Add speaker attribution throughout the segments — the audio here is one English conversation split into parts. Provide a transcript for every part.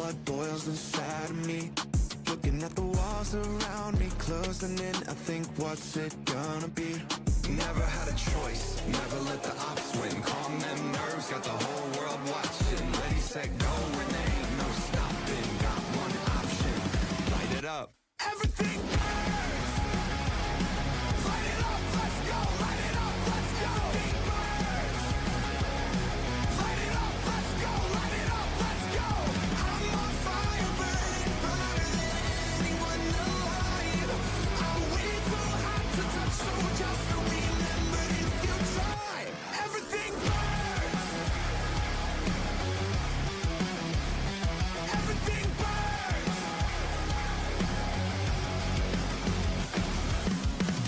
Speaker 1: blood boils inside of me. Looking at the walls around me, closing in, I think, what's it gonna be? Never had a choice, never let the ops win. Calm them nerves, got the whole world watching. Ready, set, go, and there ain't no stopping. Got one option, light it up. Everything burns! Light it up, let's go! Light it up, let's go! Everything burns! Light it up, let's go! Light it up, let's go! I'm on fire, burning brighter than anyone alive. I'm way too hot to touch, so just remember if you try. Everything burns! Everything burns!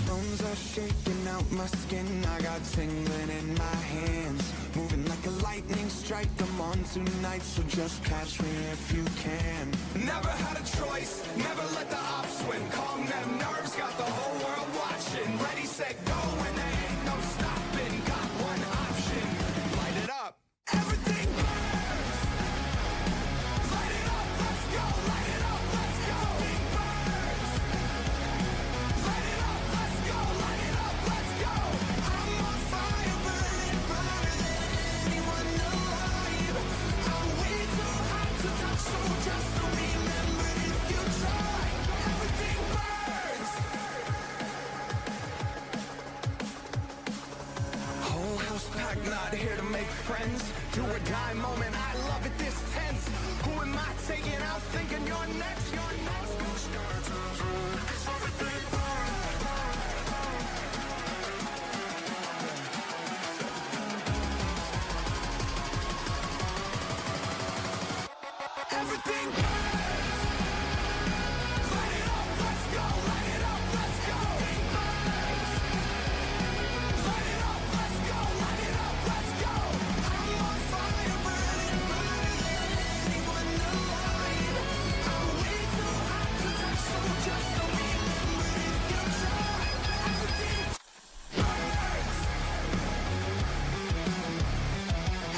Speaker 1: Bones are shaking out my skin, I got tingling in my hands. Moving like a lightning strike, I'm on tonight, so just catch me if you can. Never had a choice, never let the ops win. Calm them nerves, got the whole world watching. Ready, set, go, and there ain't no stopping. Got one option, light it up. Everything burns! Light it up, let's go! Light it up, let's go! Everything burns! Light it up, let's go! Light it up, let's go! I'm on fire, burning brighter than anyone alive. I'm way too hot to touch, so just remember if you try. Everything burns! Whole house packed, not here to make friends. Do or die moment, I love it this tense. Who am I taking out thinking you're next? You're next. Everything burns. Everything burns. Light it up, let's go. Light it up, let's go. Everything burns. Light it up, let's go. Light it up, let's go. I'm on fire, burning brighter than anyone alive. I'm way too hot to touch, so just remember if you try. Everything burns.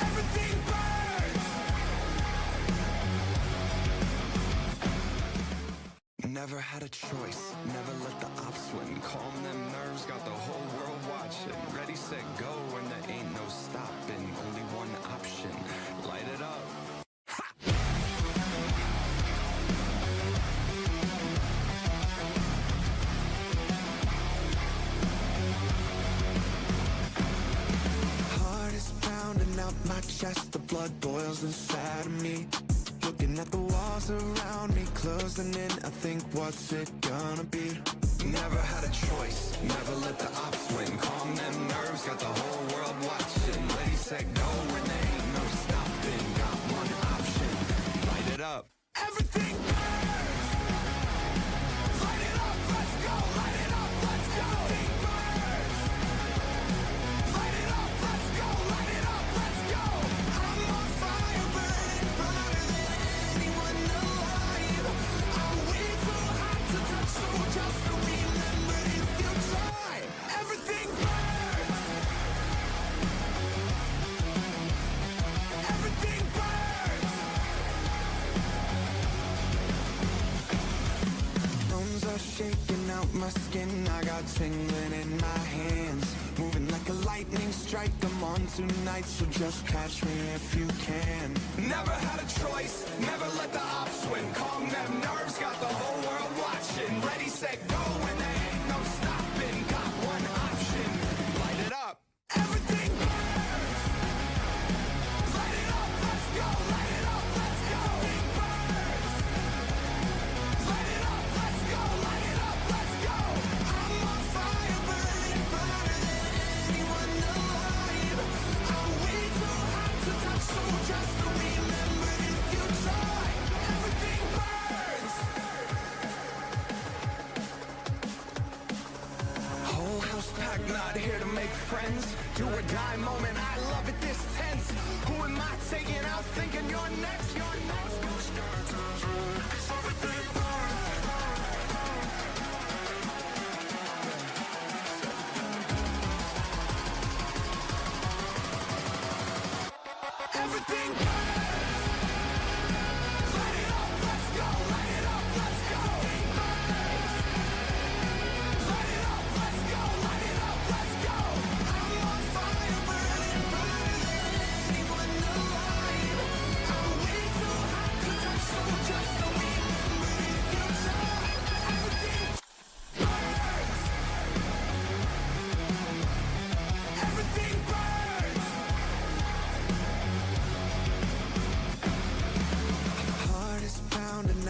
Speaker 1: Everything burns. Never had a choice, never let the ops win. Calm them nerves, got the whole world watching. Ready, set, go, and there ain't no stopping. Only one option, light it up. Heart is pounding out my chest, the blood boils inside of me. Looking at the walls around me, closing in, I think, what's it gonna be? Never had a choice, never let the ops win. Calm them nerves, got the whole world watching. Ready, set, go, and there ain't no stopping. Got one option, light it up. Everything burns! Light it up, let's go! Light it up, let's go! Everything burns! Light it up, let's go! Light it up, let's go! I'm on fire, burning brighter than anyone alive. I'm way too hot to touch, so just remember if you try. Everything burns. Everything burns. Bones are shaking out my skin, I got tingling in my hands. Moving like a lightning strike, I'm on tonight, so just catch me if you can. Never had a choice, never let the ops win. Calm them nerves, got the whole world watching. Ready, set, go, and there ain't no stopping. Got one option, light it up. Everything burns. Light it up, let's go. Light it up, let's go. Everything burns. Light it up, let's go. Light it up, let's go. I'm on fire, burning brighter than anyone alive. I'm way too hot to touch, so just remember if you try. Everything burns. Whole house packed, not here to make friends. Do or die moment, I love it this tense. Who am I taking out thinking you're next? You're next. Everything burns. Everything burns. Light it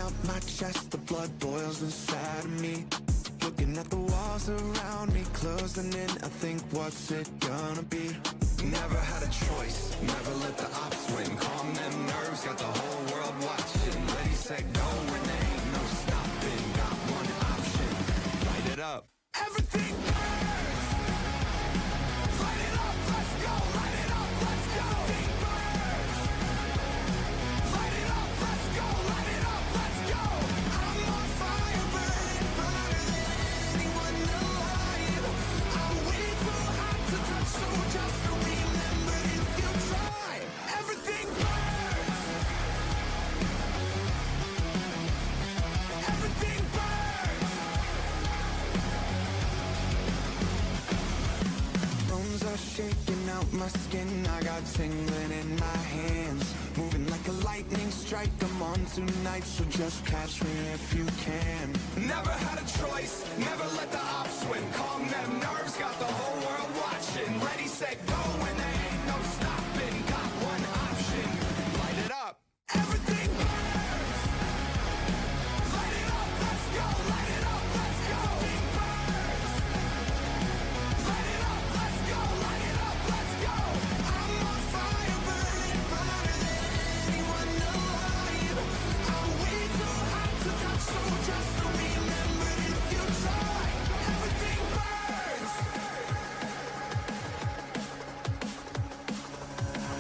Speaker 1: up my chest, the blood boils inside of me. Looking at the walls around me, closing in, I think, what's it gonna be? Never had a choice, never let the ops win. Calm them nerves, got the whole world watching. Ready, set, go, and there ain't no stopping. Got one option, light it up. Everything burns! Light it up, let's go! Light it up, let's go! Everything burns! Light it up, let's go! Light it up, let's go! I'm on fire, burning brighter than anyone alive. I'm way too hot to touch, so just remember if you try. Everything burns! Everything burns! Bones are shaking out my skin, I got tingling in my hands. Moving like a lightning strike, I'm on tonight, so just catch me if you can. Never had a choice, never let the ops win. Calm them nerves, got the whole world watching. Ready, set, go, and there ain't no stopping. Got one option, light it up. Everything burns! Light it up, let's go! Light it up, let's go! Everything burns! Light it up, let's go! Light it up, let's go! I'm on fire, burning brighter than anyone alive. I'm way too hot to touch, so just remember if you try. Everything burns!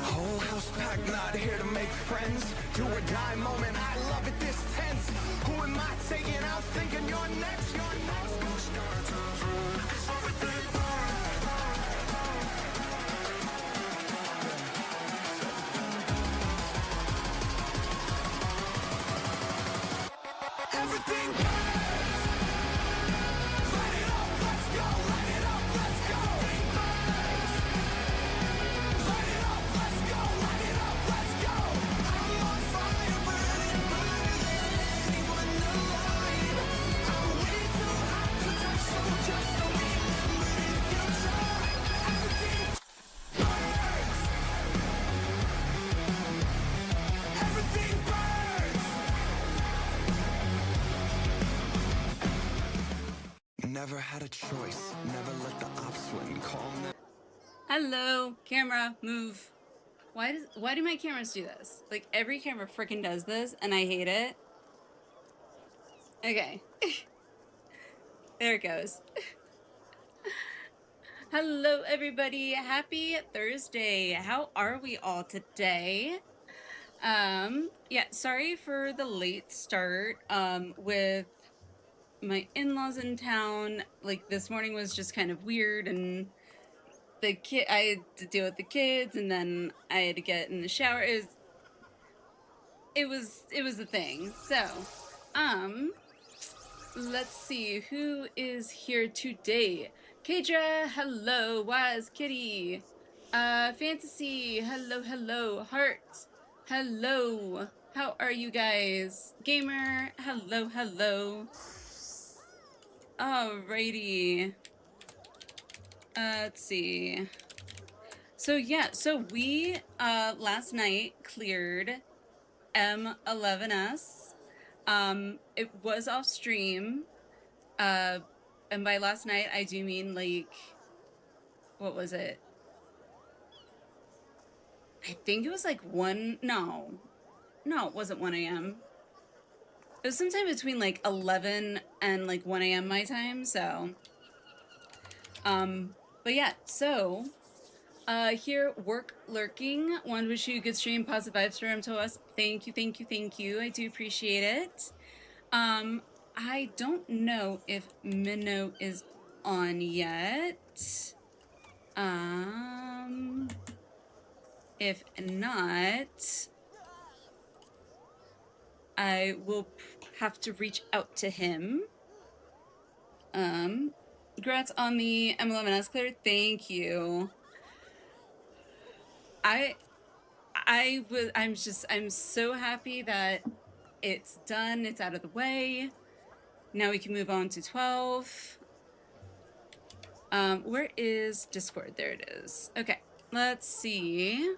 Speaker 1: Whole house packed, not here to make friends. Do or die moment, I love it this tense. Who am I taking out thinking you're next? You're next. Everything burns. Everything burns. Light it up, let's go. Light it up, let's go. Everything burns. Light it up, let's go. Light it up, let's go. I'm on fire, burning brighter than anyone alive. I'm way too hot to touch, so just remember if you try. Everything burns. Everything burns. Never had a choice, never let the ops win. Calm them.
Speaker 2: Hello, camera, move. Why do my cameras do this? Like every camera freaking does this and I hate it. Okay. There it goes. Hello everybody. Happy Thursday. How are we all today? Yeah, sorry for the late start with my in-laws in town. Like this morning was just kind of weird, and I had to deal with the kids, and then I had to get in the shower. It was a thing. So, let's see who is here today. Kedra, hello. Waz, Kitty, Fantasy, hello. Heart, hello. How are you guys? Gamer, hello. Alrighty. Let's see. So yeah, so we last night cleared M11S. It was off stream. And by last night I do mean like, what was it? I think it was like no, it wasn't 1 a.m. It was sometime between like 11 and like 1 a.m. my time, so but yeah, so here, work lurking. Want to wish you a good stream, positive vibes from to us. Thank you. I do appreciate it. I don't know if Minnow is on yet. If not, I will have to reach out to him. Congrats on the M11S clear. Thank you. I'm so happy that it's done. It's out of the way. Now we can move on to 12. Where is Discord? There it is. Okay, let's see.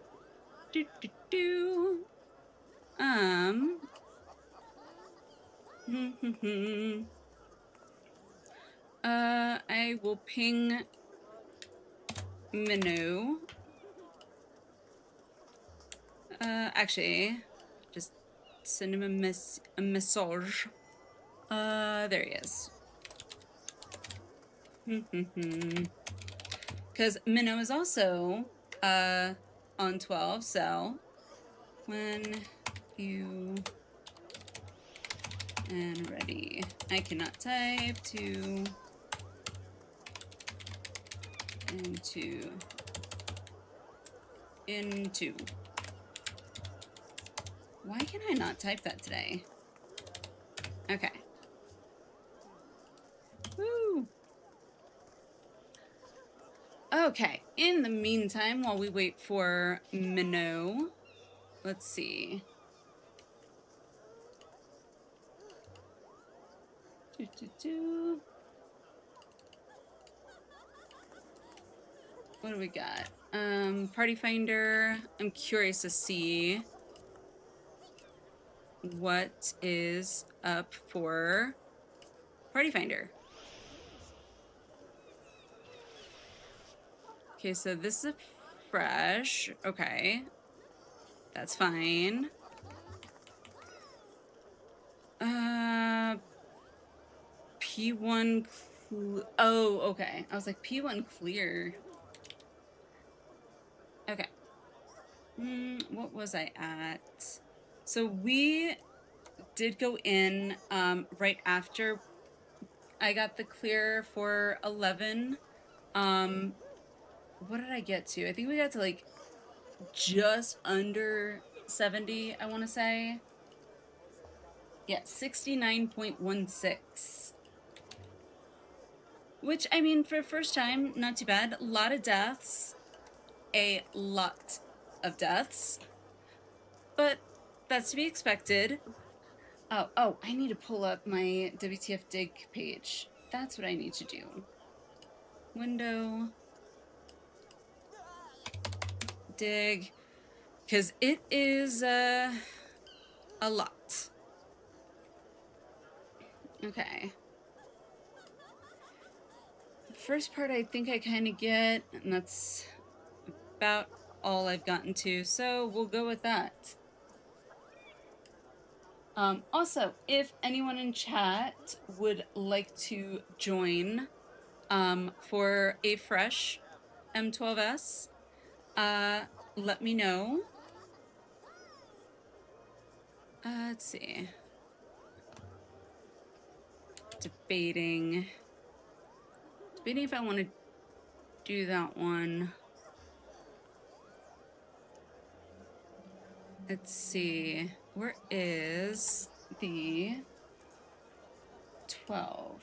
Speaker 2: I will ping Minnow. Actually, just send him a message. There he is. Because Minnow is also on 12, so when you and ready. I cannot type to into. Why can I not type that today? Okay. Woo! Okay, in the meantime, while we wait for Minnow, let's see. What do we got? Party Finder. I'm curious to see what is up for Party Finder. Okay, so this is a fresh. Okay. That's fine. P1 oh, okay. I was like, P1 clear. Okay. What was I at? So we did go in right after I got the clear for 11. What did I get to? I think we got to like just under 70, I want to say. Yeah, 69.16. Which, I mean, for first time, not too bad. A lot of deaths. A lot of deaths. But that's to be expected. Oh, I need to pull up my WTF dig page. That's what I need to do. Window. Dig. Because it is a lot. Okay. First part I think I kind of get, and that's about all I've gotten to, so we'll go with that. Also, if anyone in chat would like to join for a fresh M12S, let me know. Let's see. Debating if I want to do that one. Let's see. Where is the 12?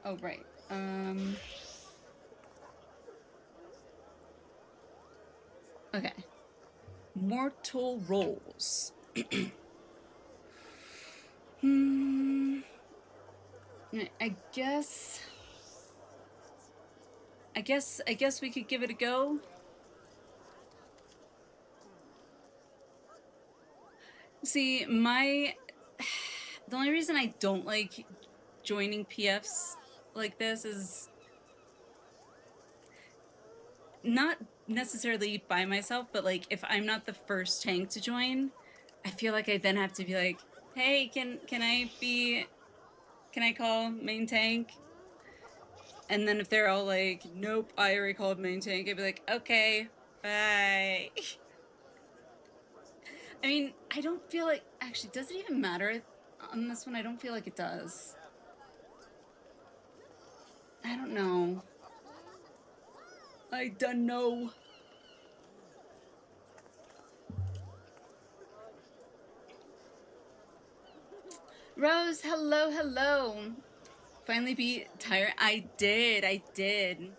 Speaker 2: Oh, right. Okay. Mortal Rolls. I guess we could give it a go. See, the only reason I don't like joining PFs like this is not necessarily by myself, but like if I'm not the first tank to join, I feel like I then have to be like, hey, can I call main tank? And then if they're all like, nope, I already called main tank, I'd be like, okay, bye. I mean, I don't feel like, actually, does it even matter on this one? I don't feel like it does. I don't know. I don't know. Rose, hello, hello. Finally beat Tyrant. I did.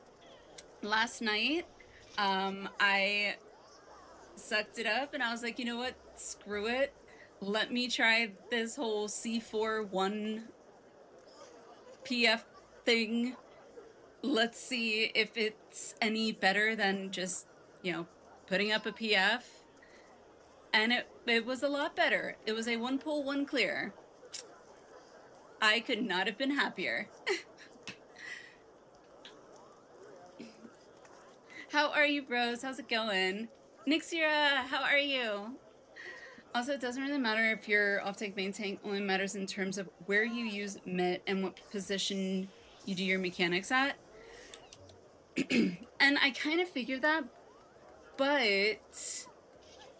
Speaker 2: Last night, I sucked it up and I was like, you know what? Screw it. Let me try this whole C4 1 PF thing. Let's see if it's any better than just, you know, putting up a PF. And It was a lot better. It was a 1 pull, 1 clear. I could not have been happier. How are you, bros? How's it going? Nixira, how are you? Also, it doesn't really matter if you're off-tank, main tank, only matters in terms of where you use Mitt and what position you do your mechanics at. And I kind of figured that, but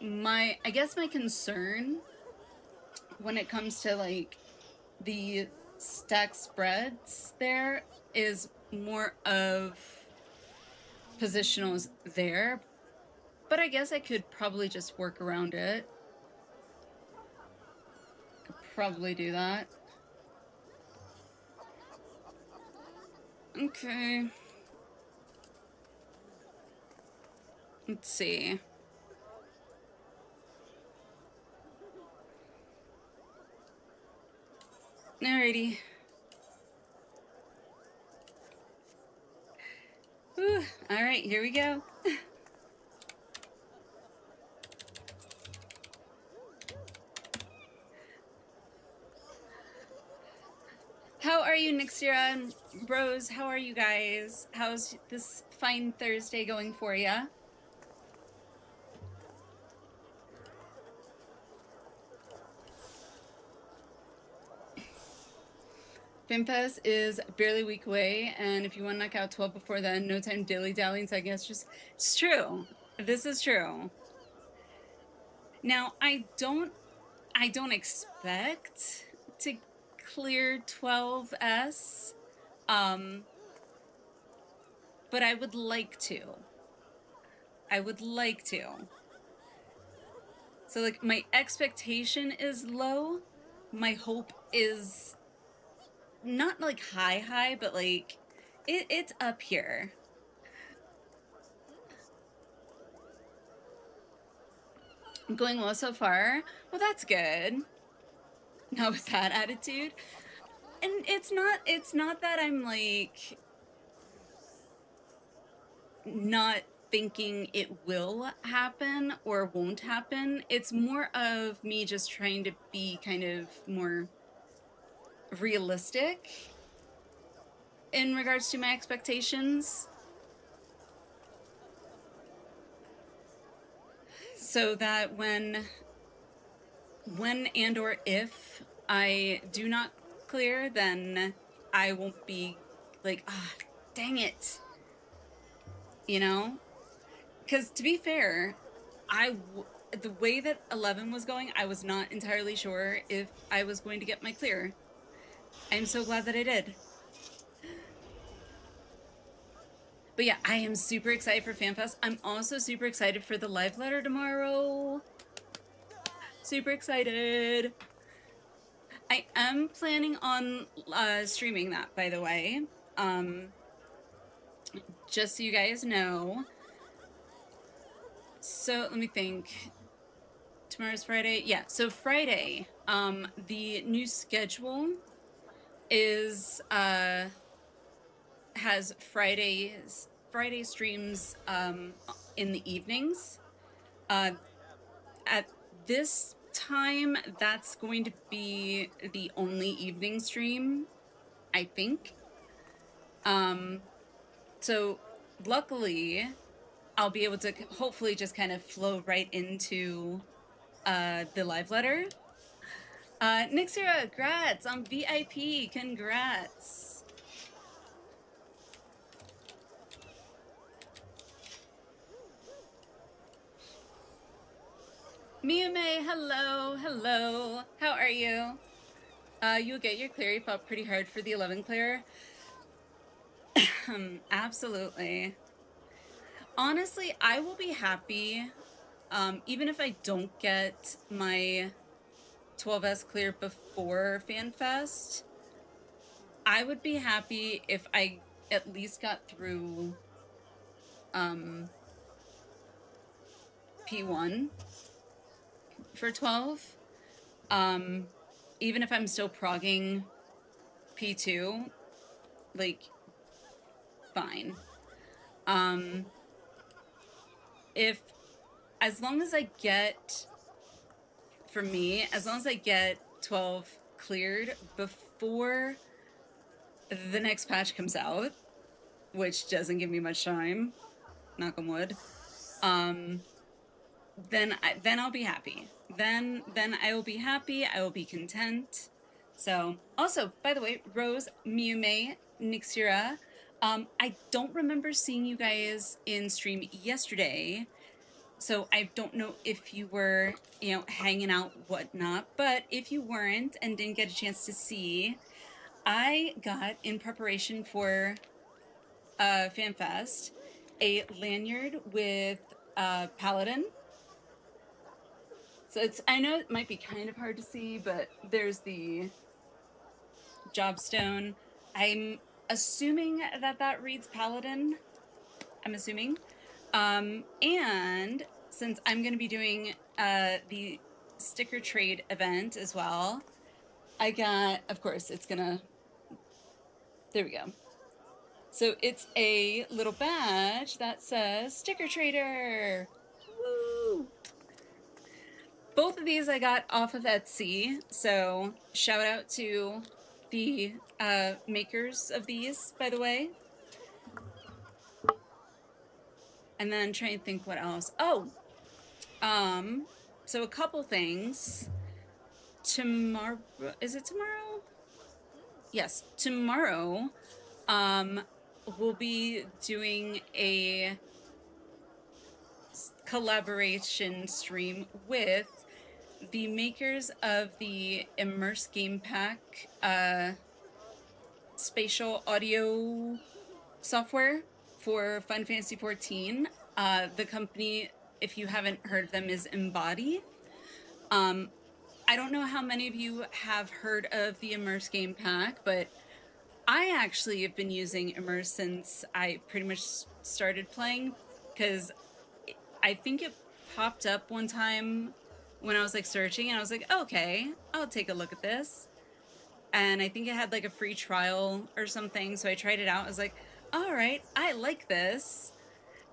Speaker 2: I guess my concern when it comes to like the stack spreads there is more of positionals there, but I guess I could probably just work around it. Could probably do that. Okay. Let's see. Alrighty. Whew. Alright, here we go. How are you, Nixira and Bros? How are you guys? How's this fine Thursday going for ya? FinFest is barely a week away, and if you want to knock out 12 before then, no time dilly-dallying, so I guess just... It's true. This is true. Now, I don't expect to clear 12S, but I would like to. I would like to. So, like, my expectation is low. My hope is not, like, high, but, like, it's up here. Going well so far? Well, that's good. Not with that attitude. And it's not that I'm, like, not thinking it will happen or won't happen. It's more of me just trying to be kind of more realistic in regards to my expectations, so that when and or if I do not clear, then I won't be like, dang it, you know? Because to be fair, the way that 11 was going, I was not entirely sure if I was going to get my clear. I'm so glad that I did. But yeah, I am super excited for FanFest. I'm also super excited for the live letter tomorrow. Super excited. I am planning on streaming that, by the way. Just so you guys know. So let me think. Tomorrow's Friday. Yeah, so Friday, the new schedule is has Friday streams in the evenings. At this time, that's going to be the only evening stream, I think. So luckily, I'll be able to hopefully just kind of flow right into the live letter. Nixira, congrats on VIP, congrats. Miyame, hello, hello. How are you? You'll get your clear. You fought pretty hard for the 11 clear. Absolutely. Honestly, I will be happy, even if I don't get my 12S clear before FanFest. I would be happy if I at least got through P1 for 12. Even if I'm still progging P2, like, fine. As long as I get for me, as long as I get 12 cleared before the next patch comes out, which doesn't give me much time, knock on wood, then I'll be happy. Then I will be happy. I will be content. So, also, by the way, Rose, Miyume, Nixira, I don't remember seeing you guys in stream yesterday, so I don't know if you were, hanging out, whatnot, but if you weren't and didn't get a chance to see, I got, in preparation for FanFest, a lanyard with Paladin. So I know it might be kind of hard to see, but there's the Jobstone. I'm assuming that reads Paladin. I'm assuming. And since I'm going to be doing the sticker trade event as well, I got, of course, it's going to, there we go. So it's a little badge that says Sticker Trader. Woo! Both of these I got off of Etsy, so shout out to the makers of these, by the way. And then trying to think what else. Oh, so a couple things. Tomorrow, is it tomorrow? Yes, tomorrow, we'll be doing a collaboration stream with the makers of the Immerse Game Pack spatial audio software for Final Fantasy XIV. The company, if you haven't heard of them, is Embody. I don't know how many of you have heard of the Immerse Game Pack, but I actually have been using Immerse since I pretty much started playing, because I think it popped up one time when I was like searching, and I was like, okay, I'll take a look at this. And I think it had like a free trial or something, so I tried it out. I was like, all right, I like this.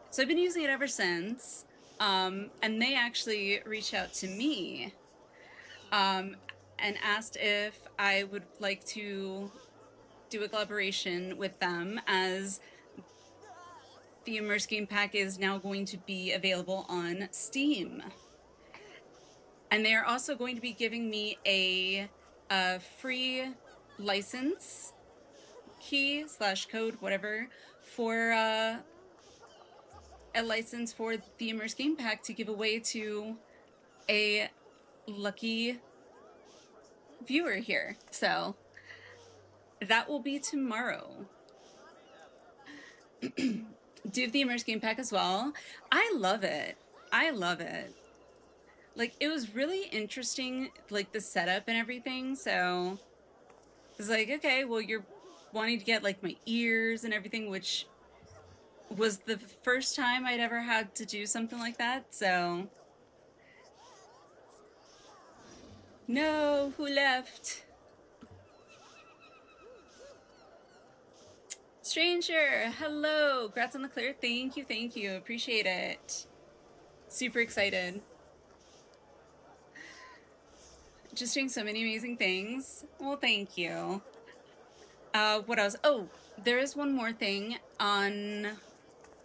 Speaker 2: So I've been using it ever since. And they actually reached out to me and asked if I would like to do a collaboration with them, as the Immerse Game Pack is now going to be available on Steam. And they are also going to be giving me a free license key / code, whatever, for a license for the Immerse Game Pack to give away to a lucky viewer here. So that will be tomorrow. Do you have the Immerse Game Pack as well? I love it. I love it. Like, it was really interesting, like, the setup and everything, so it's like, okay, well, you're wanting to get, like, my ears and everything, which was the first time I'd ever had to do something like that, so. No, who left? Stranger, hello, congrats on the clear. Thank you, appreciate it. Super excited. Just doing so many amazing things. Well, thank you. What else? Oh, there is one more thing on,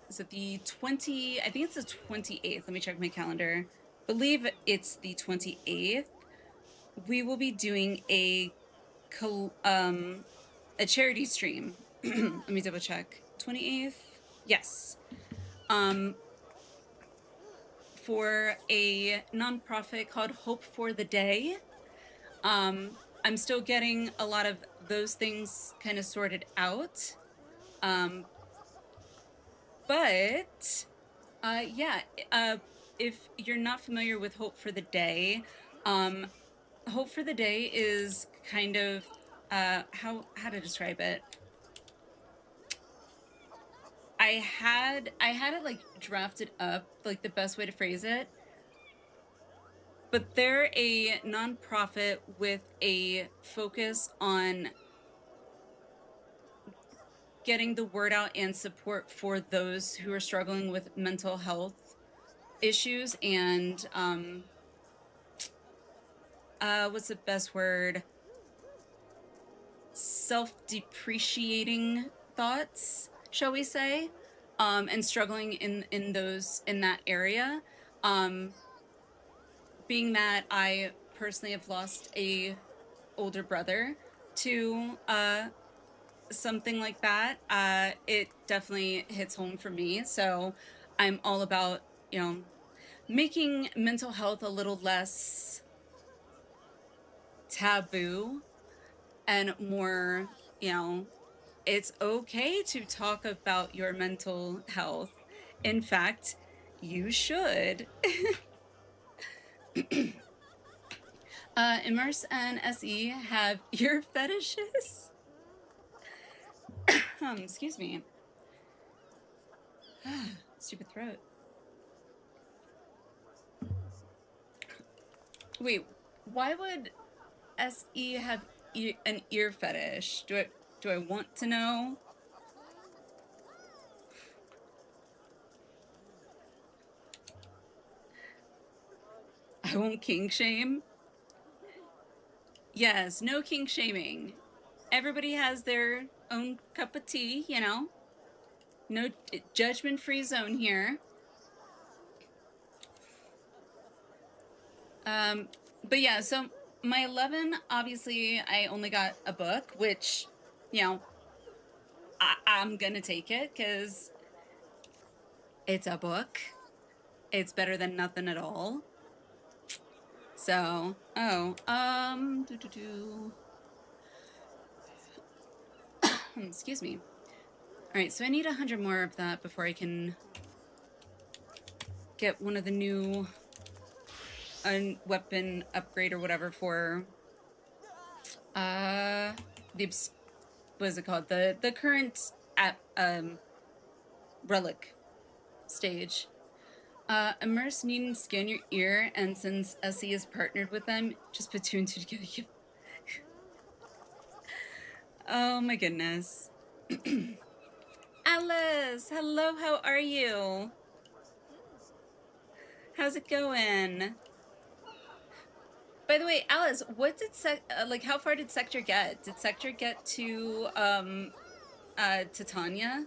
Speaker 2: is it the I think it's the 28th. Let me check my calendar. I believe it's the 28th. We will be doing a charity stream. Let me double check. 28th? Yes. For a nonprofit called Hope for the Day. I'm still getting a lot of those things kind of sorted out. But yeah, if you're not familiar with Hope for the Day, Hope for the Day is kind of, how to describe it? I had it like drafted up, like the best way to phrase it. But they're a nonprofit with a focus on getting the word out and support for those who are struggling with mental health issues and what's the best word? Self-depreciating thoughts, shall we say, and struggling in that area. Being that I personally have lost a older brother to something like that, it definitely hits home for me. So I'm all about, you know, making mental health a little less taboo and more, you know, it's okay to talk about your mental health. In fact, you should. Immerse and SE have ear fetishes. Excuse me. Stupid throat. Wait, why would SE have an ear fetish? Do I want to know? I won't kink shame. Yes, no kink shaming. Everybody has their own cup of tea, you know? No judgment-free zone here. But yeah, so my 11, obviously, I only got a book, which, you know, I'm gonna take it because it's a book. It's better than nothing at all. So, excuse me. All right, so I need 100 more of that before I can get one of the new weapon upgrade or whatever for the what is it called? The current relic stage. Immerse needing to scan your ear, and since SE is partnered with them, just put two and two together. Oh my goodness. Alice, hello, how are you? How's it going? By the way, Alice, what did like how far did Sector get? Did Sector get to Titania?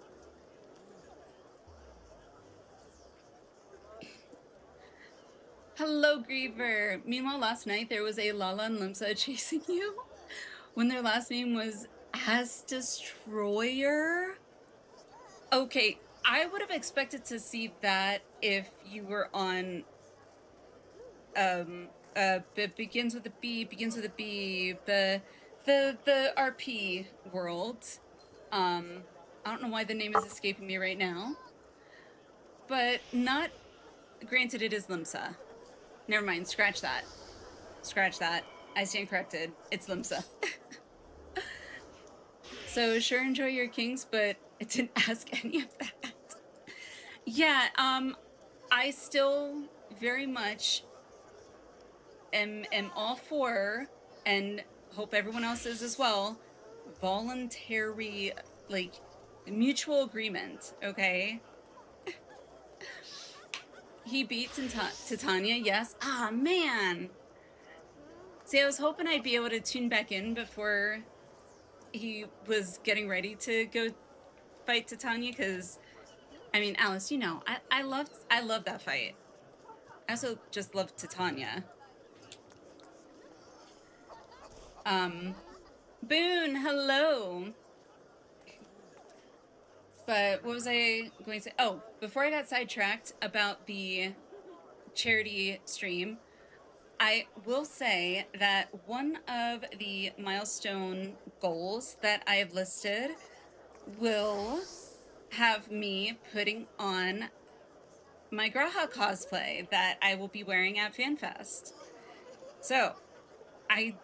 Speaker 2: Hello, Griever. Meanwhile, last night there was a Lala and Limsa chasing you when their last name was As Destroyer. Okay, I would have expected to see that if you were on it begins with a B, the RP world. I don't know why the name is escaping me right now. But not granted, it is Limsa. Never mind, scratch that. Scratch that. I stand corrected. It's Limsa. So sure enjoy your kings, but I didn't ask any of that. Yeah, I still very much am all for, and hope everyone else is as well, voluntary, like, mutual agreement, okay? He beat Titania, yes. Ah, man. See, I was hoping I'd be able to tune back in before he was getting ready to go fight Titania, because, I mean, Alice, you know, I love that fight. I also just love Titania. Boone, hello. But what was I going to say? Oh, before I got sidetracked about the charity stream, I will say that one of the milestone goals that I have listed will have me putting on my Graha cosplay that I will be wearing at FanFest. So, I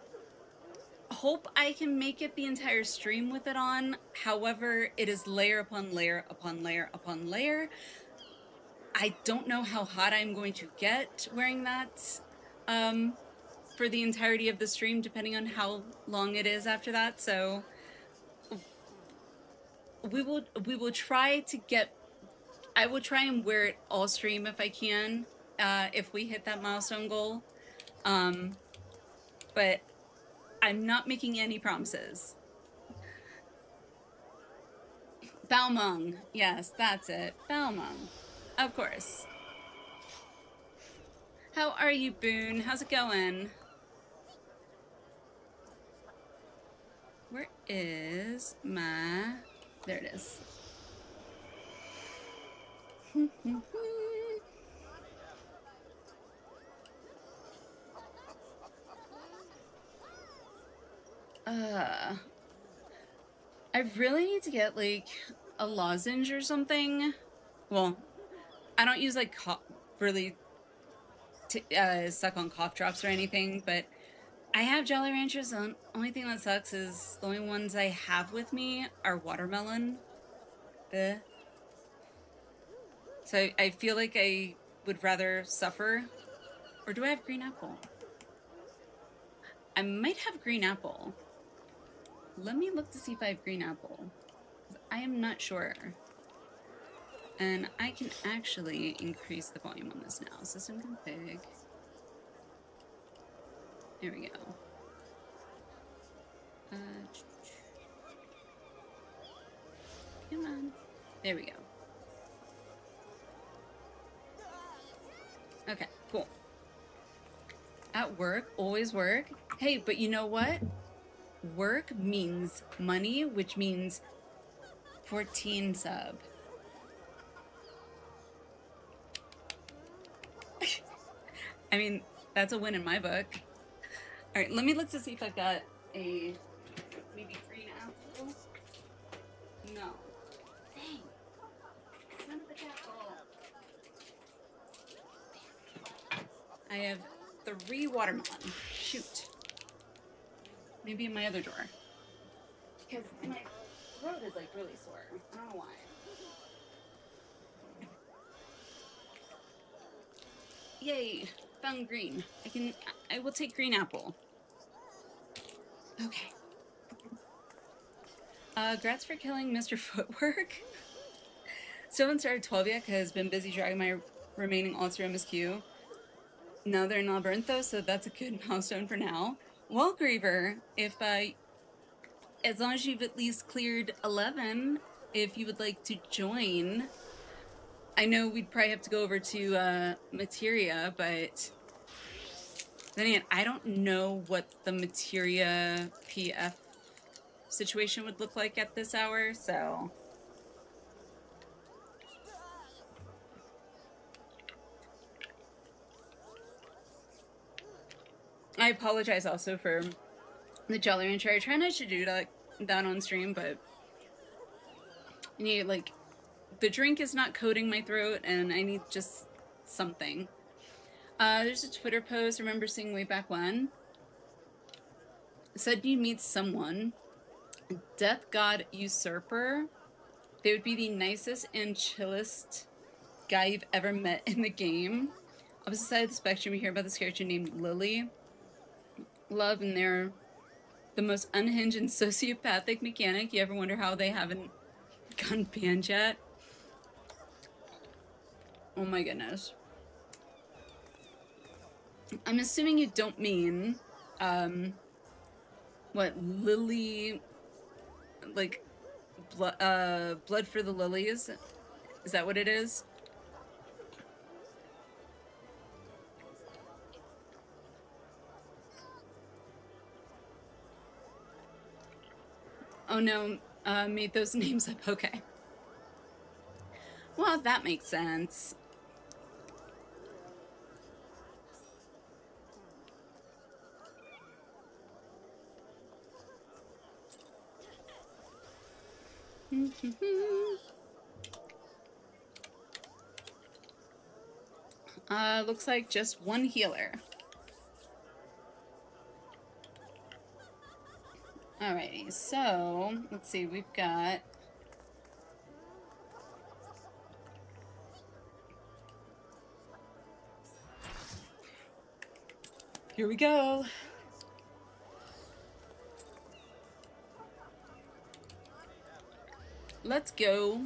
Speaker 2: hope I can make it the entire stream with it on. However, it is layer upon layer upon layer upon layer. I don't know how hot I'm going to get wearing that for the entirety of the stream, depending on how long it is after that. So we will try to get, I will try and wear it all stream if I can, if we hit that milestone goal. but I'm not making any promises. Balmung. Yes, that's it. Balmung. Of course. How are you, Boone? How's it going? Where is my... There it is. I really need to get, like, a lozenge or something. Well, I don't use, like, really suck on cough drops or anything, but I have Jolly Ranchers. The only thing that sucks is the only ones I have with me are watermelon. Ugh. So I feel like I would rather suffer. Or do I have green apple? I might have green apple. Let me look to see if I have green apple. I am not sure. And I can actually increase the volume on this now. System config. There we go. Come on. There we go. Okay, cool. At work, always work. Hey, but you know what? Work means money, which means 14 sub. I mean, that's a win in my book. All right, let me look to see if I've got a maybe green apple. No. Dang. Son of a apple. I have 3 watermelon. Shoot. Maybe in my other drawer. Because my throat is like really sore. I don't know why. Yay. Found green. I will take green apple. Okay. Grats for killing Mr. Footwork. Still haven't started 12 yet because been busy dragging my remaining alts through MSQ. Now they're in Labyrinthos, so that's a good milestone for now. Well, Griever, if as long as you've at least cleared 11, if you would like to join, I know we'd probably have to go over to Materia, but then again, I don't know what the Materia PF situation would look like at this hour, so... I apologize also for the Jolly Rancher. I try not to do that on stream, but I need, like, the drink is not coating my throat, and I need just something. There's a Twitter post I remember seeing way back when. It said you meet someone, Death God Usurper. They would be the nicest and chillest guy you've ever met in the game. Opposite side of the spectrum, you hear about this character named Lily. Love, and they're the most unhinged and sociopathic mechanic. You ever wonder how they haven't gone banned yet? Oh my goodness. I'm assuming you don't mean, what, Lily, like, Blood for the Lilies? Is that what it is? Oh no, made those names up. Okay. Well, that makes sense. Looks like just one healer. Alrighty, so let's see, we've got here we go. Let's go.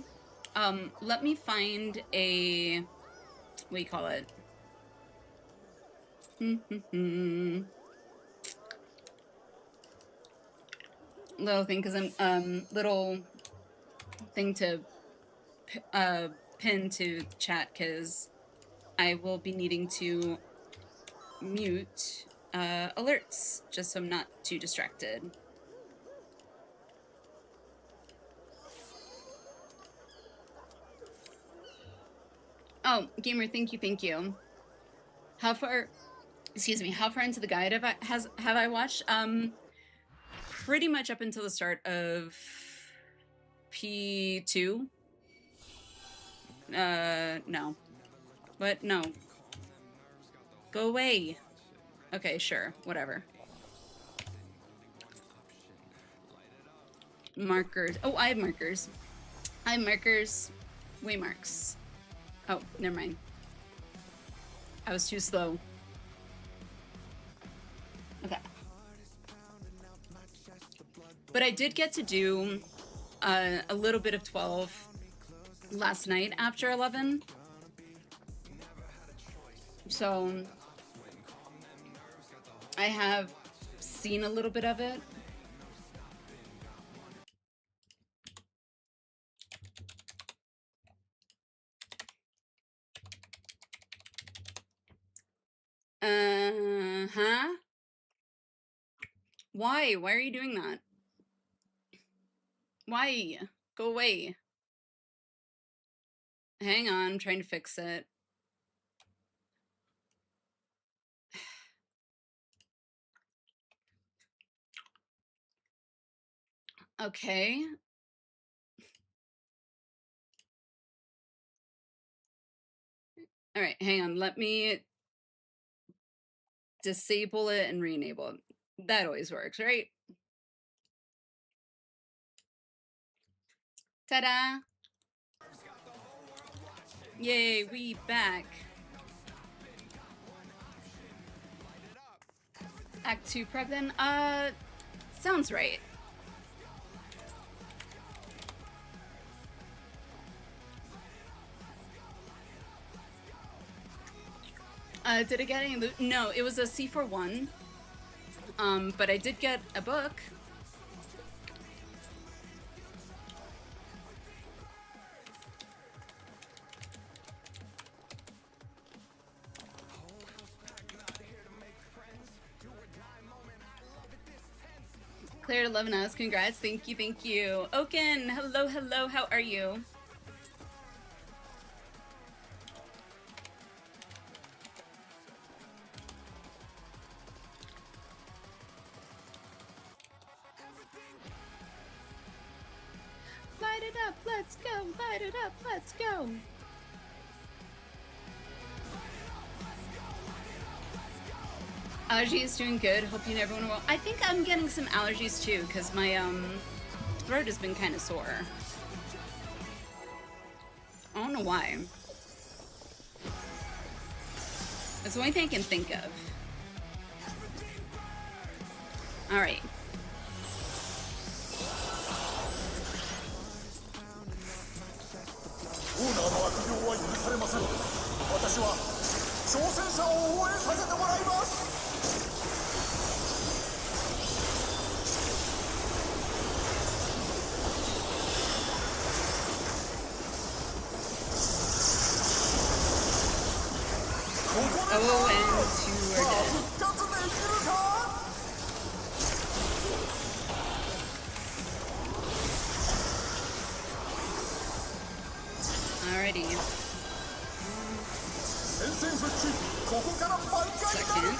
Speaker 2: Let me find a, what do you call it? little thing, because I'm little thing to pin to chat, because I will be needing to mute alerts just so I'm not too distracted. Oh, gamer, thank you. How far into the guide have I watched? Pretty much up until the start of P2. No. What? No. Go away. Okay, sure. Whatever. Markers. Oh, I have markers. I have markers. Waymarks. Oh, never mind. I was too slow. Okay. But I did get to do a little bit of 12 last night after 11. So I have seen a little bit of it. Huh? Why? Why are you doing that? Why? Go away. Hang on, I'm trying to fix it. Okay. All right, hang on. Let me disable it and re-enable it. That always works, right? Ta-da! Yay, we back. Act 2 prep then? Sounds right. Did I get any loot? No, it was a C41. But I did get a book. Claire 11 hours, congrats, thank you. Oken, hello, how are you? Light it up, let's go, light it up, let's go. Allergy is doing good. Hope you never want to. I think I'm getting some allergies too, because my throat has been kind of sore. I don't know why. That's the only thing I can think of. All right. Oh, and 2 are dead. Alrighty. Second.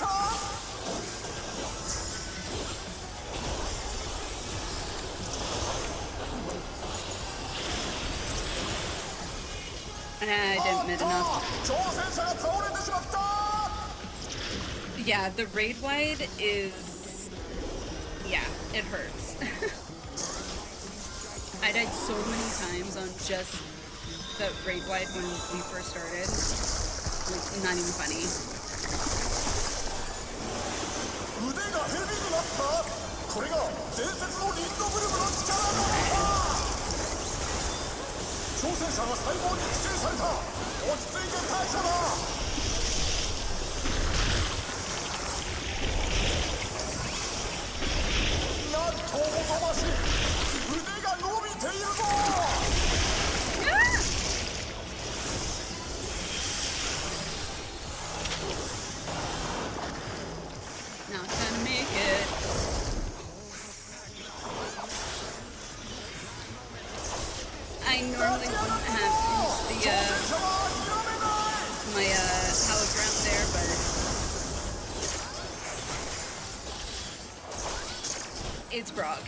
Speaker 2: I didn't mid enough. Yeah, the raid wide is... yeah, it hurts. I died so many times on just the raid wide when we first started. Like, not even funny. It's Brock.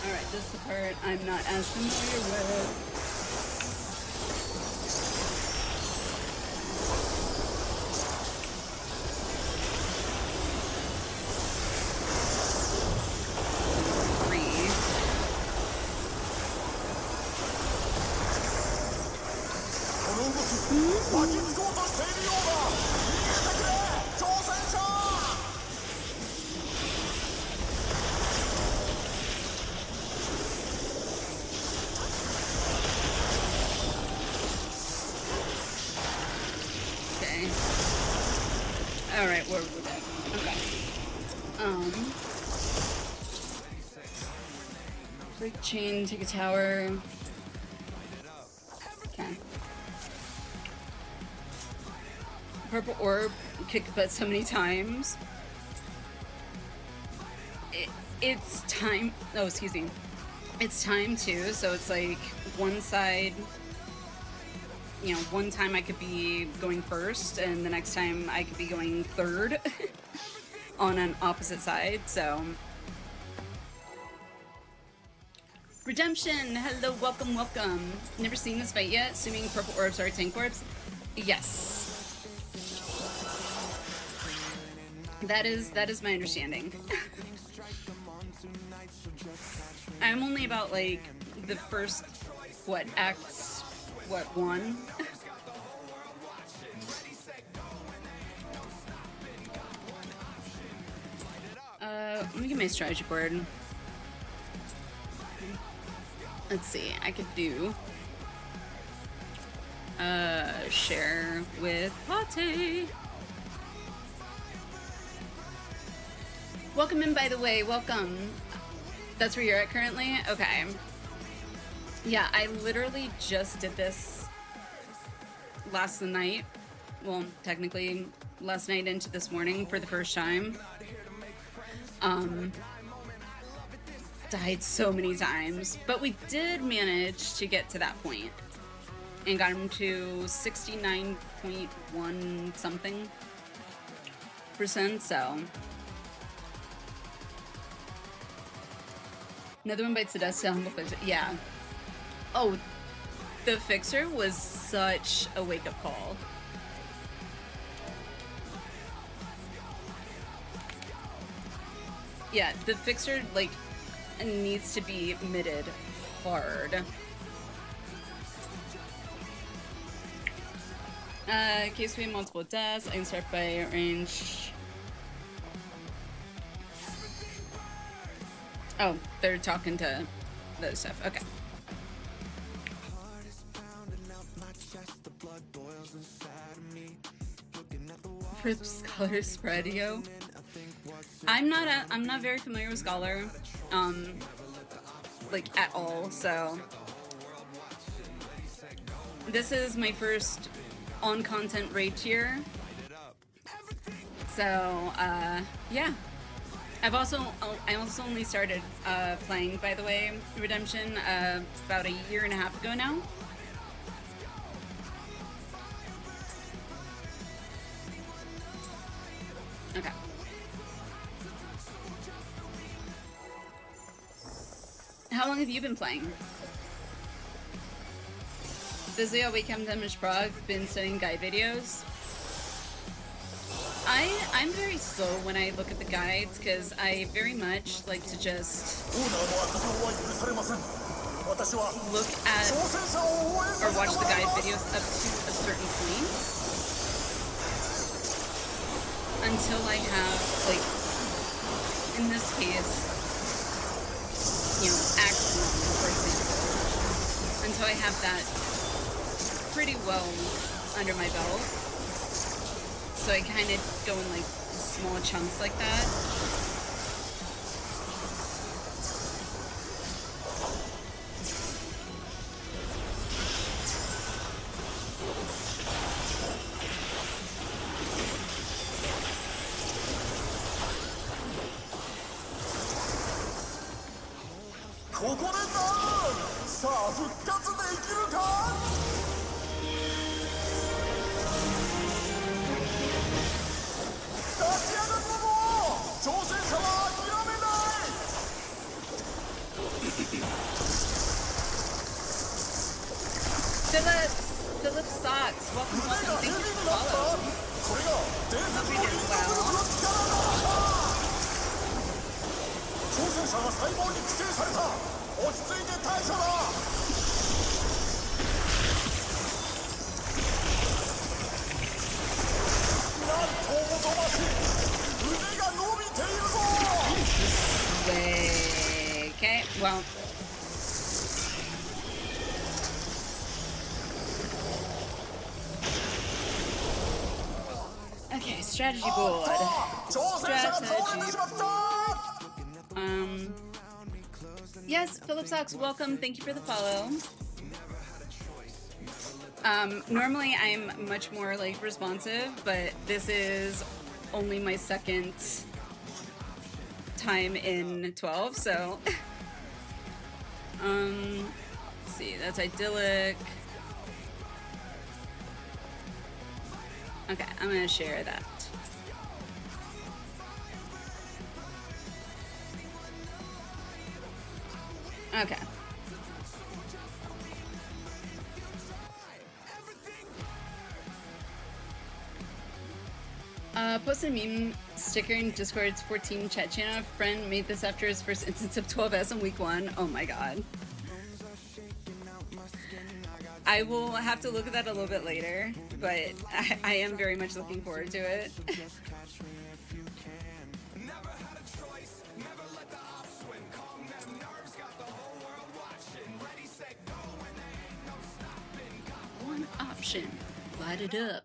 Speaker 2: Alright, this is the part I'm not as familiar with. Alright, where were we at? Okay. Break chain, take a tower. Okay. Purple orb, kicked butt so many times. It's time. Oh, excuse me. It's time too, so it's like one side. You know, one time I could be going first, and the next time I could be going third on an opposite side, so. Redemption! Hello, welcome, welcome. Never seen this fight yet, assuming purple orbs are tank orbs? Yes. That is my understanding. I'm only about, like, the first, acts, one? Let me get my strategy board. Let's see, I could do share with Pate. Welcome in, by the way, welcome. That's where you're at currently? Okay. Yeah, I literally just did this last night. Well, technically last night into this morning for the first time. Died so many times, but we did manage to get to that point and got him to 69.1 something %, so. Another one bites the dust to humble fixer. Yeah. Oh, the fixer was such a wake-up call. Yeah, the fixer, like, needs to be mitted hard. In case we have multiple deaths, I can start by range. Oh, they're talking to the stuff. Okay. Prip Scholar spread, yo. I'm not very familiar with Scholar, like at all. So this is my first on-content raid tier. So yeah. I also only started playing, by the way, Redemption about a year and a half ago now. Okay. How long have you been playing? Busy all weekend, damage Prague, been studying guide videos. I'm very slow when I look at the guides because I very much like to just look at or watch the guide videos up to a certain point until I have, like, in this case, you know, Act 1, for example, until I have that pretty well under my belt. So I kind of go in, like, small chunks like that. Philip Socks, welcome, welcome. Thank you for the follow. Hope you're doing well.
Speaker 3: 挑戦者が細胞に規定された。落ち着いて対処だ。なんとおぞましい。腕が伸びているぞ。
Speaker 2: Okay, well. Okay, strategy board. Strategy. Yes, Philip Socks, welcome. Thank you for the follow. Normally I'm much more like responsive, but this is only my second time in 12, so let's see, that's idyllic. Okay, I'm gonna share that. Okay. Posted a meme sticker in Discord's 14 chat channel. A friend made this after his first instance of 12S in week 1. Oh my god. I will have to look at that a little bit later, but I am very much looking forward to it. One option, light it up.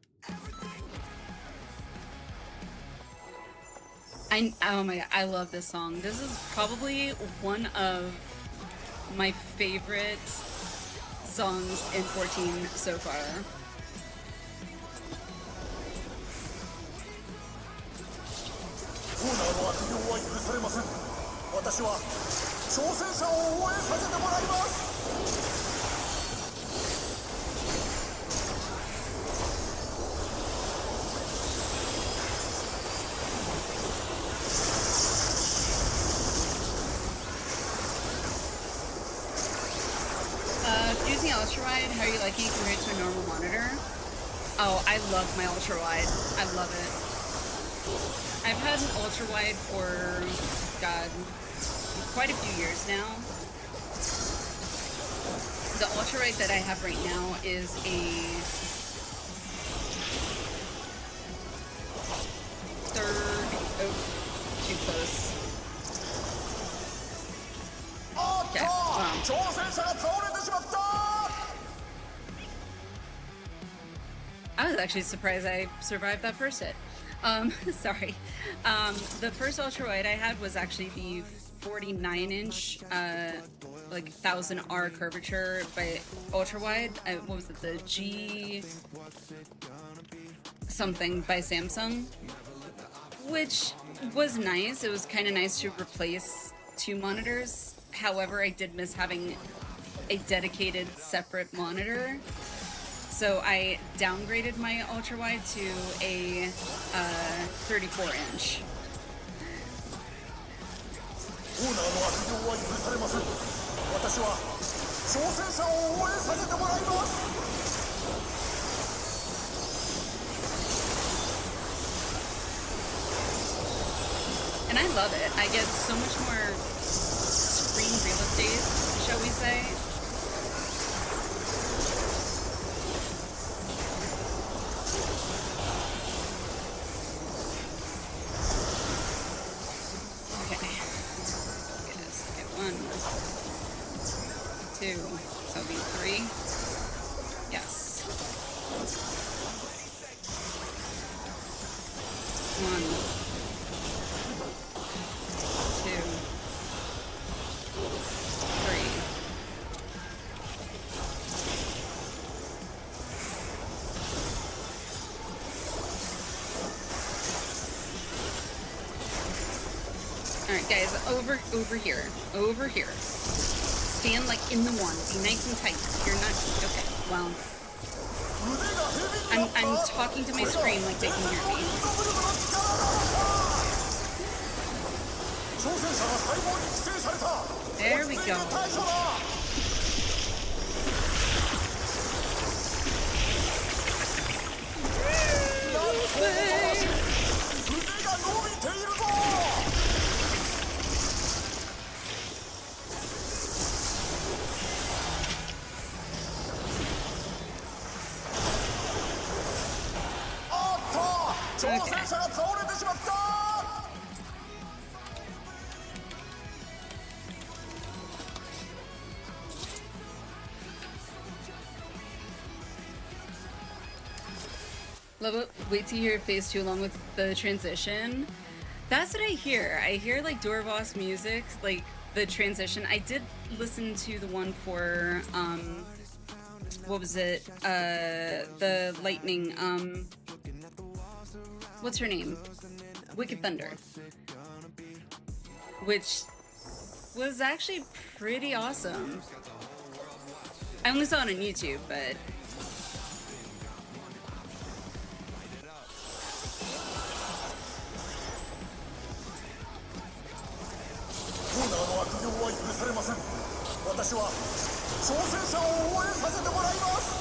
Speaker 2: Oh my god, I love this song. This is probably one of my favorite songs in 14 so far.
Speaker 3: オーナーの悪行は許されません。私は挑戦者を応援させてもらいます。
Speaker 2: Using ultra wide, how are you liking it compared to a normal monitor? Oh, I love my ultra wide. I love it. I've had an ultra wide for, God, quite a few years now. The ultra wide that I have right now is a third. Oh, too close. Okay, I was actually surprised I survived that first hit. Sorry. The first ultra wide I had was actually the 49-inch, like 1000R curvature by ultra wide. What was it? The G something by Samsung, which was nice. It was kind of nice to replace 2 monitors. However, I did miss having a dedicated separate monitor. So I downgraded my ultra wide to a 34-inch.
Speaker 3: オーナーの悪行は許されません。私は挑戦者を応援させてもらいます。
Speaker 2: And I love it. I get so much more screen real estate, shall we say. Okay. Get 1, 2, so it'll be 3. Yes. 1, 2, 3. All right, guys, over here, over here. Stand like in the 1. Be nice and tight. You're not okay. Well, I'm talking to my screen like they can hear me. There we go.
Speaker 3: 挑戦者が倒れてしまった。
Speaker 2: Love it. Wait to hear your face too long with the transition. That's what I hear. I hear like Dorvoss music, like the transition. I did listen to the one for what was it? The lightning. What's her name? Wicked Thunder, which was actually pretty awesome. I only saw it on YouTube, but.
Speaker 3: コーナーの悪行は許されません。私は挑戦者を応援させてもらいます。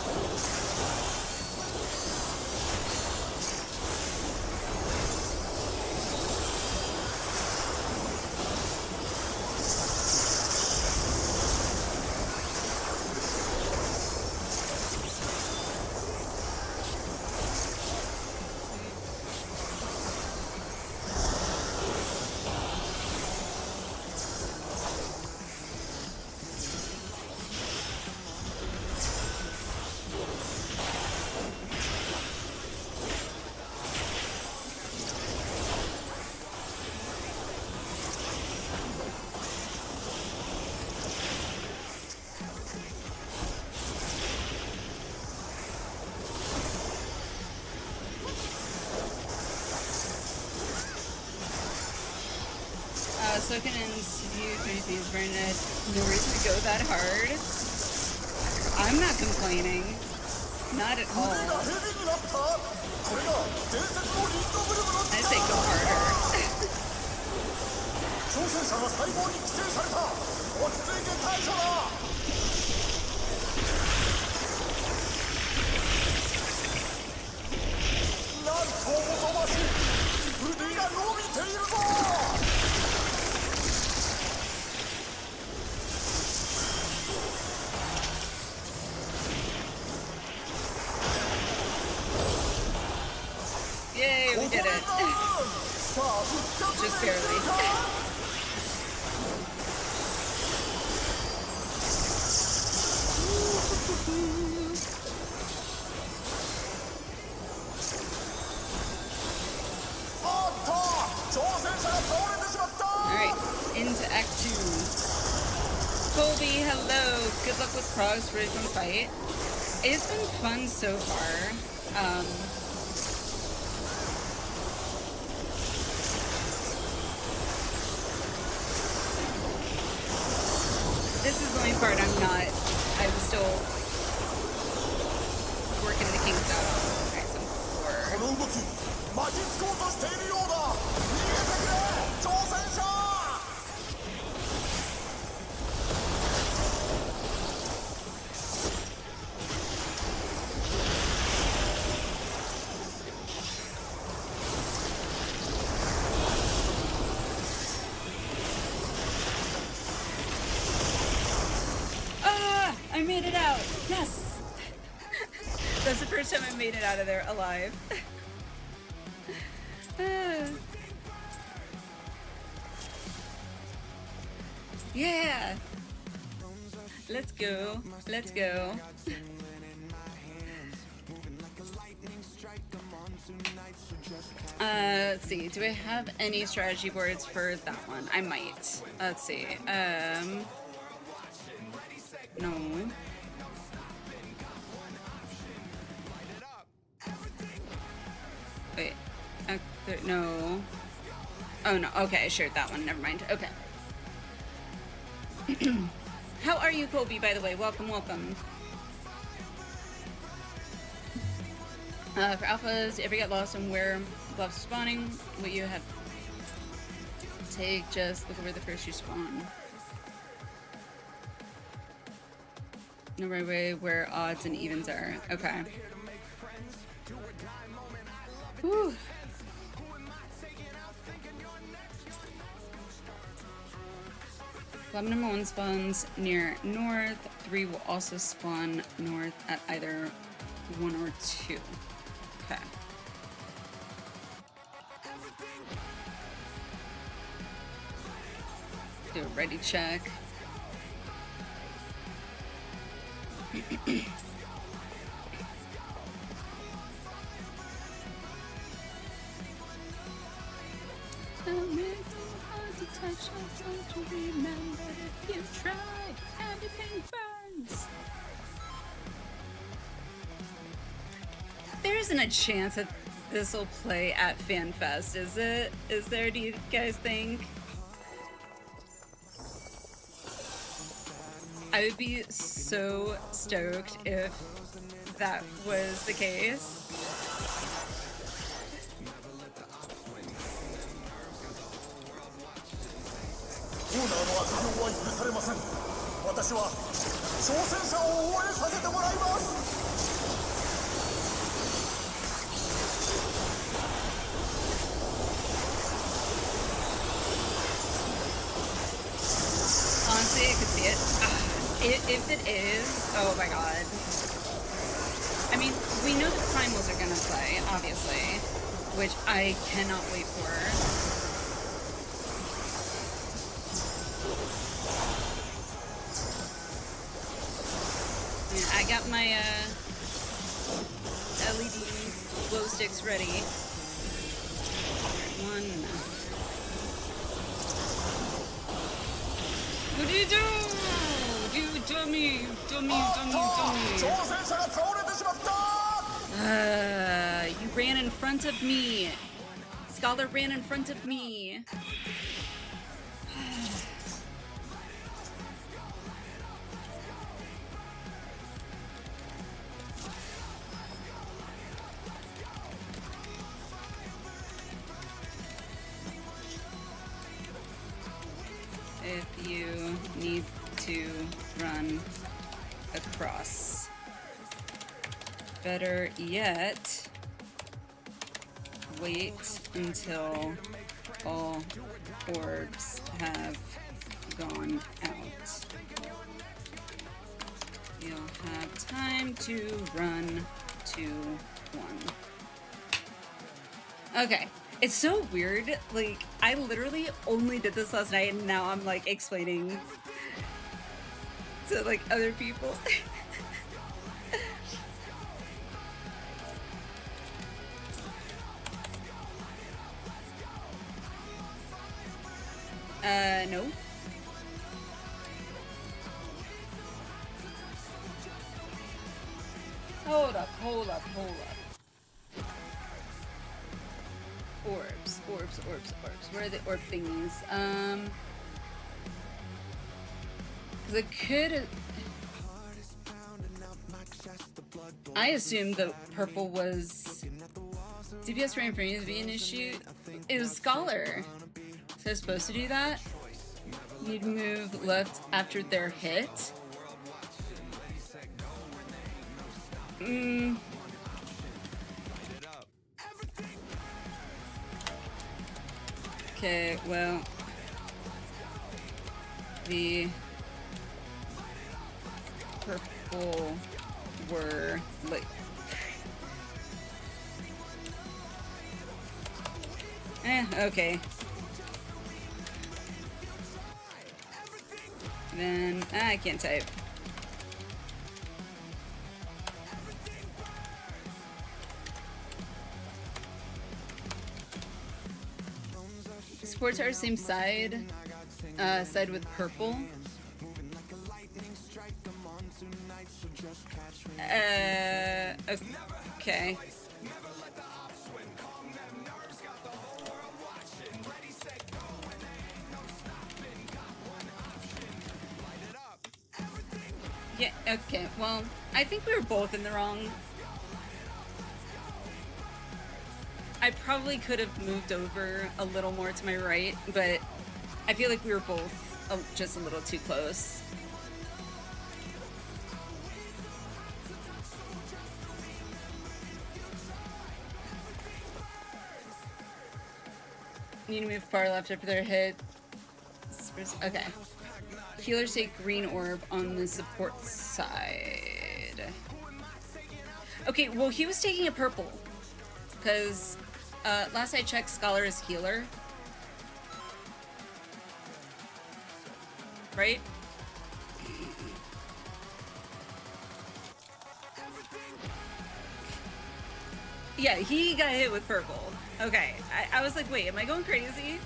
Speaker 2: Soaking in CPU 33 is very nice. No reason to go that hard. I'm not complaining. Not at all. I say go harder.
Speaker 3: 挑戦者が細胞に寄生された。落ち着いて対処だ。なんともどましい。腕が伸びているぞ。
Speaker 2: Yay, we did it. Just barely. Alright, into Act 2. Colby, hello. Good luck with Progs, ready from fight. It's been fun so far. This is the only part I'm still working the kinks out on. Alright, so 4.
Speaker 3: 巻きつこうとしているようだ。逃げてくれ、挑戦者。
Speaker 2: I made it out! Yes! That's the first time I made it out of there alive. Yeah! Let's go. Let's go. Let's see. Do I have any strategy boards for that one? I might. Let's see. No. Wait. No. Oh, no. Okay, I shared that one. Never mind. Okay. How are you, Kobe, by the way? Welcome, welcome. For alphas, if you get lost on where buffs are spawning, what you have to take, just look over the first you spawn. No right way where odds and evens are. Okay. Whew. Club number 1 spawns near north. 3 will also spawn north at either 1 or 2. Okay. Do a ready check. Touch, don't remember if you try, everything burns. There isn't a chance that this will play at FanFest, is it? Is there, do you guys think? I would be so stoked if that was the case.
Speaker 3: オーナーの悪行は許されません。私は挑戦者を応援させてもらいます。
Speaker 2: Honestly, I could see it. If it is, oh my god. I mean, we know the primals are gonna play, obviously, which I cannot wait for. I got my LED glow sticks ready. One. What do you do? You dummy, you dummy, you dummy, you dummy. You ran in front of me. Scholar ran in front of me. If you need to run across. Better yet, wait until all orbs have gone out. You'll have time to run to one. Okay. It's so weird, like, I literally only did this last night and now I'm, like, explaining to, like, other people. No. Hold up. Orbs. Where are the orb thingies? Cause it could. I assumed the purple was DPS frame for me to be an issue. It was Scholar. So I was supposed to do that. You'd move left after their hit. Okay, well, the purple were like, okay. Then I can't type. Supports are same side, side with purple. Okay. Yeah, okay, well, I think we were both in the wrong. I probably could have moved over a little more to my right, but I feel like we were both just a little too close. Need to move far left after their hit. Okay. Healers take green orb on the support side. Okay, well, he was taking a purple. Because last I checked, Scholar is healer. right? Yeah, he got hit with purple. Okay, I was like, wait, am I going crazy?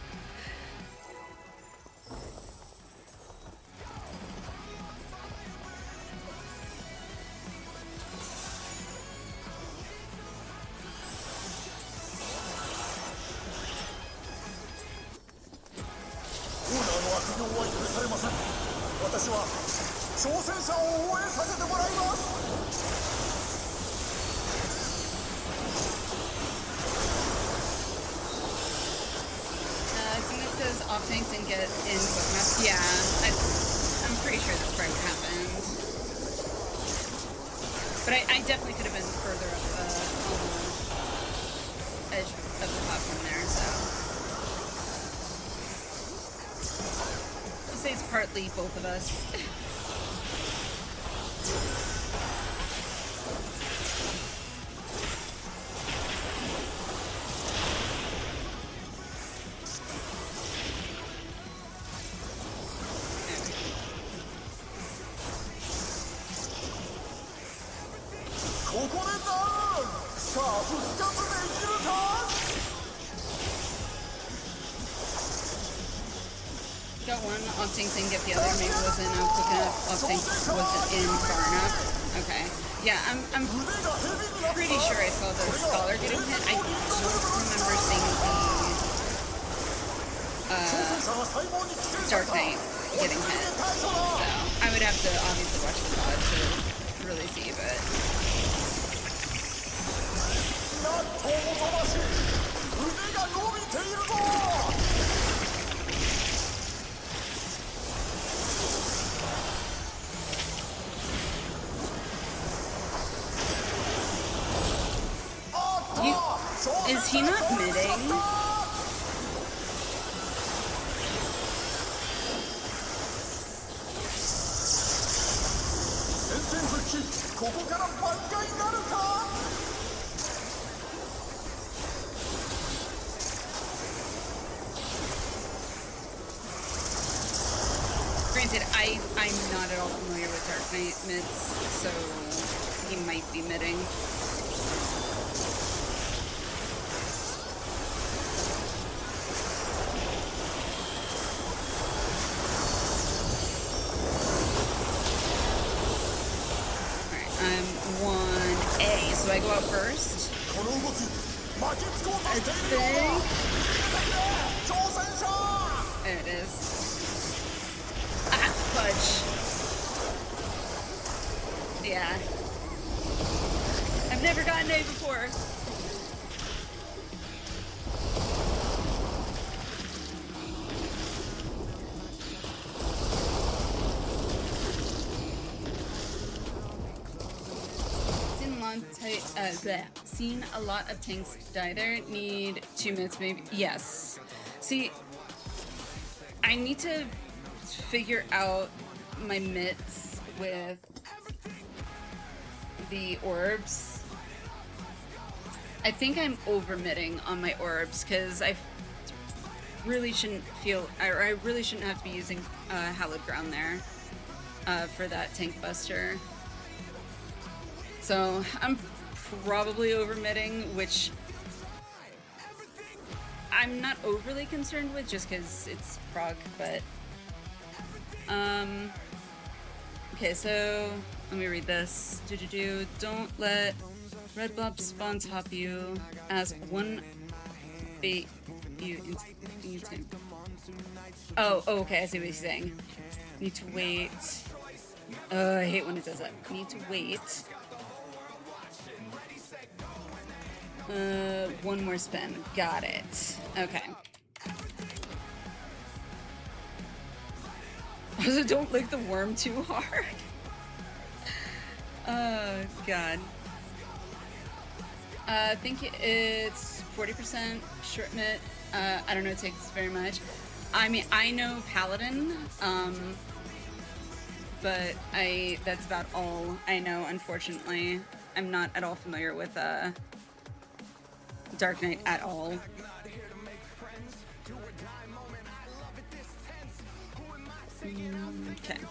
Speaker 2: I think it's because Octank didn't get in quick enough. Yeah, I'm pretty sure that's probably what happened. But I definitely could have been further up on the edge of the platform there, so. I'll say it's partly both of us. Got one, Octank didn't get the other, maybe it wasn't quick enough, Octank wasn't in far enough. Okay. Yeah, I'm pretty sure I saw the Scholar getting hit. I don't remember seeing the Dark Knight getting hit. So I would have to obviously watch the VOD to really see, but is he not midding? Granted, I'm not at all familiar with Dark Knight mids, so he might be midding. I'm 1A, so I go out first. I think. There it is. Ah, fudge. Yeah. I've never gotten A before. Seen a lot of tanks die there. Need 2 minutes maybe. Yes. See, I need to figure out my mitts with the orbs. I think I'm over mitting on my orbs because I really shouldn't I really shouldn't have to be using Hallowed Ground there for that tank buster. So I'm probably over mitting, which I'm not overly concerned with just because it's prog, but okay, so let me read this. Don't let red blobs spawn top you. Ask one bait you into. Oh, okay, I see what he's saying. Need to wait. I hate when it does that. Need to wait. One more spin. Got it. Okay. Also, don't lick the worm too hard. Oh, God. I think it's 40% short mitt. I don't know it takes very much. I mean, I know Paladin, but that's about all I know, unfortunately. I'm not at all familiar with, Dark Knight at all. Okay. You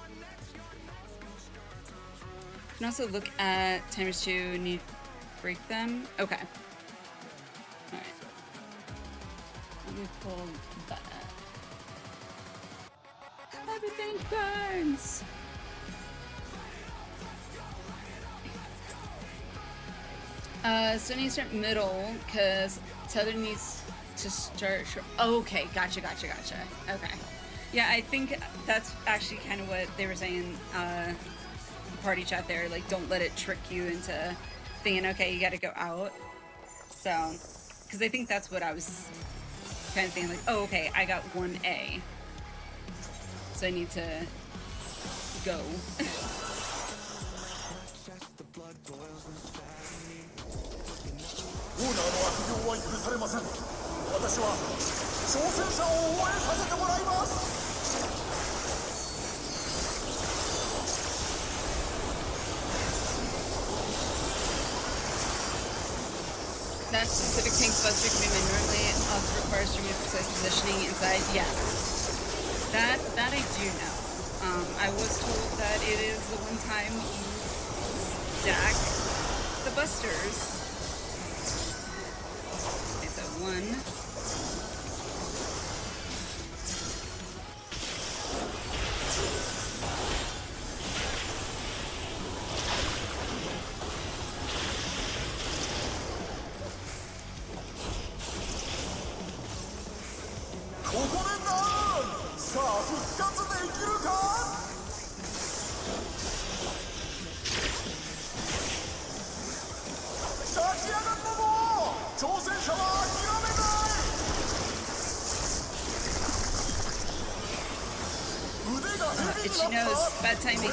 Speaker 2: can also look at timers to need break them. Okay. Alright. Let me pull that up. Everything burns! So needs to start middle, because Tether needs to start short. Oh, okay, gotcha. Okay. Yeah, I think that's actually kind of what they were saying, party chat there. Like, don't let it trick you into thinking, okay, you gotta go out. So, because I think that's what I was kind of thinking, like, oh, okay, I got 1A. So I need to go.
Speaker 3: オーナーの悪行は許されません。私は挑戦者を応援させてもらいます。
Speaker 2: That specific tank's buster commitment normally also requires to move precise positioning inside. Yes, that I do know. I was told that it is the one time you stack the busters. Okay, so 1. She knows bad timing.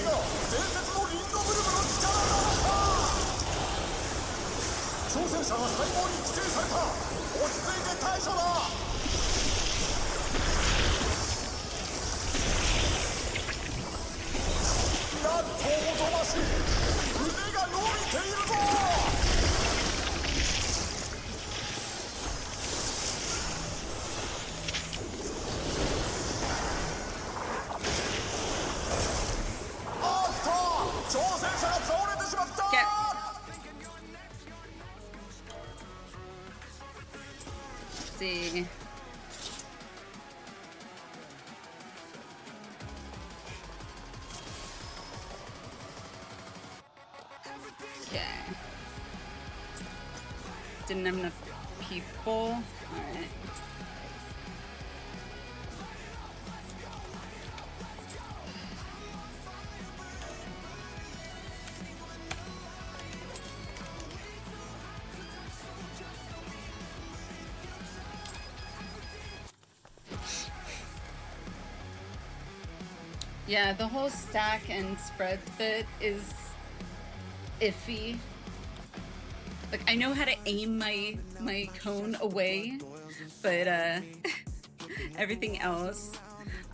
Speaker 2: See. Okay. Didn't have enough people. All right. Yeah, the whole stack and spread bit is iffy. Like, I know how to aim my cone away, but everything else,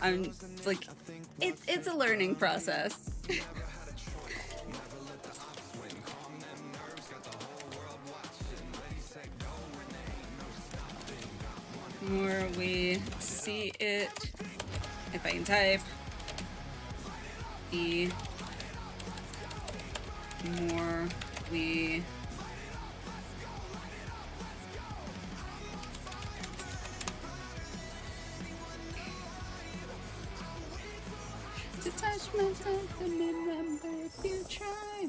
Speaker 2: I'm like, it's a learning process. More we see it, if I can type. The more we to touch myself and remember if you try.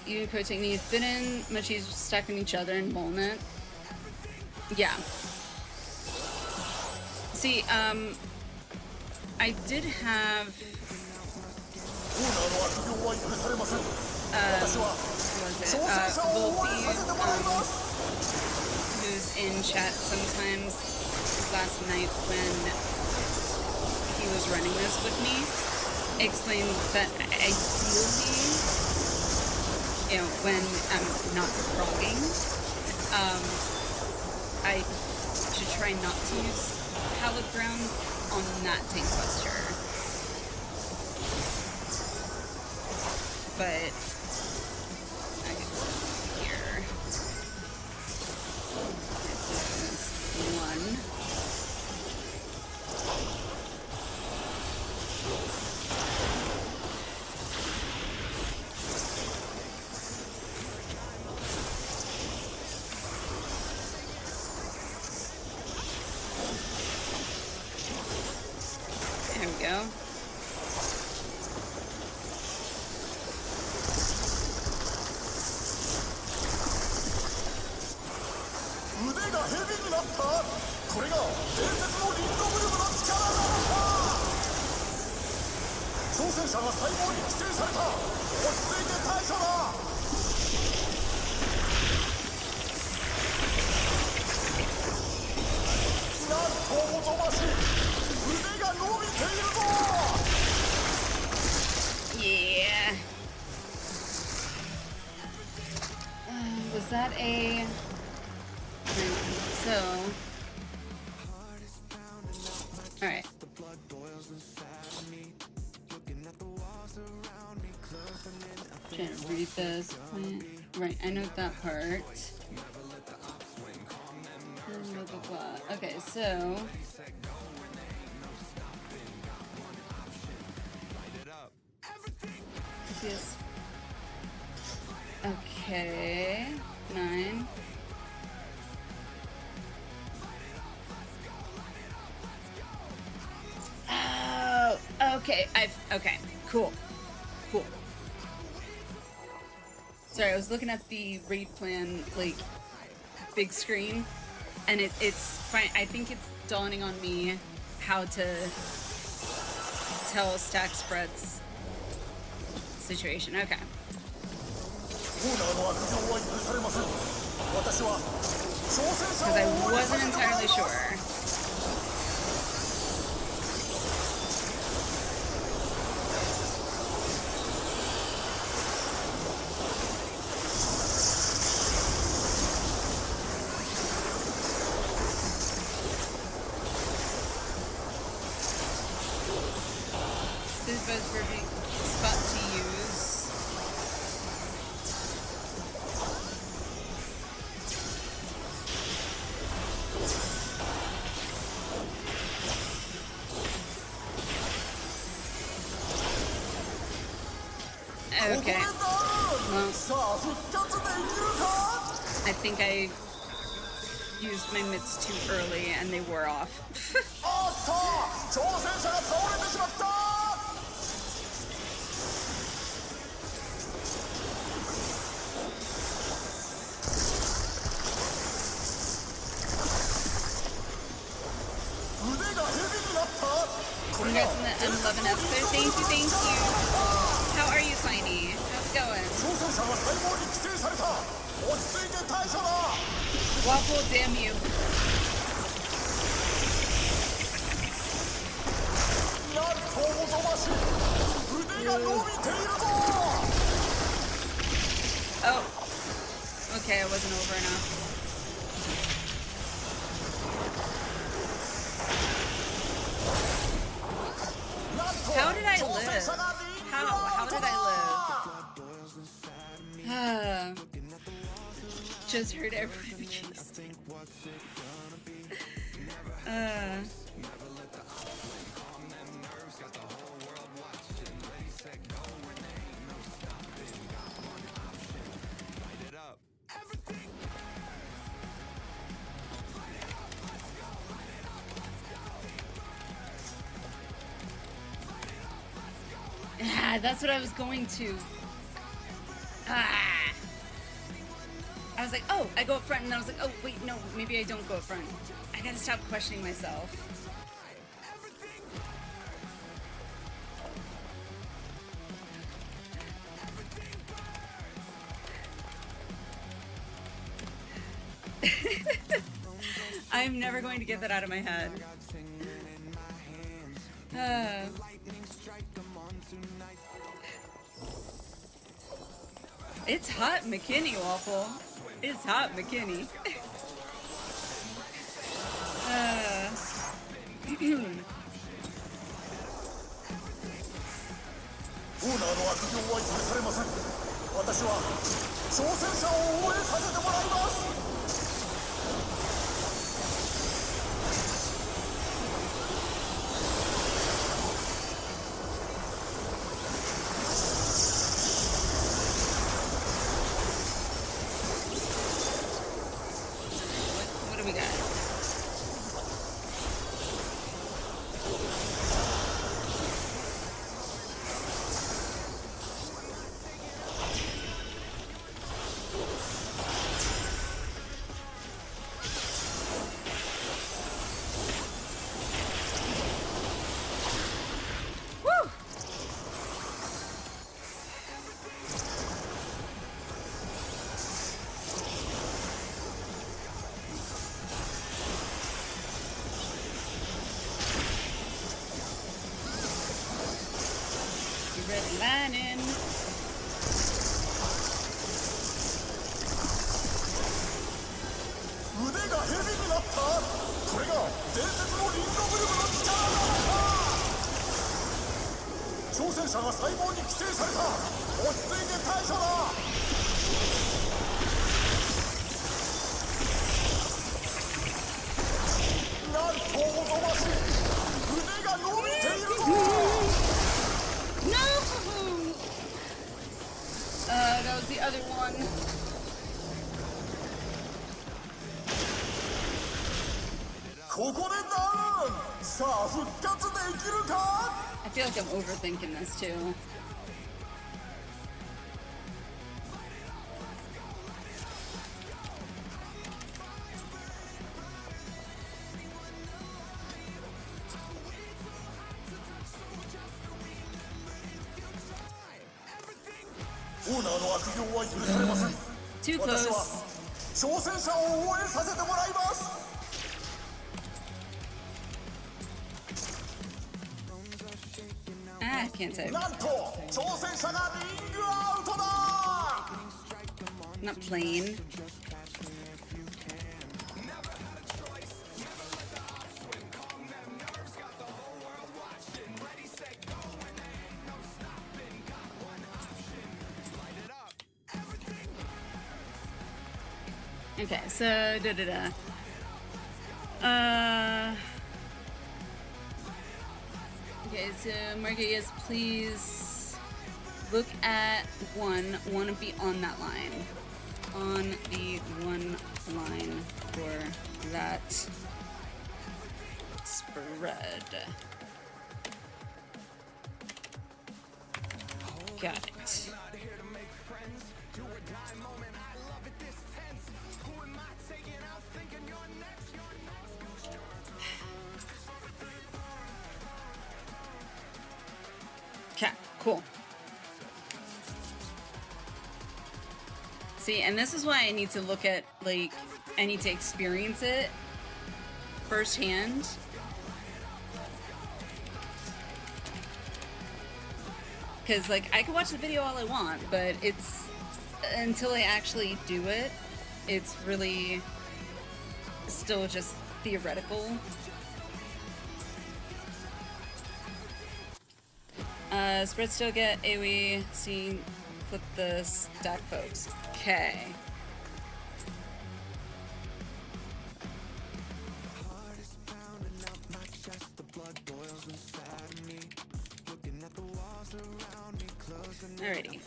Speaker 2: Unico technique fit in much easier stacking each other and rolling it. Yeah. See, I did have Volpe, who's in chat sometimes last night when he was running this with me, explained that ideally, you know, when I'm not frogging, I should try not to use hallowed ground on that tank buster. But I can see here. It says 1.
Speaker 3: ヘビになった。これが伝説のリンドブルムの力なのか。挑戦者が細胞に規制された。落ち着いて対処だ。なんとおぞましい。腕が伸びているぞ。
Speaker 2: Yeah. Was that a... So... Alright. Trying to read this. Right, I know that part. Blah, blah, blah. Okay, so... Yes. Okay. 9. Oh, okay. Okay. Cool. Sorry, I was looking at the raid plan, like, big screen, and it's fine. I think it's dawning on me how to tell stack spreads situation. Okay. Because I wasn't entirely sure. This is both perfect spot to use. Okay. Well, I think I used my mitts too early and they wore off. Congrats on the M11 episode. Thank you. How are you, Tiny? How's it going? Waffle, damn you. Oh. Okay, I wasn't over enough. How did I live? How did I live? Just heard everyone against me. That's what I was going to. I was like, oh, I go up front, and then I was like, oh, wait, no, maybe I don't go up front. I gotta stop questioning myself. I'm never going to get that out of my head. It's hot, McKinney, Waffle. It's hot, McKinney. What do we got?
Speaker 3: ったこれが伝説のリンゴブルムの力なのか挑戦者が細胞に寄生された落ち着いて対処だなんとおぞましい腕が伸びているぞ
Speaker 2: No! That was the other one. I feel like I'm overthinking this too. Too close. Ah, can't type. Not playing. Okay, so okay, so Margaret, yes, please look at one. Want to be on that line, on the one line for that spread. Got it. Okay, cool. See, and this is why I need to look at, like, I need to experience it firsthand. Because, like, I can watch the video all I want, but it's, until I actually do it, it's really still just theoretical. Spread still get AoE, see, clip the stack folks. Okay. Alrighty.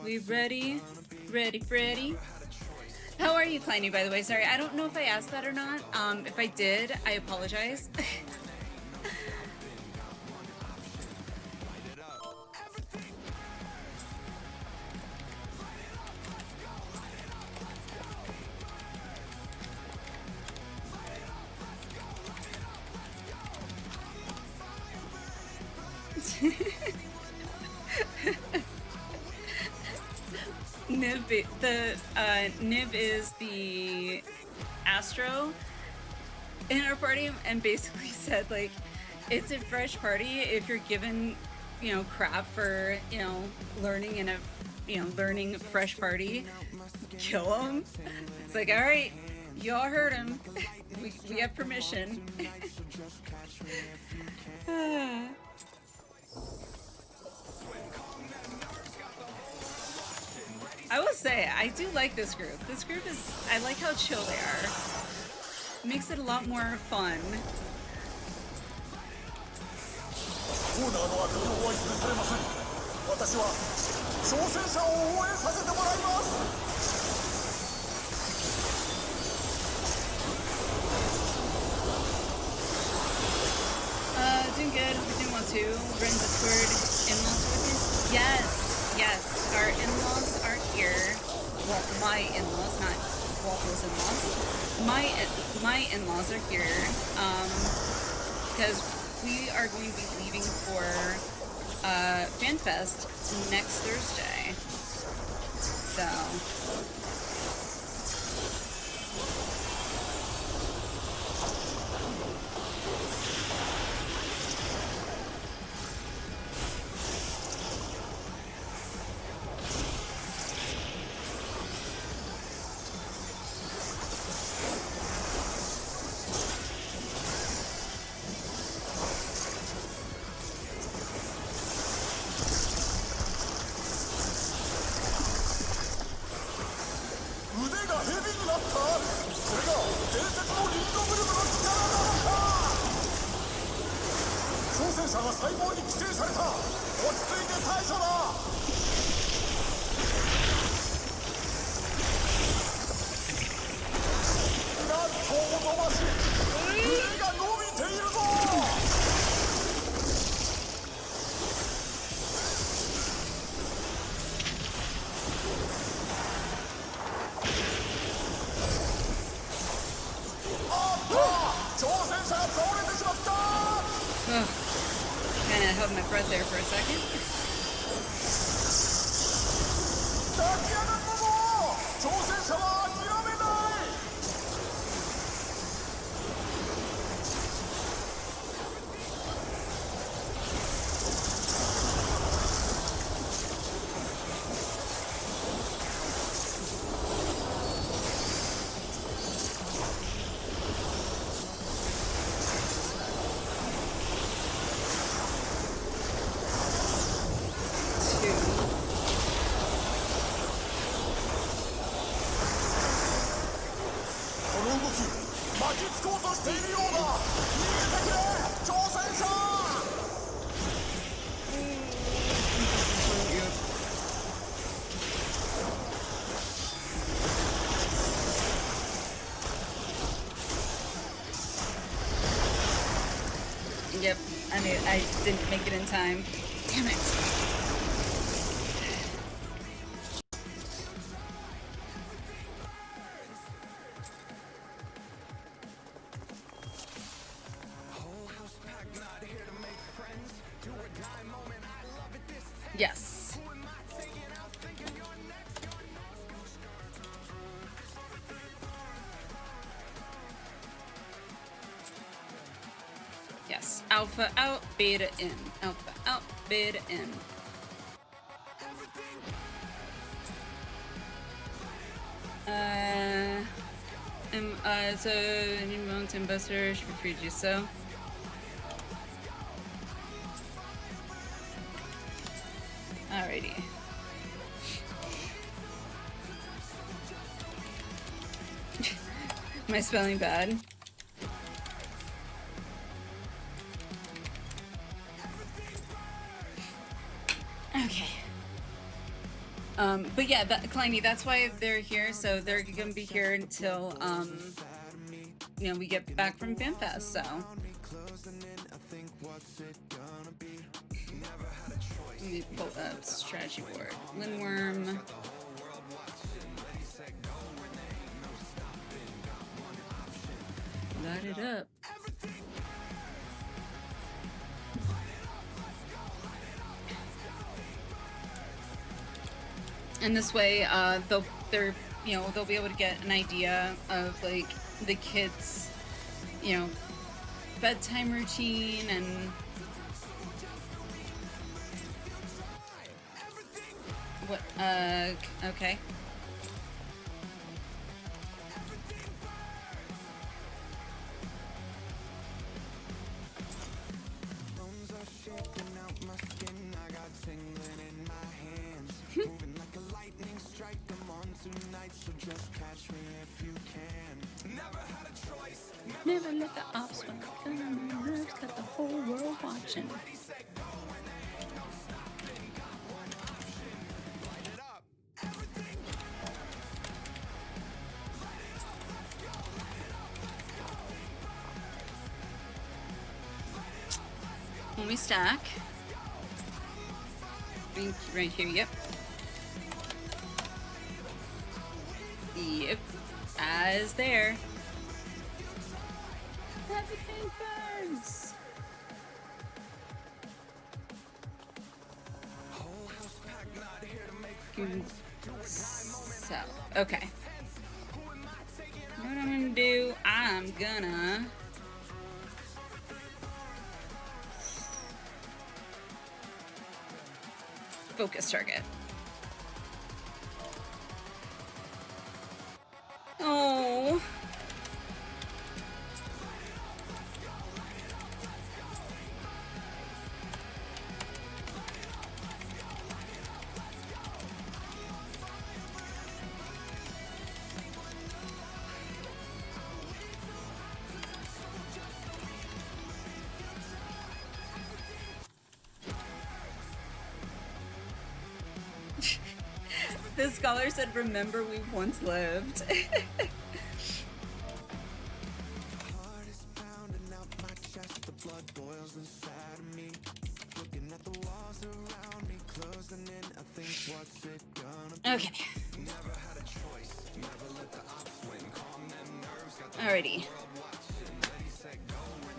Speaker 2: We ready? Ready? How are you, Kleiny, by the way? Sorry, I don't know if I asked that or not. If I did, I apologize. Nib is the Astro in our party, and basically said, like, it's a fresh party if you're given, you know, crap for, you know, learning in a, you know, learning fresh party, kill him. It's like, all right, y'all heard him. We have permission. I will say, I do like this group. This group is, I like how chill they are. Makes it a lot more fun. Doing good. We're doing well too. We're in Discord. In-laws with us? Yes. Our in-laws are here. Well, my in-laws, not Walpole's in-laws. My in-laws are here. Because we are going to be leaving for FanFest next Thursday. So.
Speaker 3: 者が細胞に寄生された。落ち着いて対処だ。なんとおぞましい。腕が伸びているぞ。挑戦者が倒れてしまった。
Speaker 2: Kind of held my breath there for a second.
Speaker 3: 抱き上がったぞ。挑戦者は諦めない。この動き巻きつこうとしているようだ。逃げてくれ挑戦者。
Speaker 2: Yep, I didn't make it in time. Damn it. Yes. Yes. Alpha out, beta in. Alpha out, beta in. So any mountain buster should be free to do so. Alrighty. Am I spelling bad? Okay. But yeah, Kleiny, that's why they're here. So they're gonna be here until you know, we get back from FanFest. So. Let me pull up strategy board. Lindworm. Light it up. And this way, they'll be able to get an idea of like the kids, you know, bedtime routine and what. Okay. Never let the ops when nerves got the whole world watching. When we stack, right here, yep. Yep, as there. Everything burns. So, okay. What I'm gonna do, I'm gonna focus target. Oh. The scholar said, remember we once lived.
Speaker 1: Heart is pounding out my chest, the blood boils inside of me. Looking at the walls around me, closing in, I think what's it gonna be?
Speaker 2: Okay.
Speaker 1: Never had a choice, never let the ops win. Calm them nerves, got the
Speaker 2: Alrighty.
Speaker 1: world watching. Ready, set, go.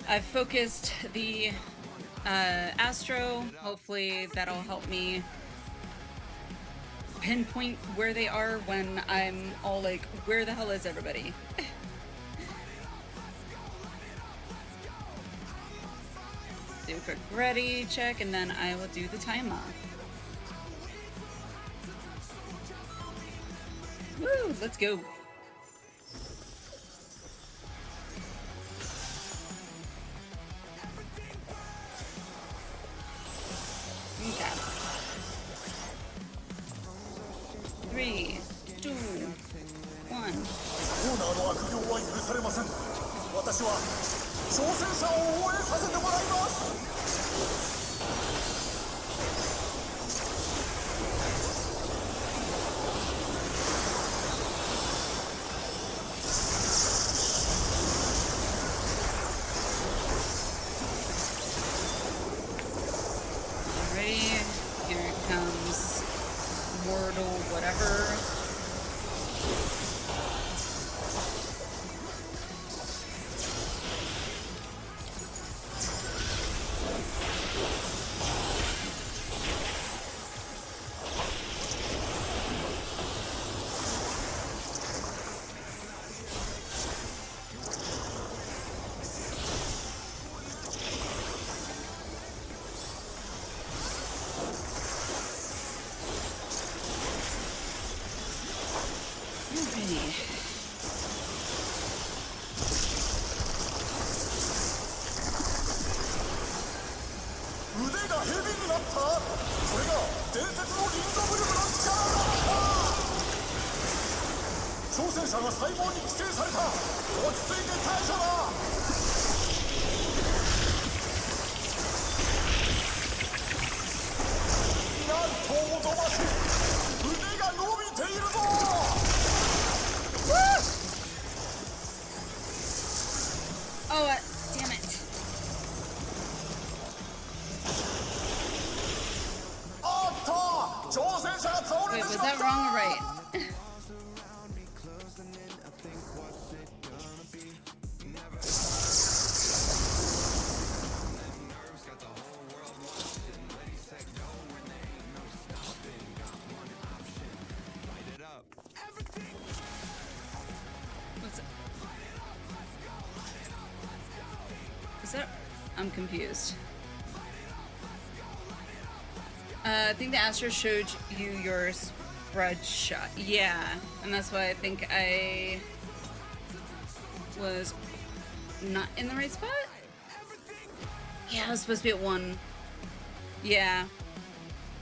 Speaker 2: I've focused the Astro. Hopefully that'll help me pinpoint where they are when I'm all like, where the hell is everybody? Do a quick ready check and then I will do the timer. Woo, let's go. Okay. 3, 2, 1.
Speaker 3: オーナーの悪行は許されません。私は挑戦者を応援させてもらいます。
Speaker 2: Alrighty, here it comes. Mortal whatever. Alrighty.
Speaker 3: 腕が蛇になった。これが伝説のリンドブルムの力だ。挑戦者が細胞に寄生された。落ち着いて対処だ。なんとおぞましい。腕が伸びているぞ。
Speaker 2: Oh, damn it.
Speaker 3: おっと、挑戦者が倒れ
Speaker 2: Wait,
Speaker 3: て
Speaker 2: was
Speaker 3: しまっ
Speaker 2: that
Speaker 3: た。
Speaker 2: wrong or right?
Speaker 1: Around me, closing in, I think what's it gonna be? Never nerves, got the whole world watching. Ready, set, go, and there ain't no stopping. Got one option, light it up. Everything.
Speaker 2: What's it? Is that? I'm confused. I think the Astro showed you your spread shot. Yeah, and that's why I think I was not in the right spot. Yeah, I was supposed to be at 1. Yeah,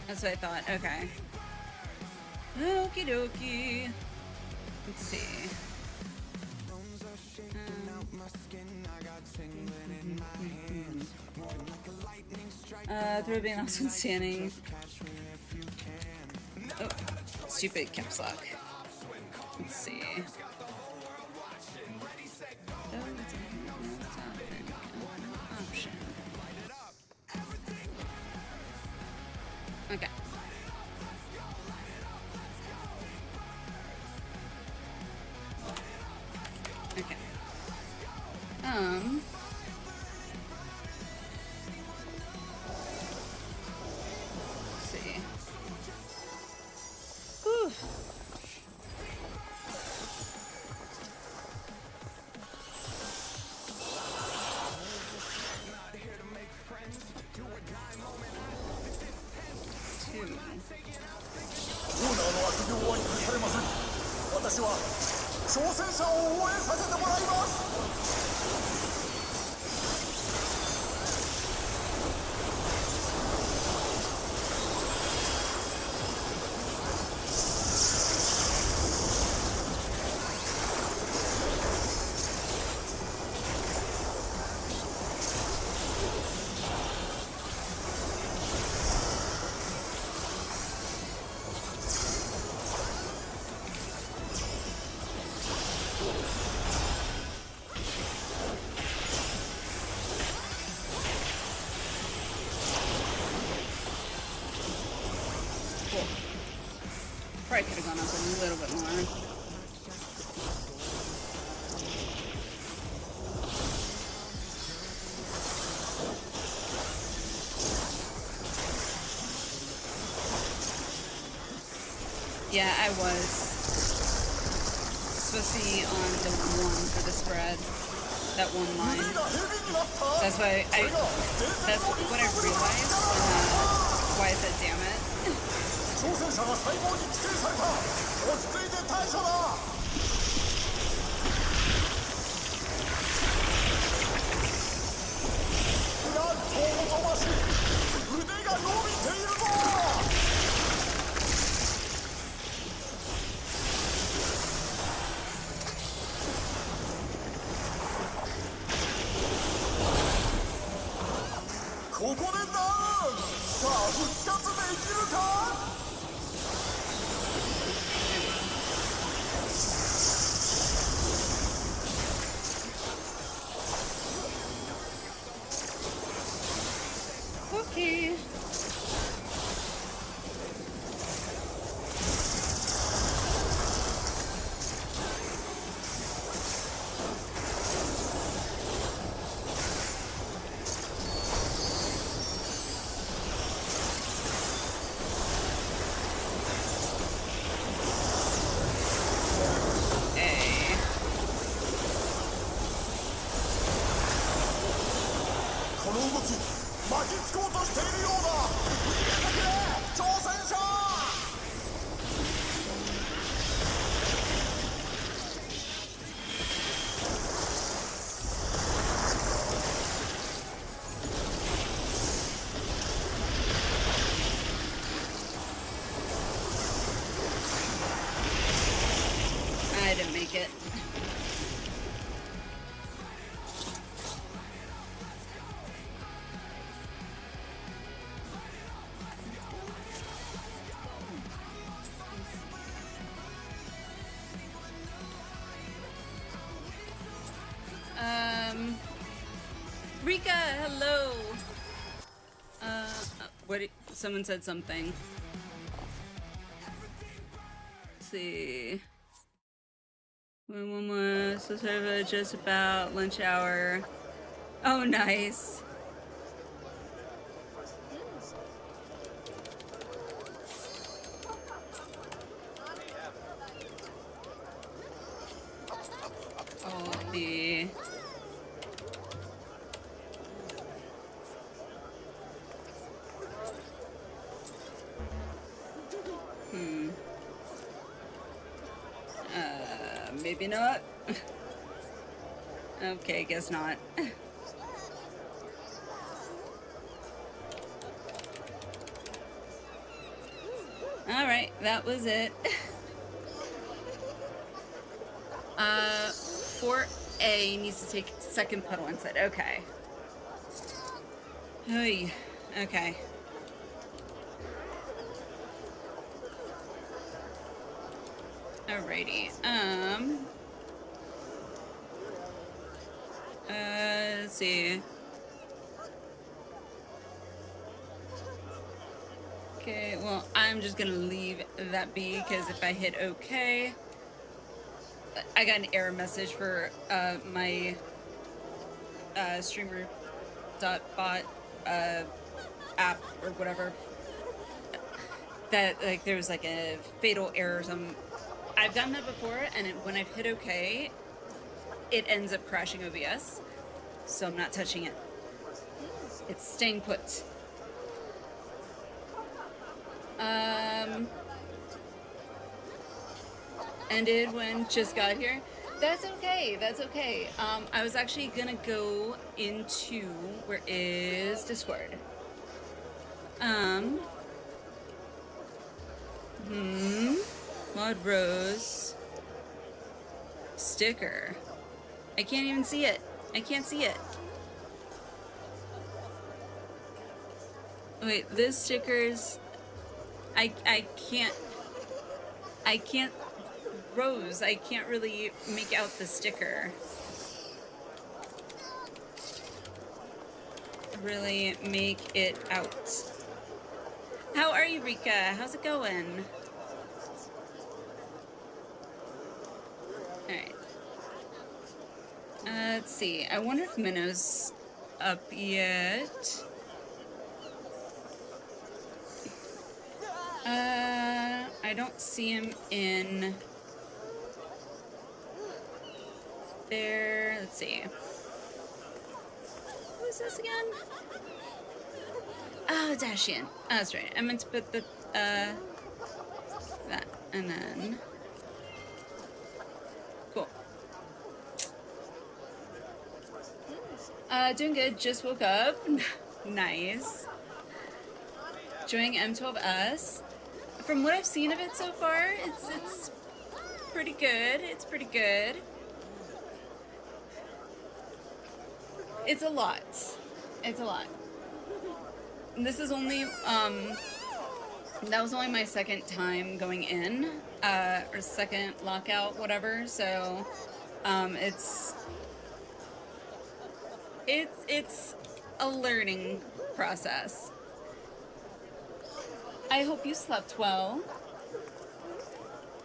Speaker 2: that's what I thought. Okay. Okie dokie. Let's see.
Speaker 1: Bones are shaking out my skin. I got tingling in my hands. Moving like a lightning strike.
Speaker 2: Throw being also standing.
Speaker 1: Catch me if you can.
Speaker 2: Oh, stupid caps lock. Let's see. Option. Okay. Okay. Let's see. Whew. Two.
Speaker 3: オーナーの悪行は許されません。私は挑戦者を応援させてもらいます。
Speaker 2: Cool. Probably could have gone up a little bit more. Yeah, I was supposed to be on the 1 for the spread. That one line. That's why that's what I realized when why I said damn it.
Speaker 3: 挑戦者が細胞に規定された。落ち着いて対処だ。なんとおぞましい。腕が伸びているぞ。ここでダウン。さあ復活できるか。
Speaker 2: Okay. Hey.
Speaker 3: この動き巻きつこうとしているようだ。逃げてくれ挑戦者。
Speaker 2: I didn't make it. Rika, hello. Someone said something. Let's see. One more. So sort of just about lunch hour. Oh, nice. Oh, the. Maybe not. Okay, guess not. Alright, that was it. 4A needs to take second pedal inside. Okay. Hey. Okay. Alrighty. Let's see. Okay, well, I'm just gonna leave that be because if I hit OK, I got an error message for my streamer.bot app or whatever. That like there was like a fatal error or something. I've done that before, and when I've hit OK, it ends up crashing OBS, so I'm not touching it. It's staying put. Ended when just got here. That's okay. That's okay. I was actually gonna go into where is Discord. Mod Rose sticker. I can't even see it. I can't see it. Wait, this sticker's I can't Rose, I can't really make out the sticker. Really make it out. How are you, Rika? How's it going? Alright. Let's see. I wonder if Minnow's up yet. I don't see him in there. Let's see. Who is this again? Oh, Dashian. Oh, that's right. I meant to put the, that. And then... Cool. Doing good. Just woke up. Nice. Enjoying M12S. From what I've seen of it so far, it's pretty good. It's pretty good. It's a lot. It's a lot. This is only, that was only my second time going in, or second lockout, whatever, so, it's a learning process. I hope you slept well.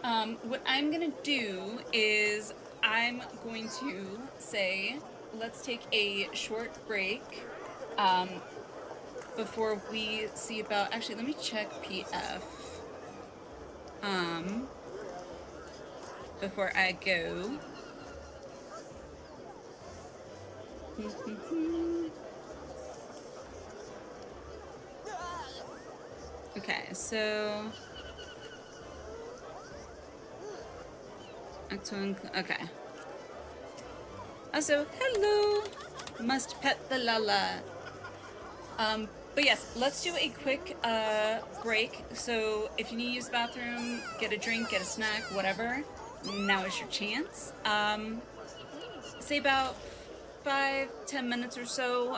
Speaker 2: What I'm gonna do is I'm going to say, let's take a short break, before we see about, actually, let me check PF, before I go. Okay, so, okay. Also, hello! Must pet the Lala. But yes, let's do a quick break. So if you need to use the bathroom, get a drink, get a snack, whatever, now is your chance. Say about 5-10 minutes or so.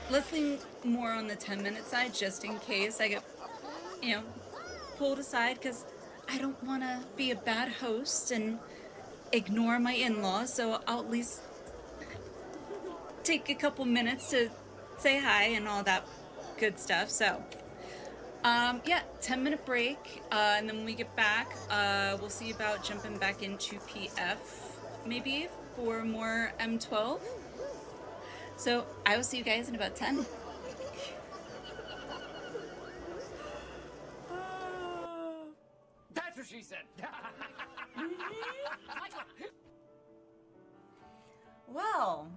Speaker 2: Let's lean more on the 10-minute side just in case I get, you know, pulled aside, because I don't want to be a bad host and ignore my in-laws, so I'll at least take a couple minutes to say hi and all that good stuff. So yeah, 10-minute break, and then when we get back, we'll see about jumping back into PF maybe for more M12. So I will see you guys in about 10.
Speaker 4: That's what she said.
Speaker 2: Well,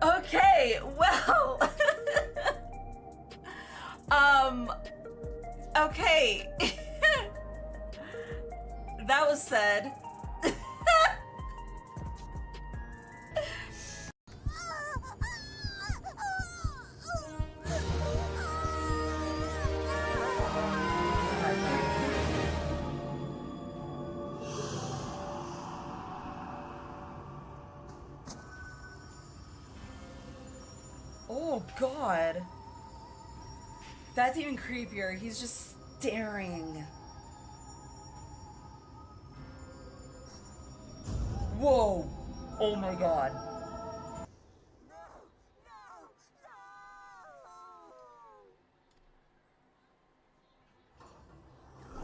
Speaker 2: okay, well, okay, that was said. Oh God, that's even creepier. He's just staring. Whoa, oh my God.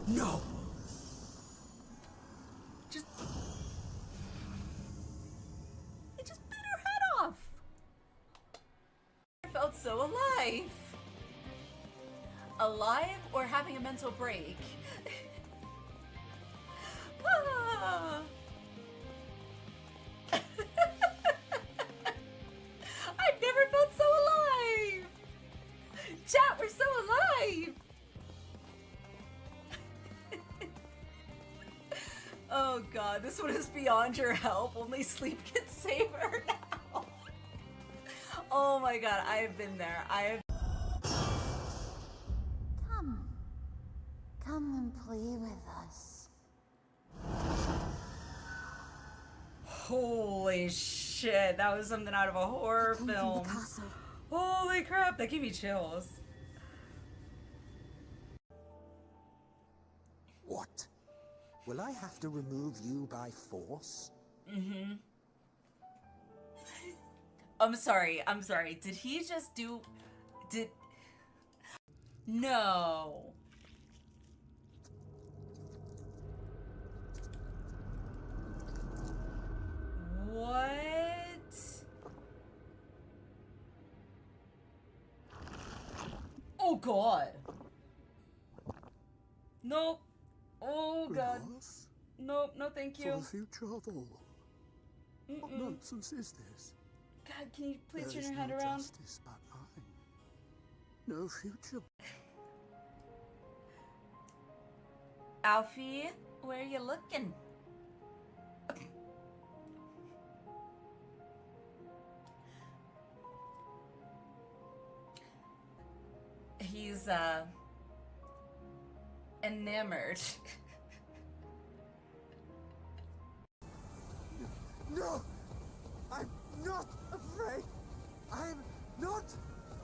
Speaker 3: No!
Speaker 2: It just bit her head off. I felt so alive. Alive or having a mental break? Ah. I've never felt so alive. Chat, we're so alive. Oh God, this one is beyond your help. Only sleep can save her now. Oh my God, I have been there. I have.
Speaker 5: Come and
Speaker 4: play with us.
Speaker 2: Holy shit, that was something out of a horror
Speaker 4: Come
Speaker 2: film.
Speaker 4: from the castle.
Speaker 2: Holy crap, that gave me chills.
Speaker 5: What? Will I have to remove you by force?
Speaker 2: Mm-hmm. I'm sorry. Did he just do... No. What? Oh god. Nope. Oh god.
Speaker 5: Loss?
Speaker 2: Nope, no thank
Speaker 5: For
Speaker 2: you.
Speaker 5: the future of all. What nonsense is this?
Speaker 2: God, can you please
Speaker 5: There
Speaker 2: turn
Speaker 5: is
Speaker 2: your head
Speaker 5: no
Speaker 2: around?
Speaker 5: justice but mine. No future.
Speaker 2: Alfie, where are you looking? He's, enamored.
Speaker 5: No! I'm not afraid! I'm not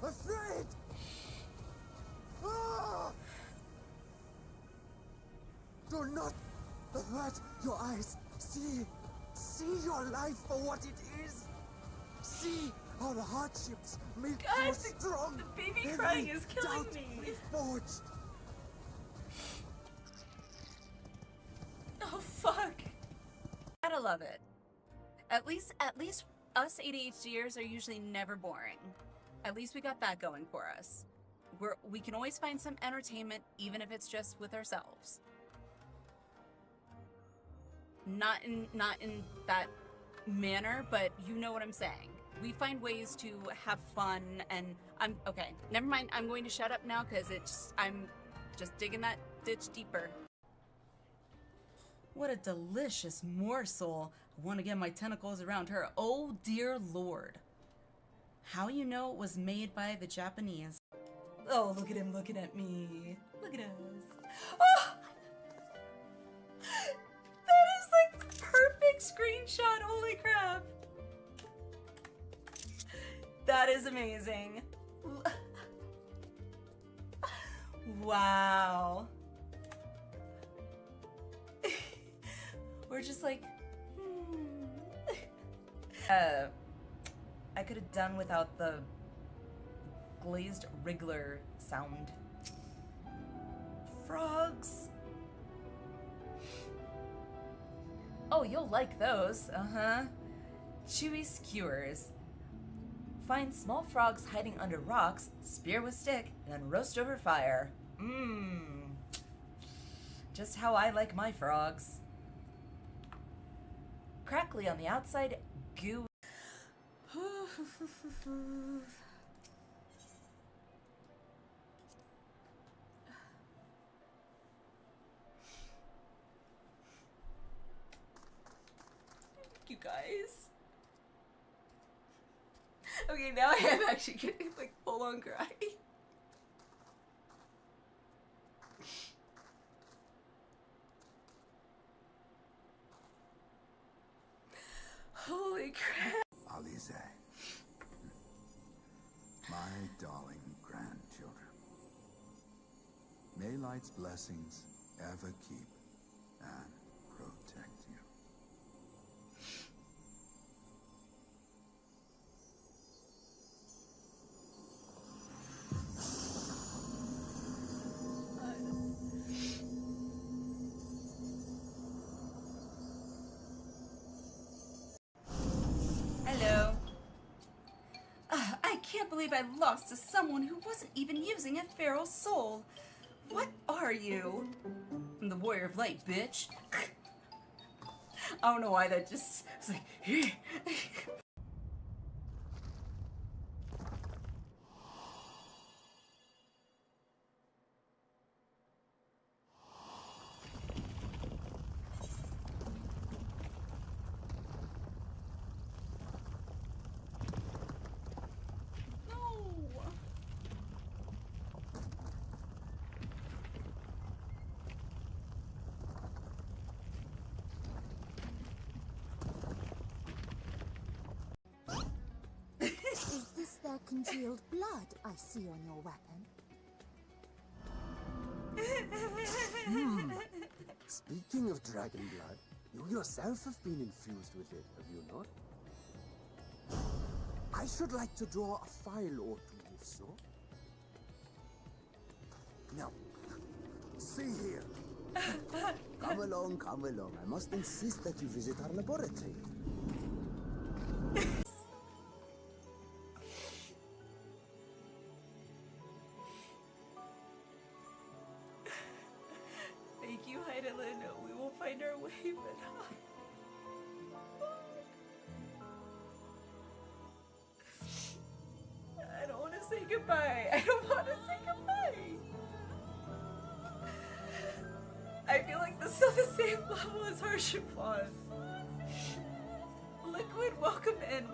Speaker 5: afraid! Ah! Do not avert your eyes. See your life for what it is. See how the hardships make
Speaker 2: God,
Speaker 5: you
Speaker 2: the
Speaker 5: strong.
Speaker 2: baby
Speaker 5: Every
Speaker 2: crying is killing
Speaker 5: doubt
Speaker 2: me.
Speaker 5: reforged.
Speaker 2: Oh fuck. Gotta love it. At least us ADHDers are usually never boring. At least we got that going for us. We can always find some entertainment, even if it's just with ourselves. Not in that manner, but you know what I'm saying. We find ways to have fun, and I'm okay. Never mind. I'm going to shut up now because I'm just digging that ditch deeper. What a delicious morsel. I want to get my tentacles around her. Oh dear Lord. How you know it was made by the Japanese? Oh, look at him looking at me. Look at us. Oh! That is like the perfect screenshot. Holy crap. That is amazing. Wow. We're just like, I could have done without the glazed wriggler sound. Frogs. Oh, you'll like those. Uh-huh. Chewy skewers. Find small frogs hiding under rocks, spear with stick, and then roast over fire. Mmm. Just how I like my frogs. Crackly on the outside, gooey. You guys. Okay, now I am actually getting like full on cry. Holy crap.
Speaker 6: Alize, my darling grandchildren, may light's blessings ever keep and protect you.
Speaker 2: Hello. I can't believe I lost to someone who wasn't even using a feral soul. What are you? I'm the Warrior of Light, bitch. I don't know why that just was like.
Speaker 5: that congealed blood I see on your weapon. Speaking of dragon blood, you yourself have been infused with it, have you not? I should like to draw a file or two, if so. Now, see here. Come along, come along. I must insist that you visit our laboratory.
Speaker 2: Thank you, Heidelin. We will find our way, but I don't want to say goodbye. I don't want to say goodbye. I feel like this is on the same level as Harshipon. Liquid, welcome in.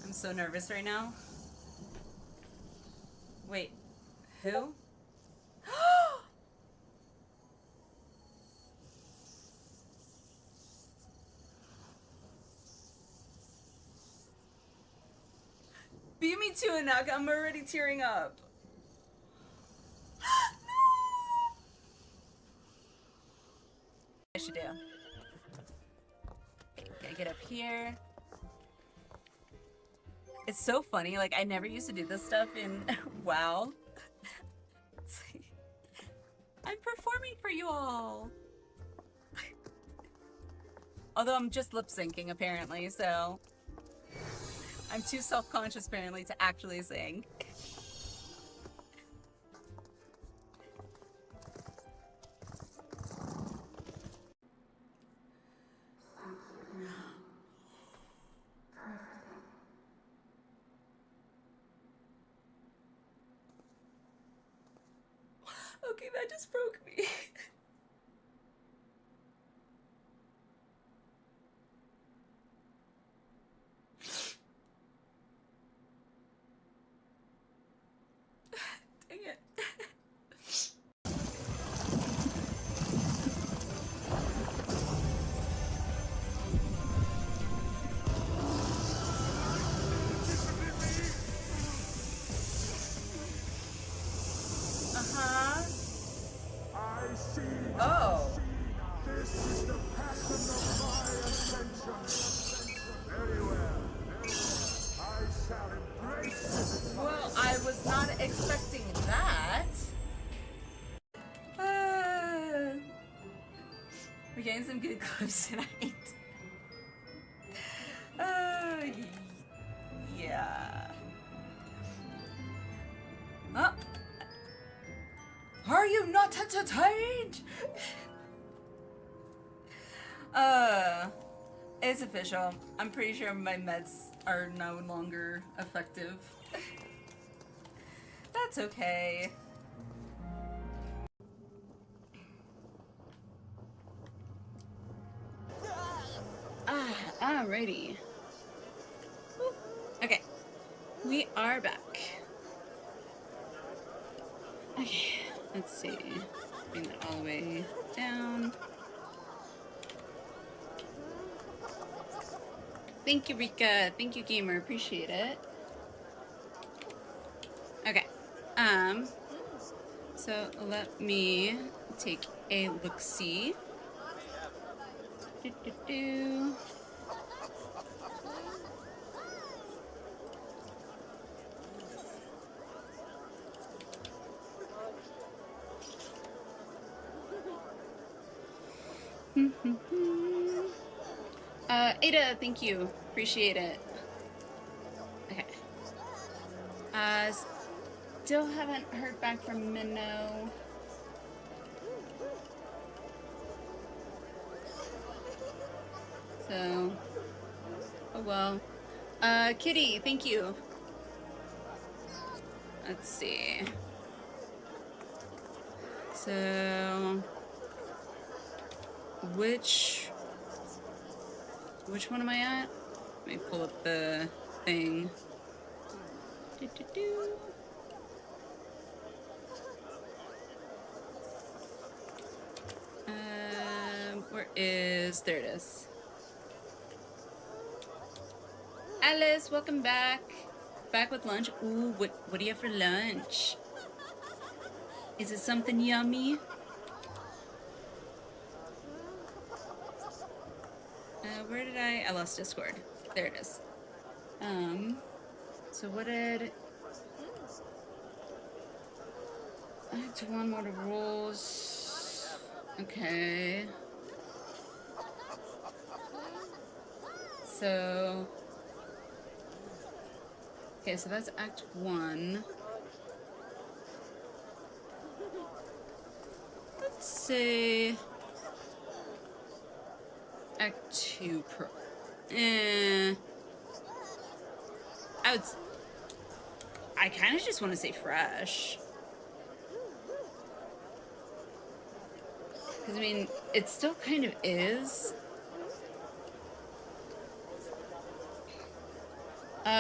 Speaker 2: I'm so nervous right now. Wait, who? Beat me to it, Naga. I'm already tearing up. I should do. Gotta get up here. It's so funny, like I never used to do this stuff in WoW. It's like, I'm performing for you all. Although I'm just lip syncing apparently, so I'm too self-conscious apparently to actually sing. Okay, that just broke me. Dang it. Uh-huh.
Speaker 3: I see.
Speaker 2: Oh.
Speaker 3: This is the passion of my ascension. Very well. I shall embrace it.
Speaker 2: Well, I was not expecting that. We're getting some good clips tonight. Yeah. Oh. Are you not entertained? It's official. I'm pretty sure my meds are no longer effective. That's okay. Alrighty. Whew. Okay, we are back. Okay, let's see. Bring that all the way down. Thank you, Rika. Thank you, Gamer. Appreciate it. Okay. So let me take a look-see. Do. Ada, thank you. Appreciate it. Okay. Still haven't heard back from Minnow. So, oh well. Kitty, thank you. Let's see. So, which one am I at? Let me pull up the thing. Where is, there it is. Alice, welcome back. Back with lunch. Ooh, what do you have for lunch? Is it something yummy? Where did I lost Discord. There it is. So what did... Act 1 more rules. Okay. So... Okay, so that's Act 1. Let's say... Act 2 pro... I kind of just want to say fresh. Because, I mean, it still kind of is.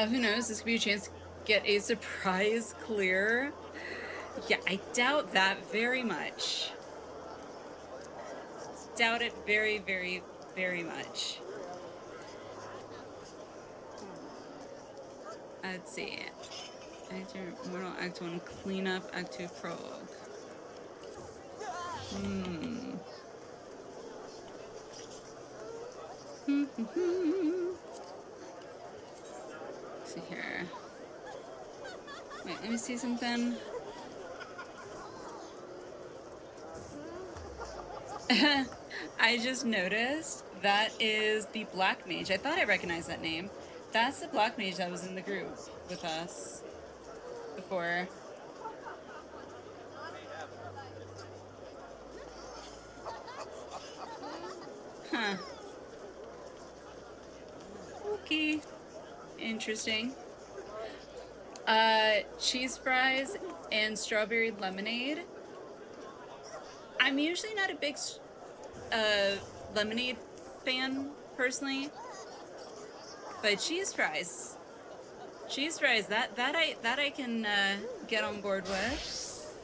Speaker 2: Who knows? This could be a chance to get a surprise clear. Yeah, I doubt that very much. Doubt it very, very, very much. Let's see. Act 2, Mortal Act 1, Cleanup, Act 2, Prologue. Let's see here. Wait, let me see something. I just noticed that is the Black Mage. I thought I recognized that name. That's the Black Mage that was in the group with us before. Huh. Okay. Interesting. Cheese fries and strawberry lemonade. I'm usually not a big lemonade fan, personally. But cheese fries, that I can get on board with.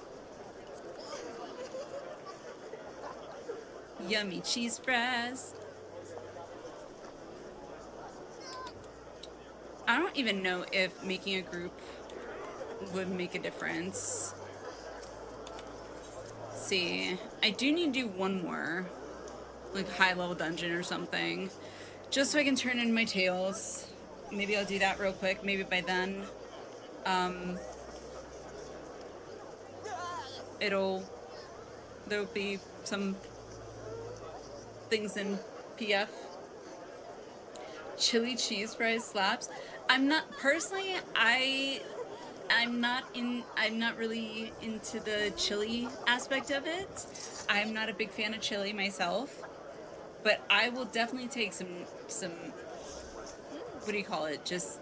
Speaker 2: Yummy cheese fries. I don't even know if making a group would make a difference. Let's see, I do need to do one more, like high level dungeon or something. Just so I can turn in my tails. Maybe I'll do that real quick. Maybe by then, there'll be some things in PF. Chili cheese fries slaps. I'm not personally. I'm not really into the chili aspect of it. I'm not a big fan of chili myself. But I will definitely take some, what do you call it? Just,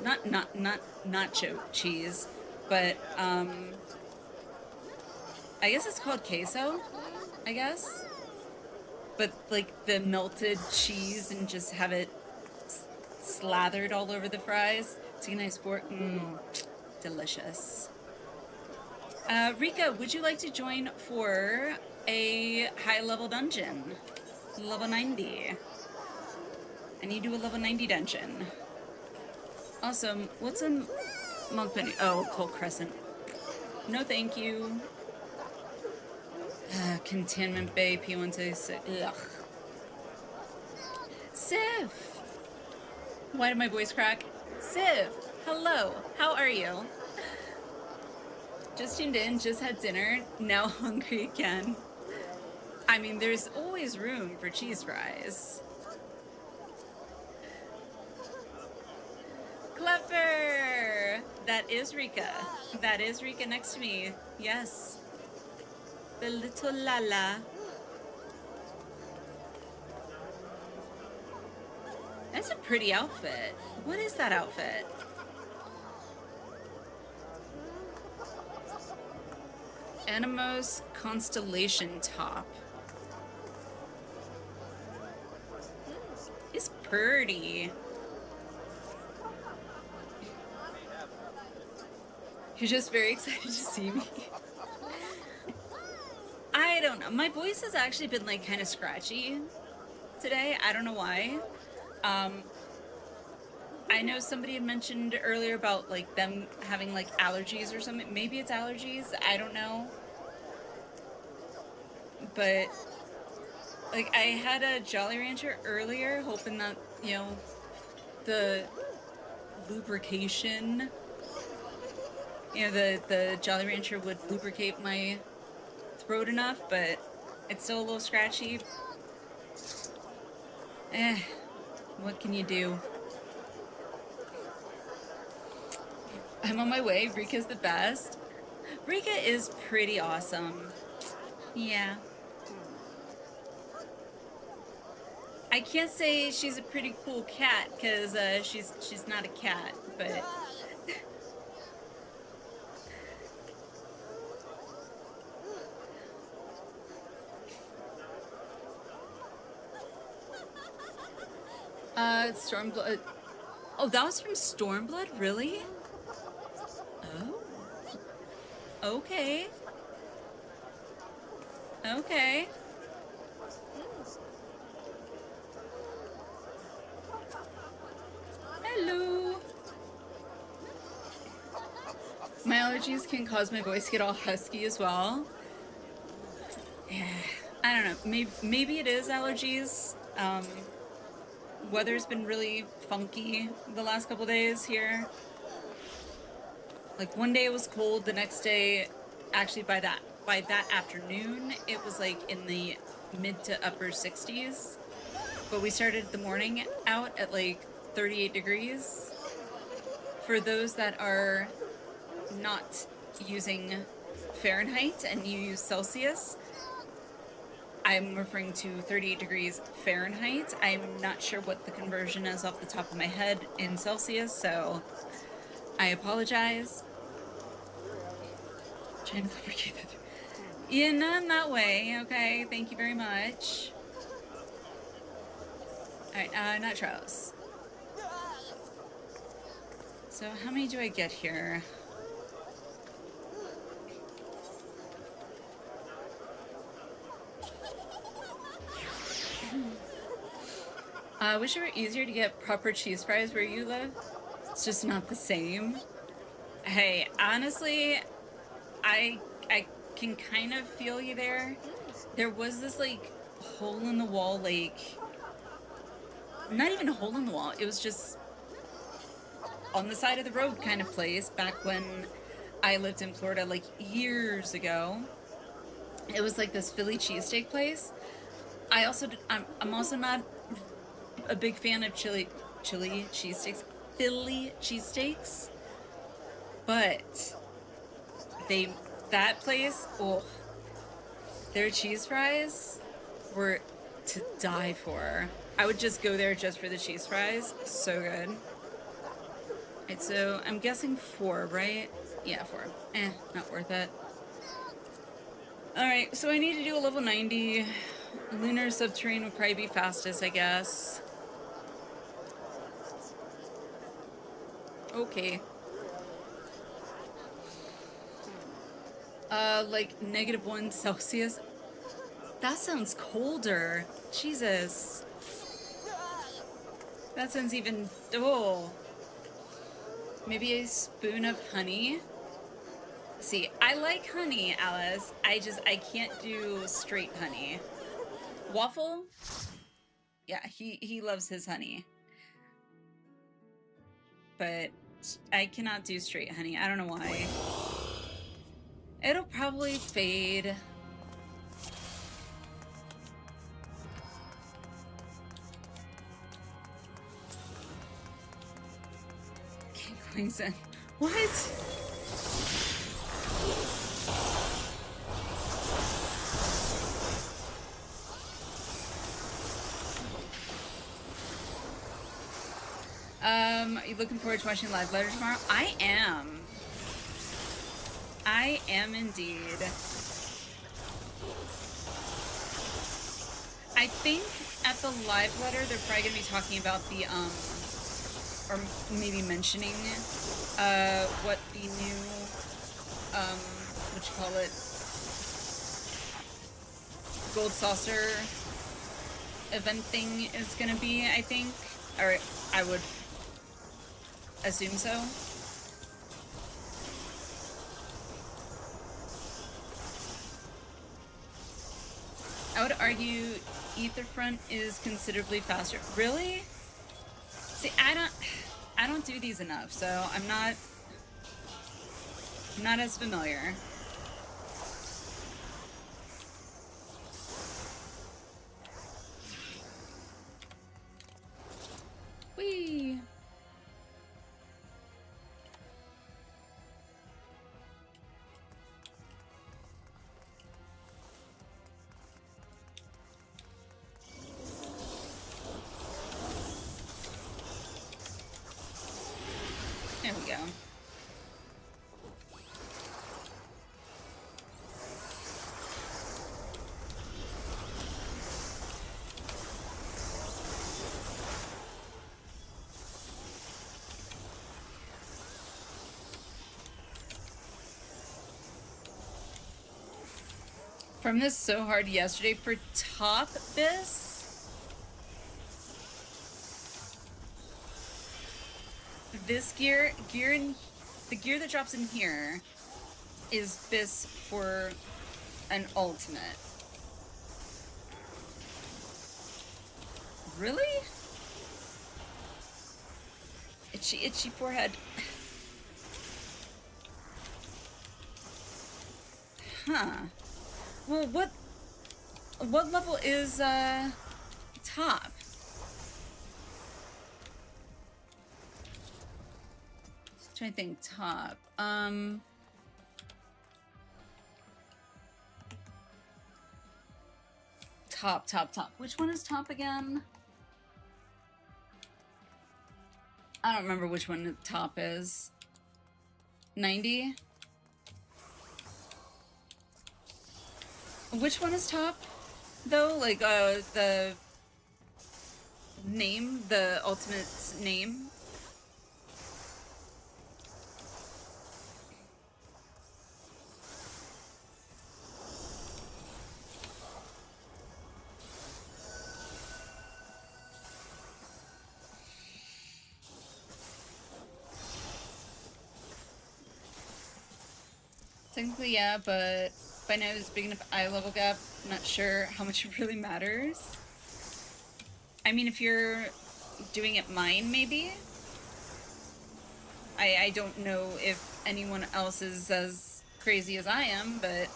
Speaker 2: not nacho cheese, but, I guess it's called queso, I guess. But, like, the melted cheese and just have it slathered all over the fries. Take a nice fork. Delicious. Rika, would you like to join for a high-level dungeon? Level 90. I need to do a level 90 dungeon. Awesome. What's a monk penny? Oh, Cold Crescent. No, thank you. Containment Bay, P126. Ugh. Civ! Why did my voice crack? Civ! Hello. How are you? Just tuned in, just had dinner, now hungry again. I mean, there's always room for cheese fries. Clever! That is Rika. That is Rika next to me. Yes. The little Lala. That's a pretty outfit. What is that outfit? Animos Constellation Top. It's pretty. You're just very excited to see me. I don't know. My voice has actually been like kind of scratchy today. I don't know why. I know somebody had mentioned earlier about like them having like allergies or something. Maybe it's allergies. I don't know. But like I had a Jolly Rancher earlier, hoping that, you know, the lubrication, you know, the Jolly Rancher would lubricate my throat enough, but it's still a little scratchy. What can you do? I'm on my way. Rika's the best. Rika is pretty awesome. Yeah. I can't say she's a pretty cool cat because she's not a cat, but Stormblood. Oh, that was from Stormblood, really? Oh. Okay. Okay. Hello. My allergies can cause my voice to get all husky as well. Yeah, I don't know. Maybe it is allergies. Weather's been really funky the last couple days here. Like one day it was cold, the next day, actually by that afternoon, it was like in the mid to upper 60s. But we started the morning out at like 38 degrees. For those that are not using Fahrenheit and you use Celsius, I'm referring to 38 degrees Fahrenheit. I'm not sure what the conversion is off the top of my head in Celsius, so I apologize. Trying to lubricate that. Yeah, not in that way. Okay, thank you very much. Alright, Nitros. So how many do I get here? I wish it were easier to get proper cheese fries where you live. It's just not the same. Hey, honestly, I can kind of feel you there. There was this like hole in the wall, like not even a hole in the wall. It was just on the side of the road kind of place back when I lived in Florida like years ago. It was like this Philly cheesesteak place. I'm also not a big fan of Philly cheesesteaks, but that place, oh, their cheese fries were to die for. I would just go there just for the cheese fries. So good. Right, so I'm guessing 4, right? Yeah, 4. Not worth it. Alright, so I need to do a level 90. Lunar Subterranean would probably be fastest, I guess. Okay. Like -1 Celsius. That sounds colder. Jesus. That sounds even... Oh. Maybe a spoon of honey. See, I like honey, Alice. I can't do straight honey. Waffle? Yeah, he loves his honey. But I cannot do straight honey. I don't know why. It'll probably fade. Poison. What? Are you looking forward to watching Live Letter tomorrow? I am. I am indeed. I think at the Live Letter they're probably gonna be talking about the or maybe mentioning what the new what you call it, gold saucer event thing is gonna be, I think. Or I would assume so. I would argue Etherfront is considerably faster. Really? See, I don't do these enough, so I'm not as familiar. Whee! There we go. From this so hard yesterday for top bis. This gear in the gear that drops in here is bis for an ultimate. Really? Itchy forehead. Huh. Well, what level is top? Trying to think top. Top. Which one is top again? I don't remember which one the top is. 90? Which one is top, though? Like, the name, the ultimate's name? Technically, yeah, but by now there's a big enough eye level gap. I'm not sure how much it really matters. I mean, if you're doing it mine, maybe. I don't know if anyone else is as crazy as I am, but...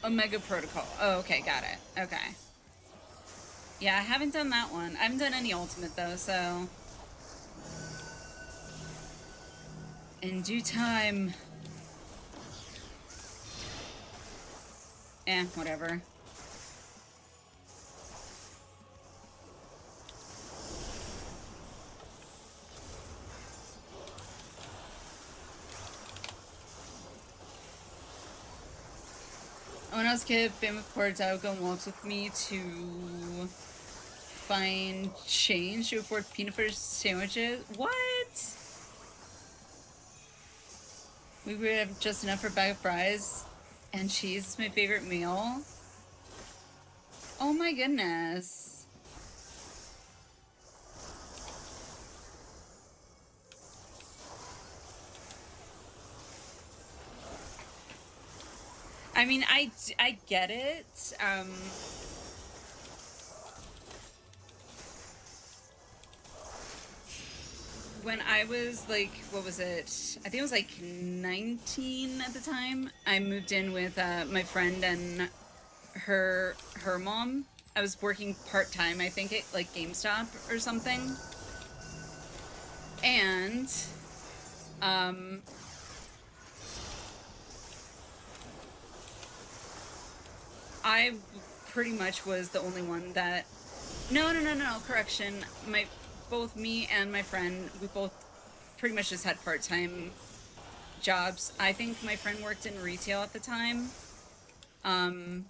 Speaker 2: Omega Protocol. Oh, okay, got it. Okay. Yeah, I haven't done that one. I haven't done any Ultimate, though, so... in due time... whatever. When I was a kid, family reports I would go on walks with me to find change to afford peanut butter sandwiches. What? We would have just enough for a bag of fries and cheese is my favorite meal. Oh my goodness. I mean, I get it. When I was like, what was it? I think it was like 19 at the time. I moved in with my friend and her mom. I was working part-time, I think, at like GameStop or something. And I pretty much was the only one that... No, correction. Both me and my friend, we both pretty much just had part-time jobs. I think my friend worked in retail at the time. And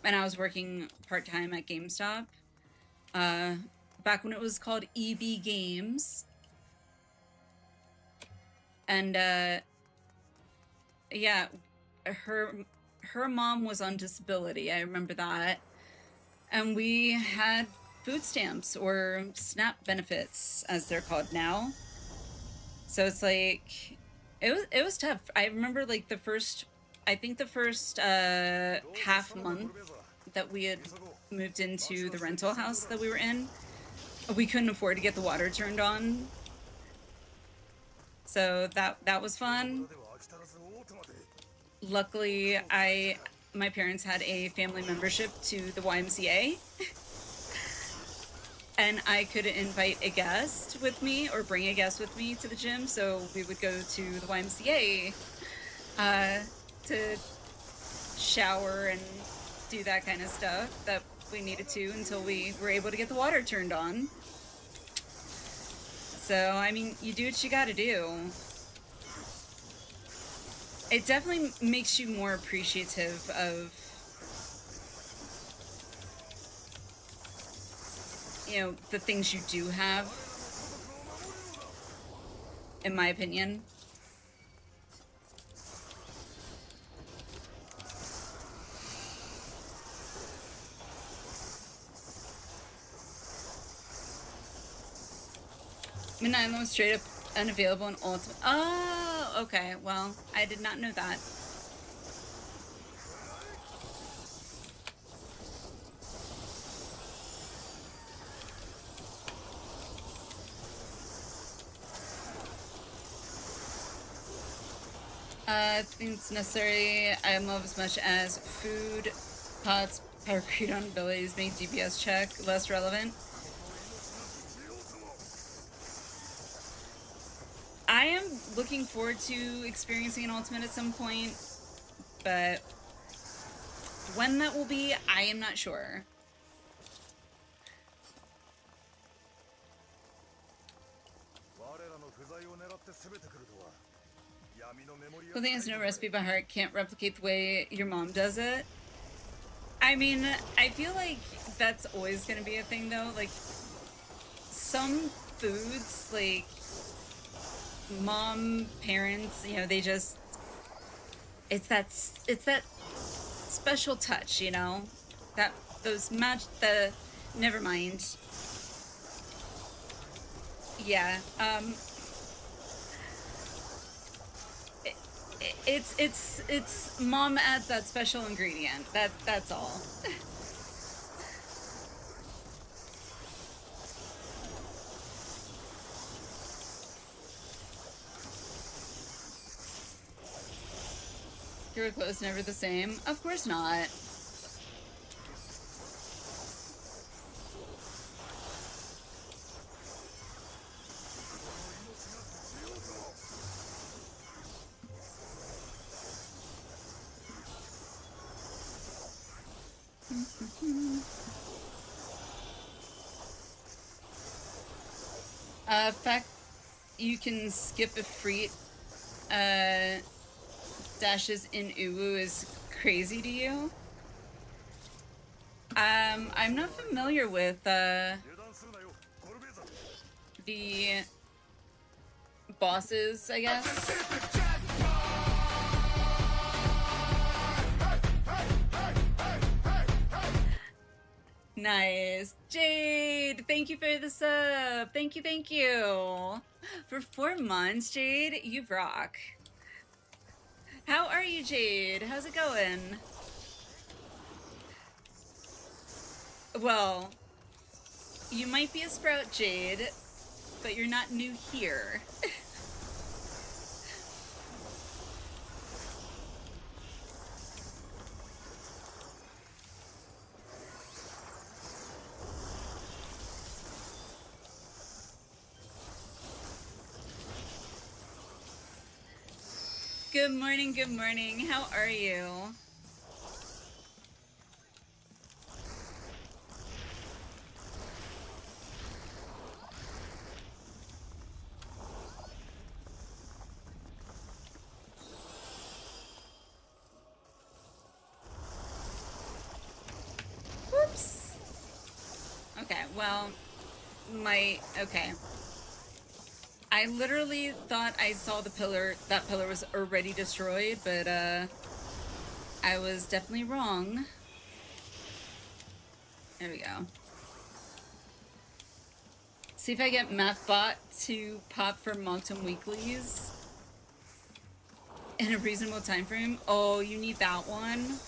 Speaker 2: I was working part-time at GameStop. Back when it was called EB Games. And yeah, her mom was on disability. I remember that. And we had food stamps, or SNAP benefits as they're called now. So it's like it was tough. I remember like the first half month that we had moved into the rental house that we were in, we couldn't afford to get the water turned on. So that was fun. Luckily, my parents had a family membership to the YMCA. And I could invite a guest with me or bring a guest with me to the gym. So we would go to the YMCA to shower and do that kind of stuff that we needed to until we were able to get the water turned on. So, I mean, you do what you gotta do. It definitely makes you more appreciative of, you know, the things you do have, in my opinion. Midnight Island was straight up unavailable in Ultimate. Oh, okay. Well, I did not know that. Things necessary. I love as much as food, pots, power creed on abilities make DPS check less relevant. I am looking forward to experiencing an ultimate at some point, but when that will be, I am not sure. Who thinks no recipe by heart can't replicate the way your mom does it? I mean, I feel like that's always going to be a thing, though. Like, some foods, like, mom, parents, you know, they just, it's that special touch, you know, that those never mind. Yeah, it's mom adds that special ingredient. That's all. Your clothes never the same? Of course not. Fact you can skip a Freet dashes in Uwu is crazy to you? I'm not familiar with the bosses, I guess. Nice. Jade, thank you for the sub. Thank you. For 4 months, Jade, you rock. How are you, Jade? How's it going? Well, you might be a Sprout, Jade, but you're not new here. Good morning. How are you? well, okay. I literally thought I saw the pillar. That pillar was already destroyed, but I was definitely wrong. There we go. See if I get MathBot to pop for Moncton Weeklies in a reasonable time frame. Oh, you need that one?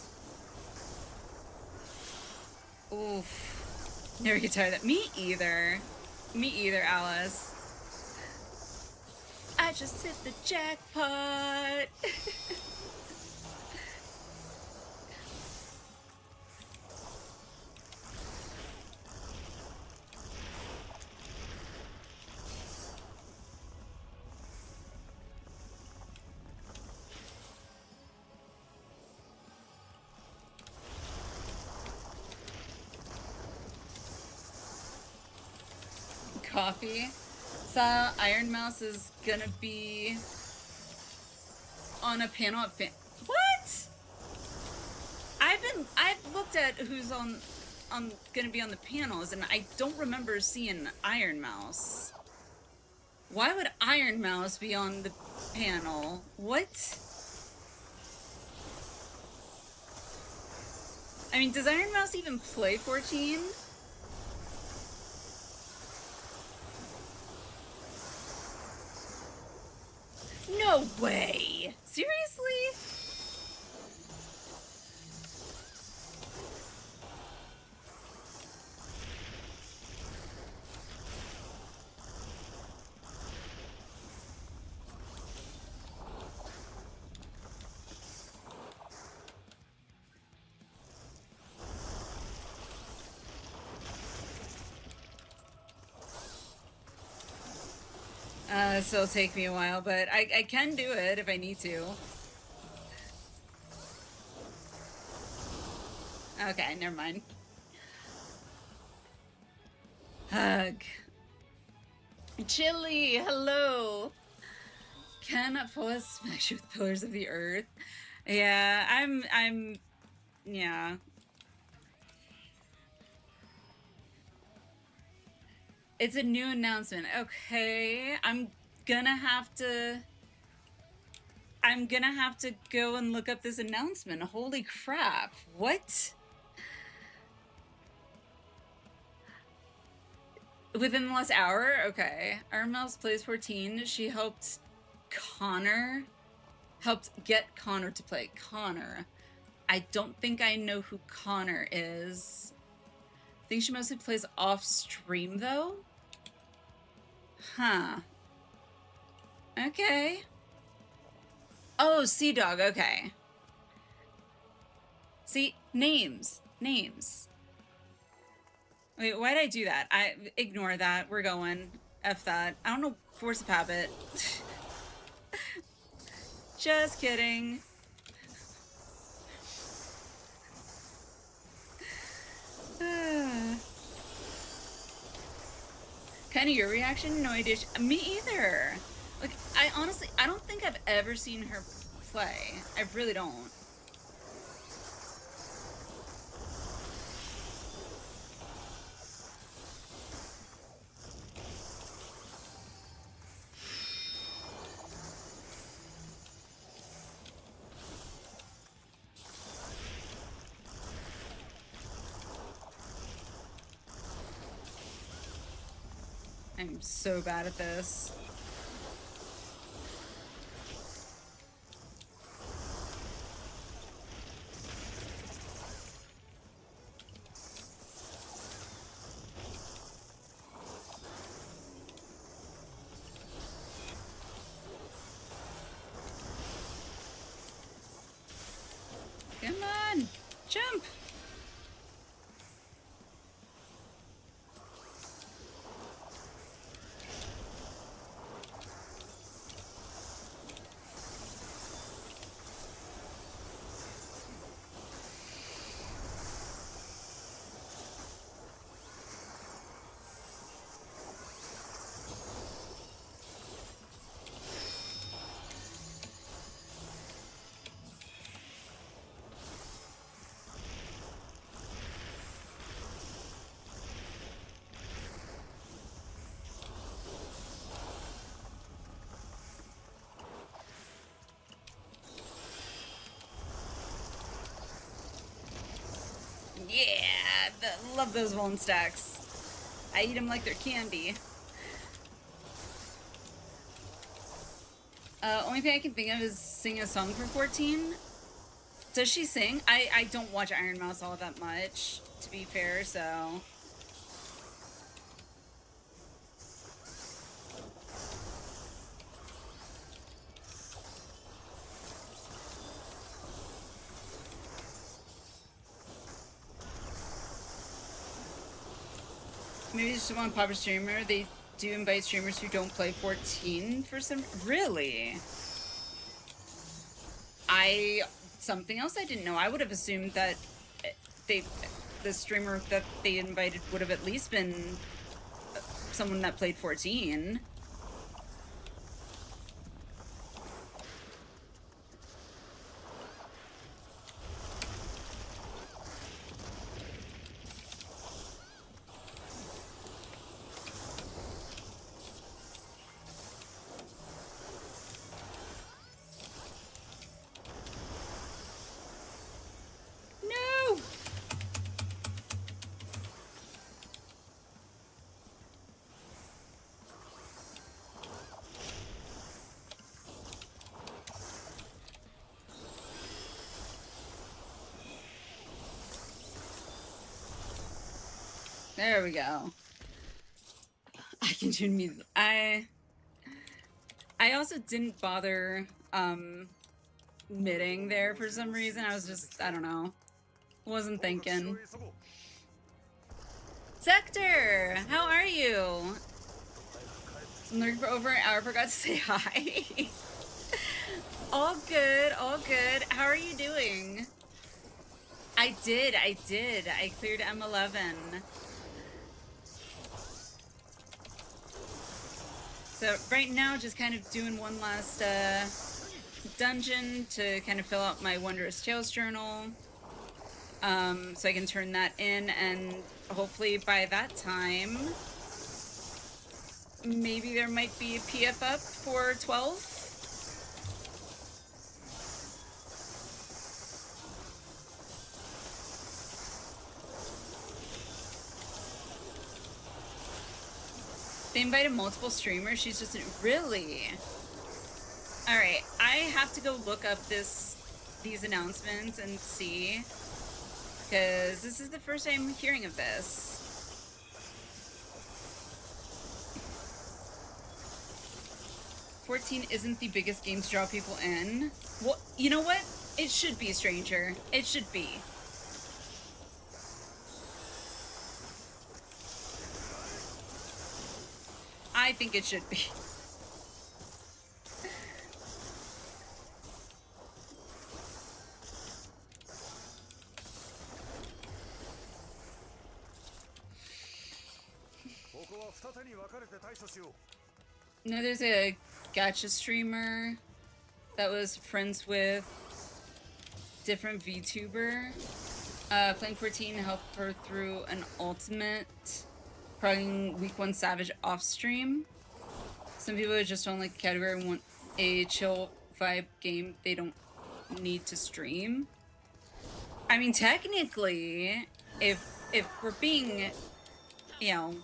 Speaker 2: Oof. Never get tired of that. Me either. Me either, Alice. I just hit the jackpot. Coffee. So Iron Mouse is gonna be on a panel at what? I've looked at who's on gonna be on the panels, and I don't remember seeing Iron Mouse. Why would Iron Mouse be on the panel? What? I mean, does Iron Mouse even play 14? No way! Seriously? So it'll take me a while, but I can do it if I need to. Okay, never mind. Hug. Chili, hello. Cannot force smash you with pillars of the earth. Yeah, yeah. It's a new announcement. Okay, I'm gonna have to go and look up this announcement. Holy crap. What? Within the last hour? Okay. Iron Mouse plays 14. She helped get Connor to play. Connor. I don't think I know who Connor is. I think she mostly plays off stream though. Huh. Okay. Oh, Sea Dog, okay. See, names. Wait, why did I do that? I ignore that. We're going. F that. I don't know. Force of habit. Just kidding. Kind of your reaction? No idea. Me either. Like, I honestly, I don't think I've ever seen her play. I really don't. I'm so bad at this. Come on, jump. Yeah, love those bone stacks. I eat them like they're candy. Only thing I can think of is sing a song for 14. Does she sing? I don't watch Iron Mouse all that much, to be fair, so... Maybe they just want to pop a streamer. They do invite streamers who don't play 14 for some... Really? Something else I didn't know. I would have assumed that the streamer that they invited would have at least been someone that played 14. No! There we go. I can tune me. I also didn't bother knitting there for some reason. I was just, I don't know. Wasn't thinking. Sector, how are you? I'm looking for over an hour. Forgot to say hi. All good, all good. How are you doing? I did. I cleared M11. So right now, just kind of doing one last dungeon to kind of fill out my Wondrous Tales journal. So I can turn that in, and hopefully by that time, maybe there might be a PF up for 12. They invited multiple streamers. She's just really... All right, I have to go look up these announcements and see, because this is the first time I'm hearing of this. "14 isn't the biggest game to draw people in." Well, you know what? It should be, Stranger. It should be. I think it should be. No, there's a gacha streamer that was friends with different VTuber. Playing 14 helped her through an ultimate, probably week 1 Savage off stream. Some people just don't like the category and want a chill vibe game they don't need to stream. I mean, technically, if we're being, you know,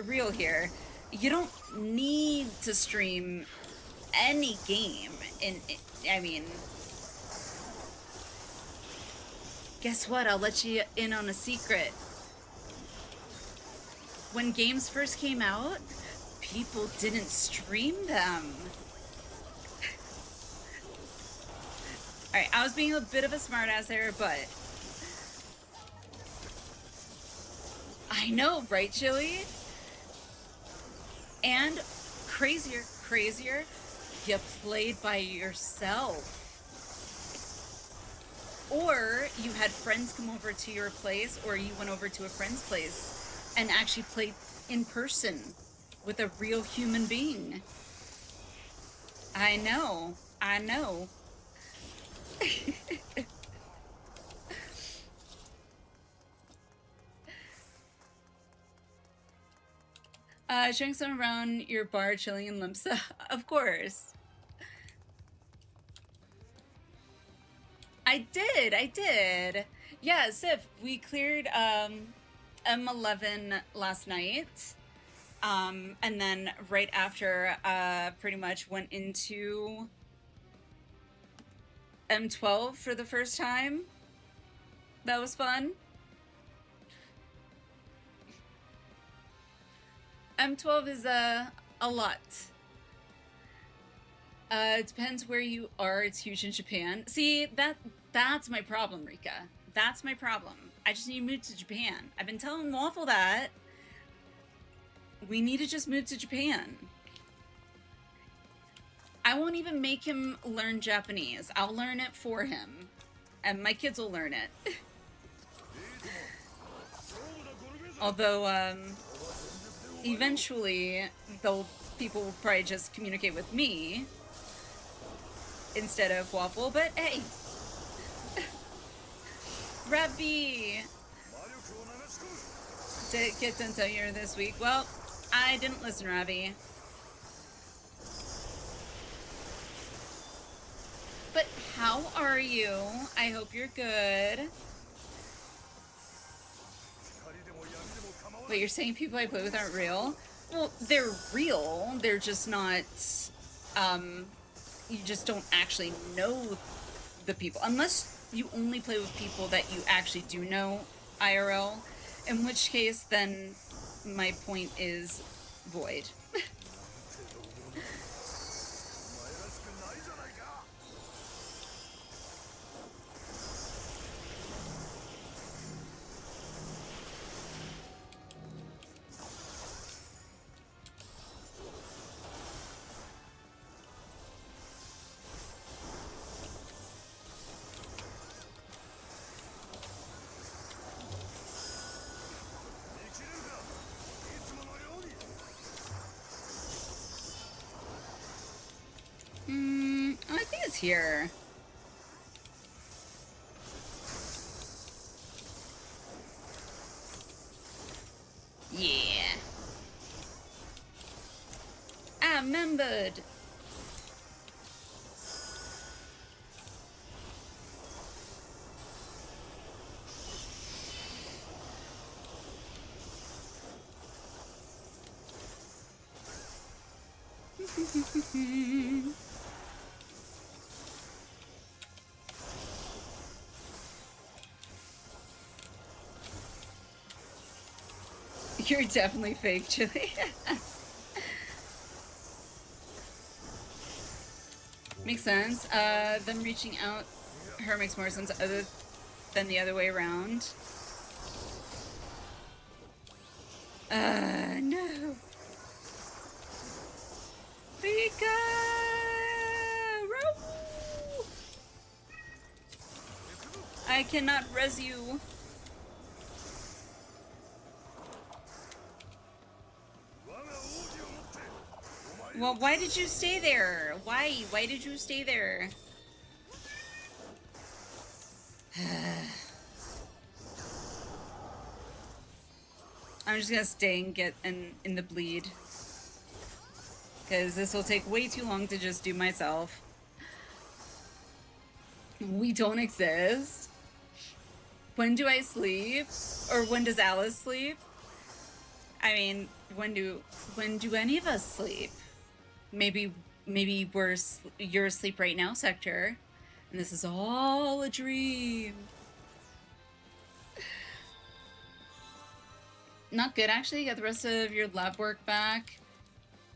Speaker 2: real here, you don't need to stream any game. I mean, guess what? I'll let you in on a secret. When games first came out, people didn't stream them. Alright, I was being a bit of a smartass there, but... I know, right, Chili? And crazier, you played by yourself. Or you had friends come over to your place, or you went over to a friend's place and actually played in person with a real human being. I know. Showing some around your bar, chilling in Limsa. Of course. I did. Yeah, Sif, we cleared M11 last night. And then right after, pretty much went into M12 for the first time. That was fun. M12 is a lot. It depends where you are. It's huge in Japan. See, that's my problem, Rika. That's my problem. I just need to move to Japan. I've been telling Waffle that. We need to just move to Japan. I won't even make him learn Japanese. I'll learn it for him. And my kids will learn it. Although, eventually, people will probably just communicate with me instead of Waffle, but hey. Ravi! Did it get done here this week? Well, I didn't listen, Ravi. But how are you? I hope you're good. Wait, you're saying people I play with aren't real? Well, they're real. They're just not, you just don't actually know the people. Unless you only play with people that you actually do know IRL. In which case, then my point is void. I think it's here. Yeah. I remembered. You're definitely fake, Chili. Makes sense. Them reaching out her makes more sense other than the other way around. No. Rika! Row! I cannot res you. Well, why did you stay there? Why? Why did you stay there? I'm just gonna stay and get in the bleed. Because this will take way too long to just do myself. We don't exist. When do I sleep? Or when does Alice sleep? I mean, when do any of us sleep? Maybe you're asleep right now, Sector, and this is all a dream. Not good, actually. You got the rest of your lab work back.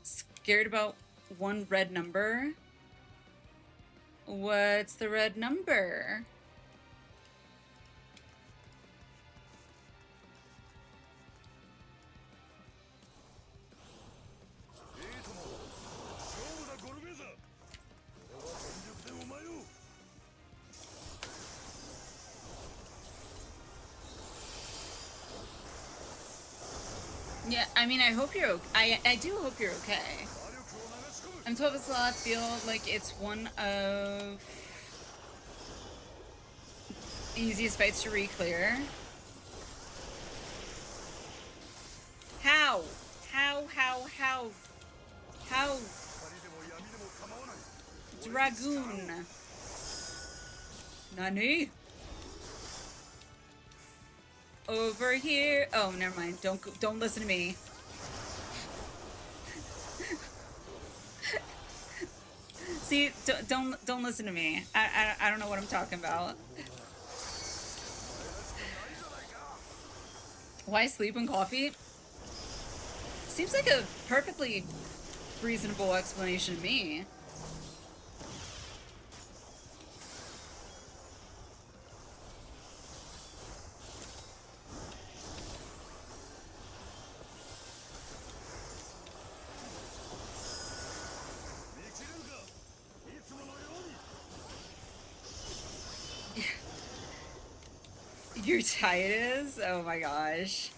Speaker 2: Scared about one red number. What's the red number? Yeah, I mean, I hope you're okay. I do hope you're okay. M12 is a lot. Feel like it's one of the easiest fights to re-clear. How? Dragoon. Nani? Over here. Oh, never mind. Don't listen to me. See, don't listen to me. I don't know what I'm talking about. Why sleep and coffee? Seems like a perfectly reasonable explanation to me. Your tight is? Oh my gosh.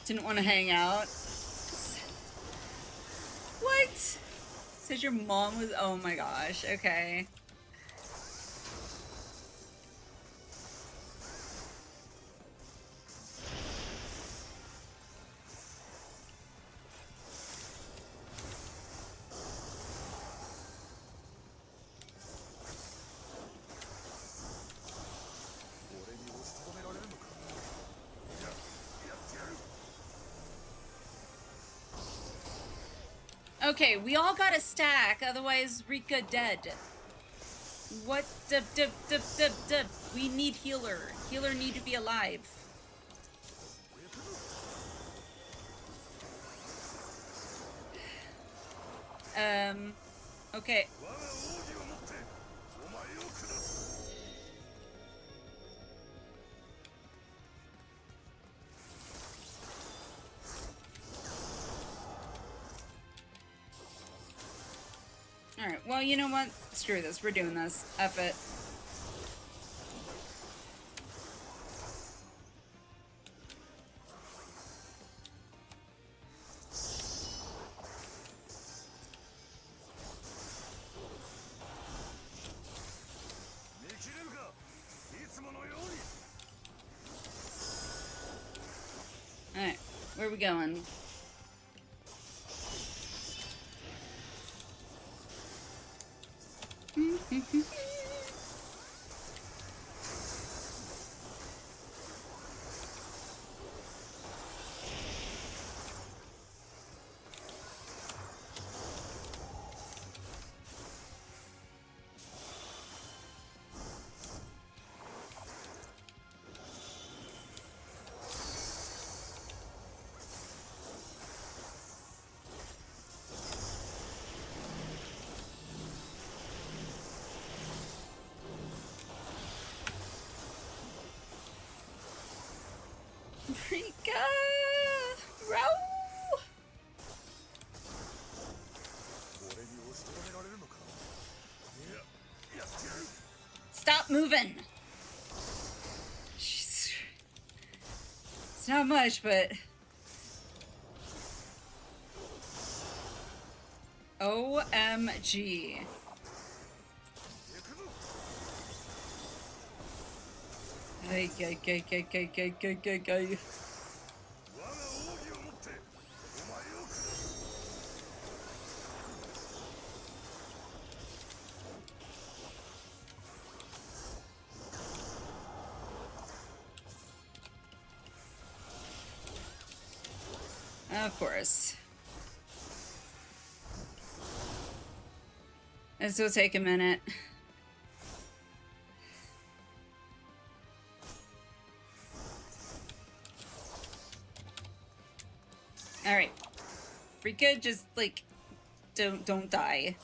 Speaker 2: Didn't want to hang out. What? Says your mom was. Oh my gosh. Okay. Okay, we all got a stack, otherwise Rika dead. What? We need healer. Healer need to be alive. Okay. Alright, well, you know what? Screw this. We're doing this. F it. Alright, where are we going? Rika! Row! Stop moving! Jeez. It's not much, but... OMG. Ay. Of course. This will take a minute. Alright. Rika, just, like, don't die.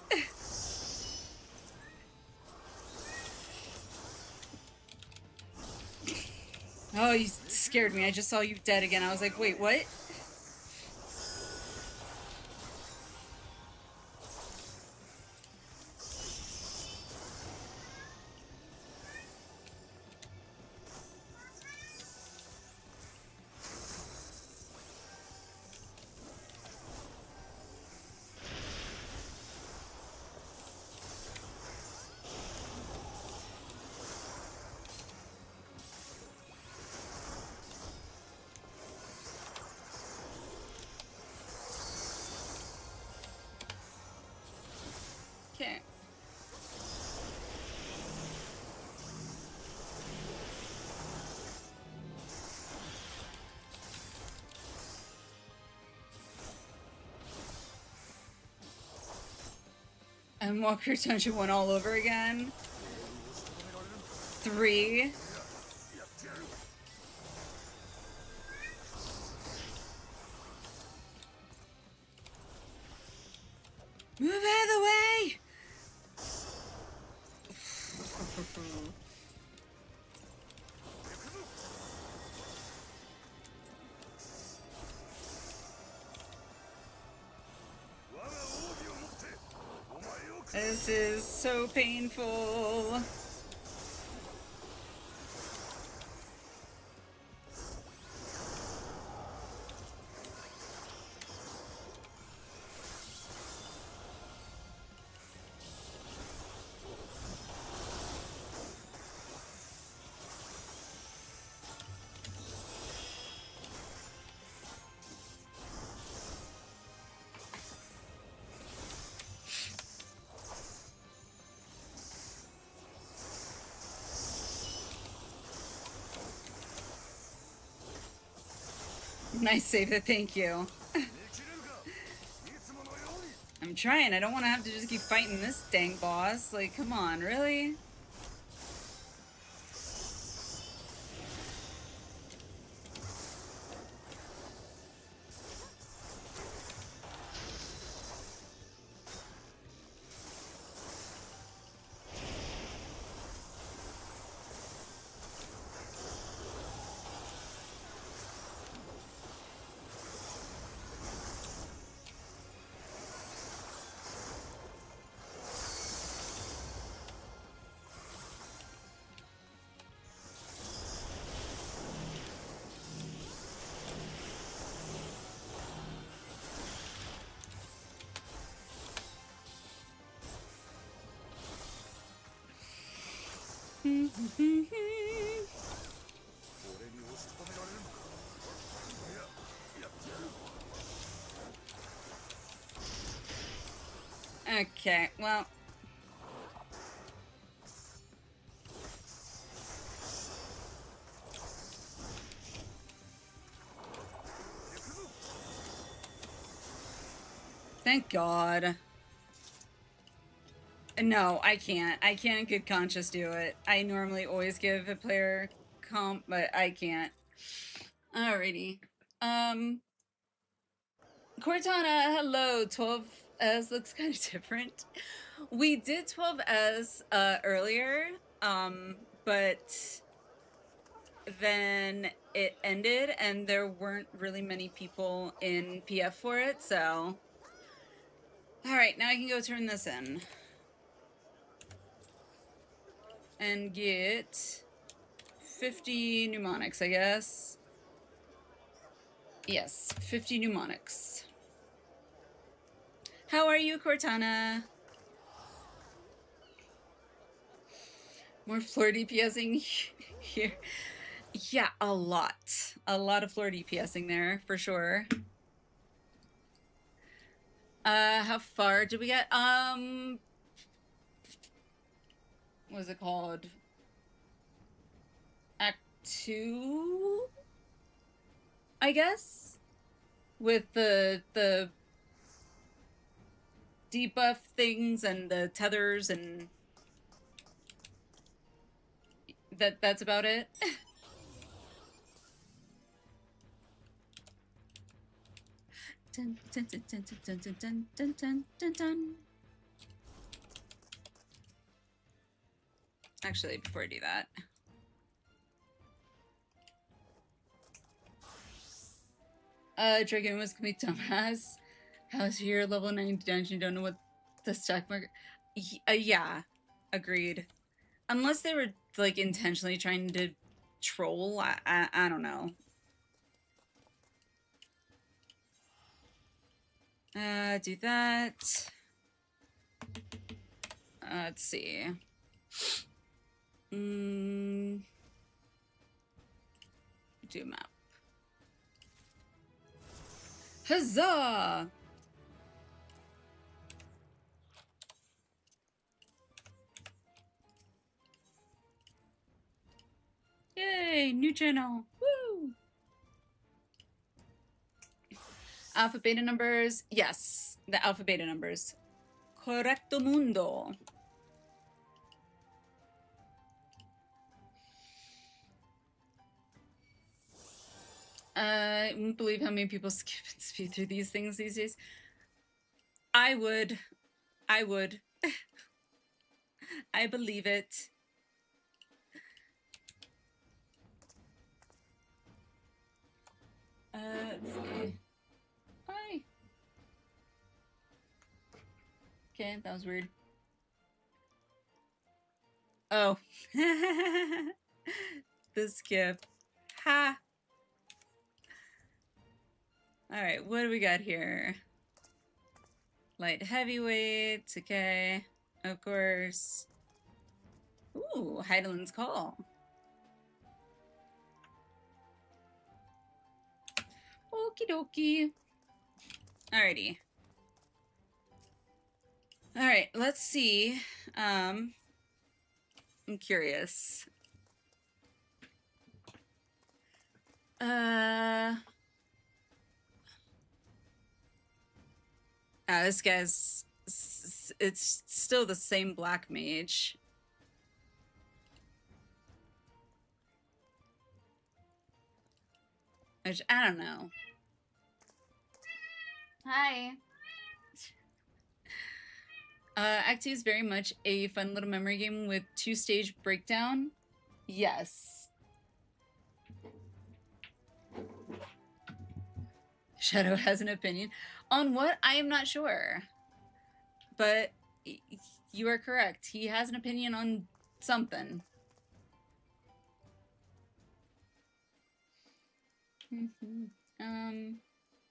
Speaker 2: Oh, you scared me. I just saw you dead again. I was like, wait, what? And Walker Dungeon 1 all over again. 3. Move out of the way! This is so painful. Nice save it, thank you. I'm trying, I don't want to have to just keep fighting this dang boss. Like, come on, really? Okay, well. Thank God. No, I can't. I can't in good conscience do it. I normally always give a player comp, but I can't. Alrighty. Cortana, hello. 12S looks kind of different. We did 12S earlier, but then it ended and there weren't really many people in PF for it, so. Alright, now I can go turn this in. And get 50 mnemonics, I guess. Yes, 50 mnemonics. How are you, Cortana? More floor DPSing here. Yeah, a lot. A lot of floor DPSing there, for sure. How far did we get? What is it called? Act 2? I guess? With the debuff things and the tethers and that's about it. Dun, dun, dun, dun, dun, dun, dun, dun, dun, dun, dun. Actually, before I do that. Dragon was gonna be dumbass. How's your level 9 dungeon? Don't know what the stock market. Yeah, agreed. Unless they were like intentionally trying to troll, I don't know. Do that. Let's see. Do map. Huzzah! Yay, new channel. Woo! Alpha beta numbers. Yes, the alpha beta numbers. Correcto mundo. I wouldn't believe how many people skip and speed through these things these days. I would. I would. I believe it. Let's see. Hi. Okay, that was weird. Oh. The skip. Ha. Alright, what do we got here? Light heavyweights, okay. Of course. Ooh, Heidelin's Call. Okie dokie. Alrighty. Alright, let's see. I'm curious. This guy's... It's still the same black mage. Which, I don't know. Hi. Act 2 is very much a fun little memory game with 2-stage breakdown. Yes. Shadow has an opinion. On what? I am not sure. But you are correct. He has an opinion on something.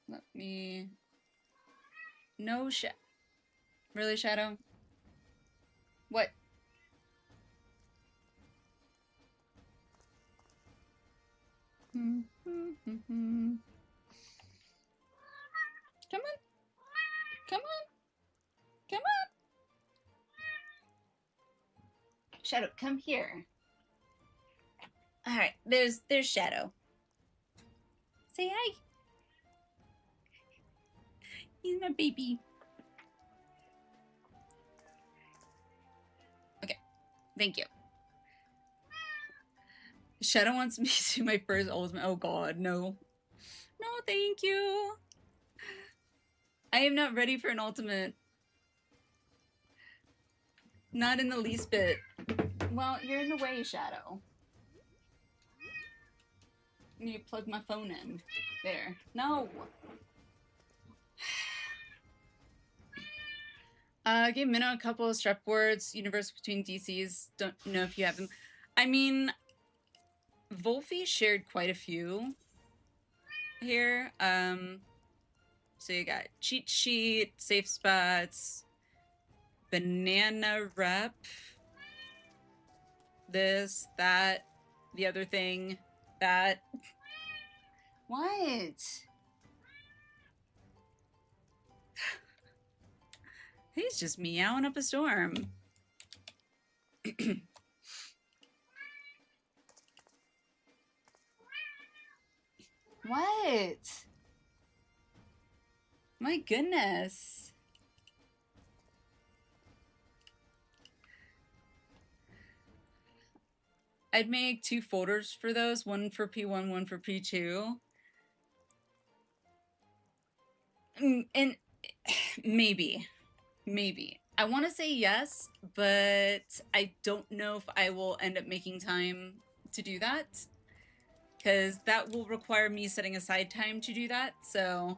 Speaker 2: Let me... No Really, Shadow? What? Come on. Come on. Come on. Shadow, come here. Alright, there's Shadow. Say hi. He's my baby. Okay, thank you. Shadow wants me to do my first ultimate. Oh god, no. No, thank you. I am not ready for an ultimate. Not in the least bit. Well, you're in the way, Shadow. I need to plug my phone in. There. No. Give Minnow a couple of strep words. Universe between DCs. Don't know if you have them. I mean, Wolfie shared quite a few here. So you got cheat sheet, safe spots, banana rep, this, that, the other thing, that. What? He's just meowing up a storm. What? My goodness. I'd make 2 folders for those, one for P1, one for P2. And maybe. I want to say yes, but I don't know if I will end up making time to do that. Because that will require me setting aside time to do that, so...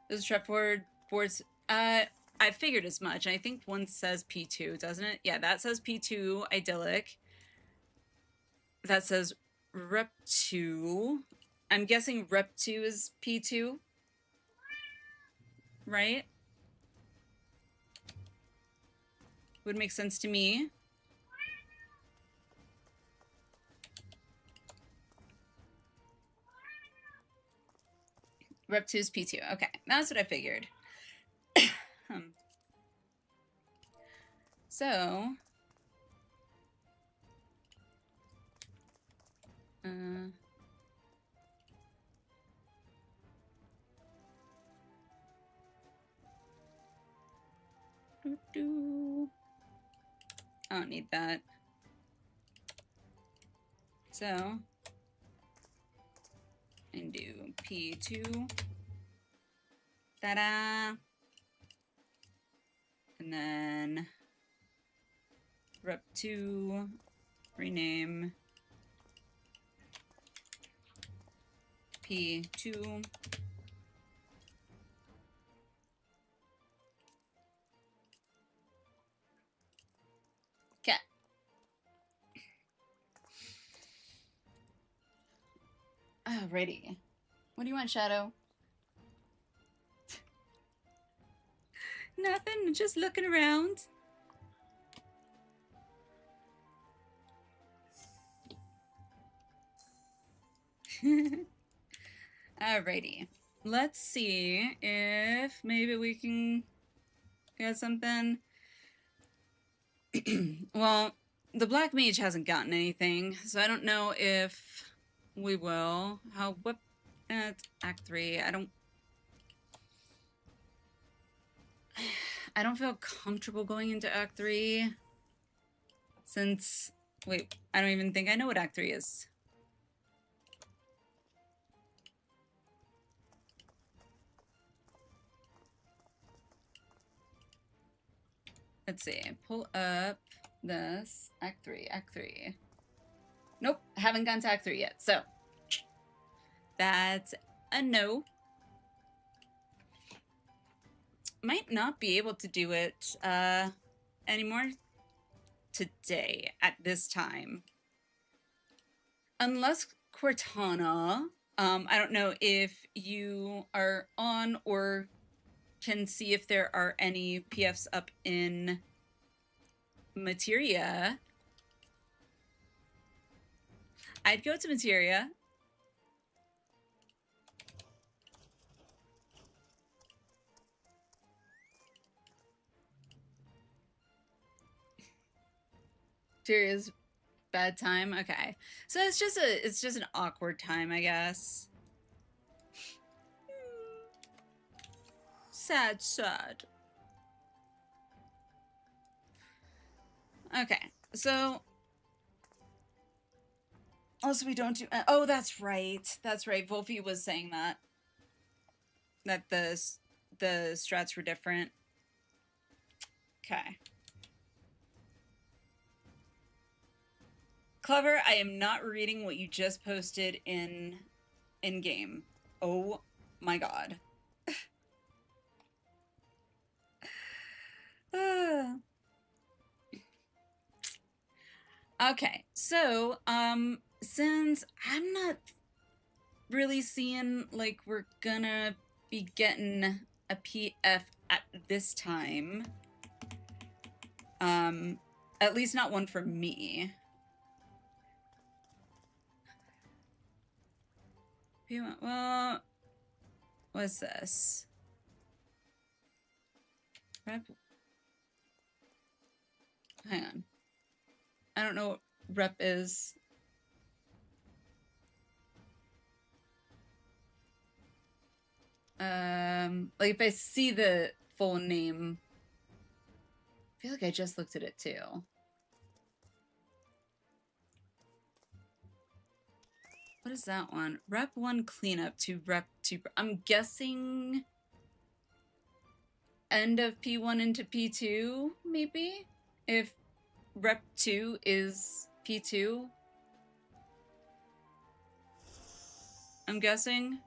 Speaker 2: Those trap boards, I figured as much. I think one says P2, doesn't it? Yeah, that says P2, idyllic. That says Rep 2. I'm guessing Rep 2 is P2. Right? Would make sense to me. Rep 2 is P2. Okay, that's what I figured. So... I don't need that. So, and do P2. Ta-da! And then rep2, rename P2. Okay. Alrighty. What do you want, Shadow? Nothing, just looking around. Alrighty. Let's see if maybe we can get something. Well, the Black Mage hasn't gotten anything, so I don't know if we will. What? It's Act 3. I don't feel comfortable going into Act 3 since... Wait, I don't even think I know what Act 3 is. Let's see. Pull up this. Act 3. Act 3. Nope. Haven't gone to Act 3 yet. So, that's a no. Might not be able to do it anymore today at this time. Unless Cortana, I don't know if you are on or can see if there are any PFs up in Materia. I'd go to Materia. Materia's bad time. Okay, so it's just an awkward time, I guess. Sad, sad. Okay, so also we don't do. Oh, that's right. That's right. Wolfie was saying that the strats were different. Okay. Clever, I am not reading what you just posted in game. Oh my god. Okay, so since I'm not really seeing like we're gonna be getting a PF at this time, at least not one for me. Well, what's this? Rep. Hang on. I don't know what rep is. Like if I see the full name, I feel like I just looked at it too. What is that one? Rep 1 cleanup to rep 2. I'm guessing end of P1 into P2, maybe? If rep 2 is P2. I'm guessing.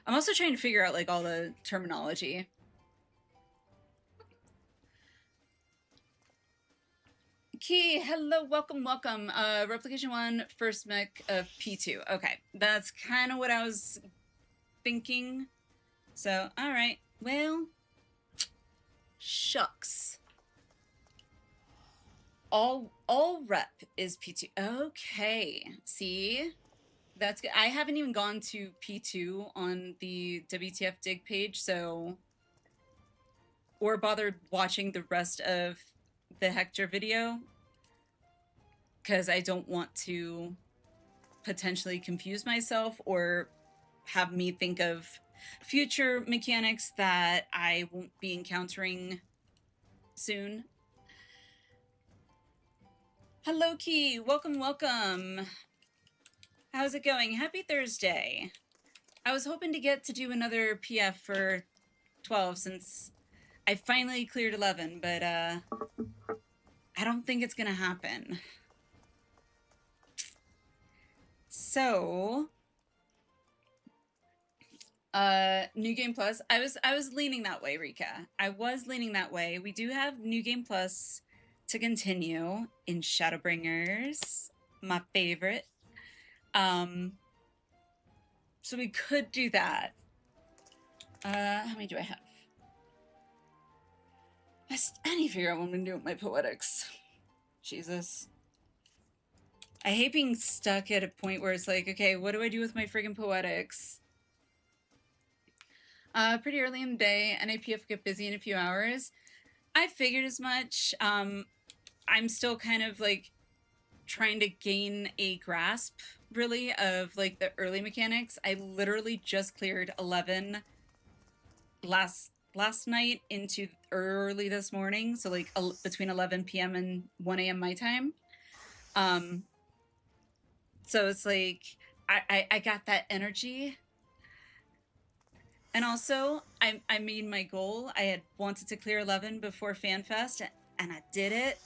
Speaker 2: I'm also trying to figure out like all the terminology. Key, hello, welcome, welcome. Replication 1, first mech of P2. Okay, that's kind of what I was thinking. So, alright. Well, shucks. All rep is P2. Okay, see? That's good. I haven't even gone to P2 on the WTF dig page, so... Or bothered watching the rest of the Hector video, because I don't want to potentially confuse myself or have me think of future mechanics that I won't be encountering soon. Hello, Key. Welcome, welcome. How's it going? Happy Thursday. I was hoping to get to do another PF for 12 since I finally cleared 11, but I don't think it's gonna happen. So, New Game Plus. I was leaning that way, Rika. I was leaning that way. We do have New Game Plus to continue in Shadowbringers, my favorite. So we could do that. How many do I have? I need to figure out what I'm gonna do with my poetics. Jesus. I hate being stuck at a point where it's like, okay, what do I do with my friggin' poetics? Pretty early in the day, NAPF get busy in a few hours. I figured as much. I'm still kind of like trying to gain a grasp, really, of like the early mechanics. I literally just cleared 11 last night into early this morning, so like between 11 p.m. and 1 a.m. my time. So it's like I got that energy. And also, I made my goal. I had wanted to clear 11 before FanFest, and I did it.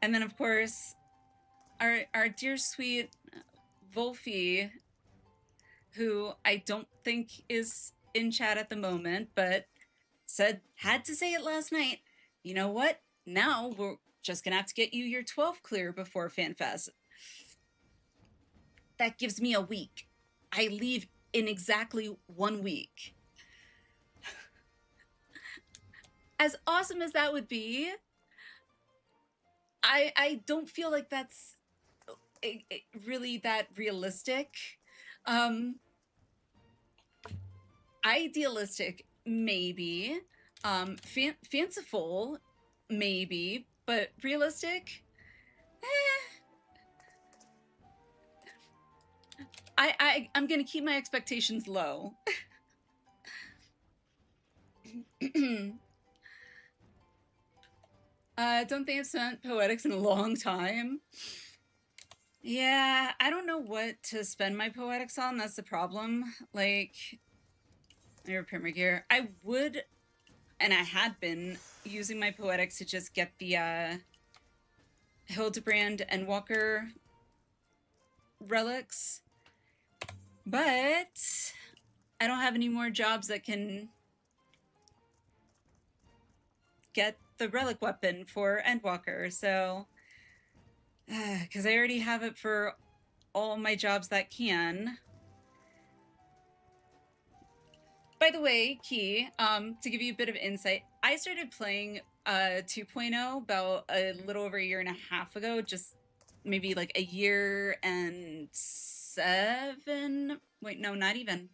Speaker 2: And then, of course, our dear sweet Wolfie, who I don't think is in chat at the moment, but had to say it last night. You know what? Now we're just gonna have to get you your 12 clear before FanFest. That gives me a week. I leave in exactly 1 week. As awesome as that would be, I don't feel like that's really that realistic. Idealistic, maybe. Fanciful, maybe. But realistic? I'm gonna keep my expectations low. Don't think I've spent poetics in a long time. Yeah, I don't know what to spend my poetics on. That's the problem. Like, let me repair my gear. I would, and I had been using my poetics to just get the Hildebrand Endwalker relics, but I don't have any more jobs that can get the relic weapon for Endwalker, so because I already have it for all my jobs that can. By the way, Key, to give you a bit of insight, I started playing 2.0 about a little over a year and a half ago, just maybe like a year and 7. Wait, no, not even.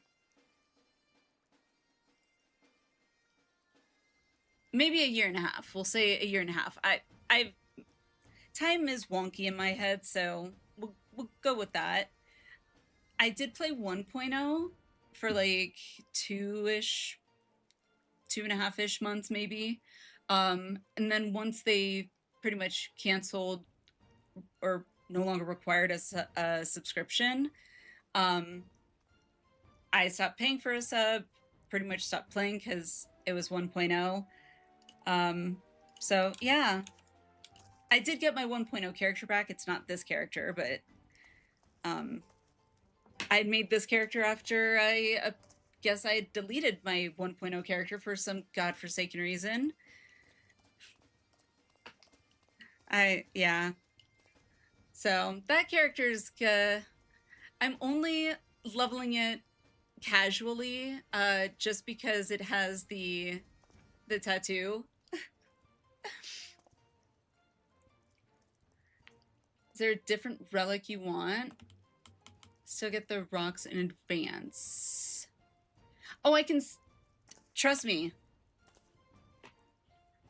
Speaker 2: Maybe a year and a half. We'll say a year and a half. Time is wonky in my head, so we'll go with that. I did play 1.0 for like 2.5-ish months, maybe. And then once they pretty much canceled or no longer required a subscription, I stopped paying for a sub, pretty much stopped playing because it was 1.0. So yeah, I did get my 1.0 character back. It's not this character, but I made this character after I guess I deleted my 1.0 character for some godforsaken reason. Yeah. So that character's I'm only leveling it casually, just because it has the tattoo. Is there a different relic you want? Still get the rocks in advance. Oh, I can... Trust me.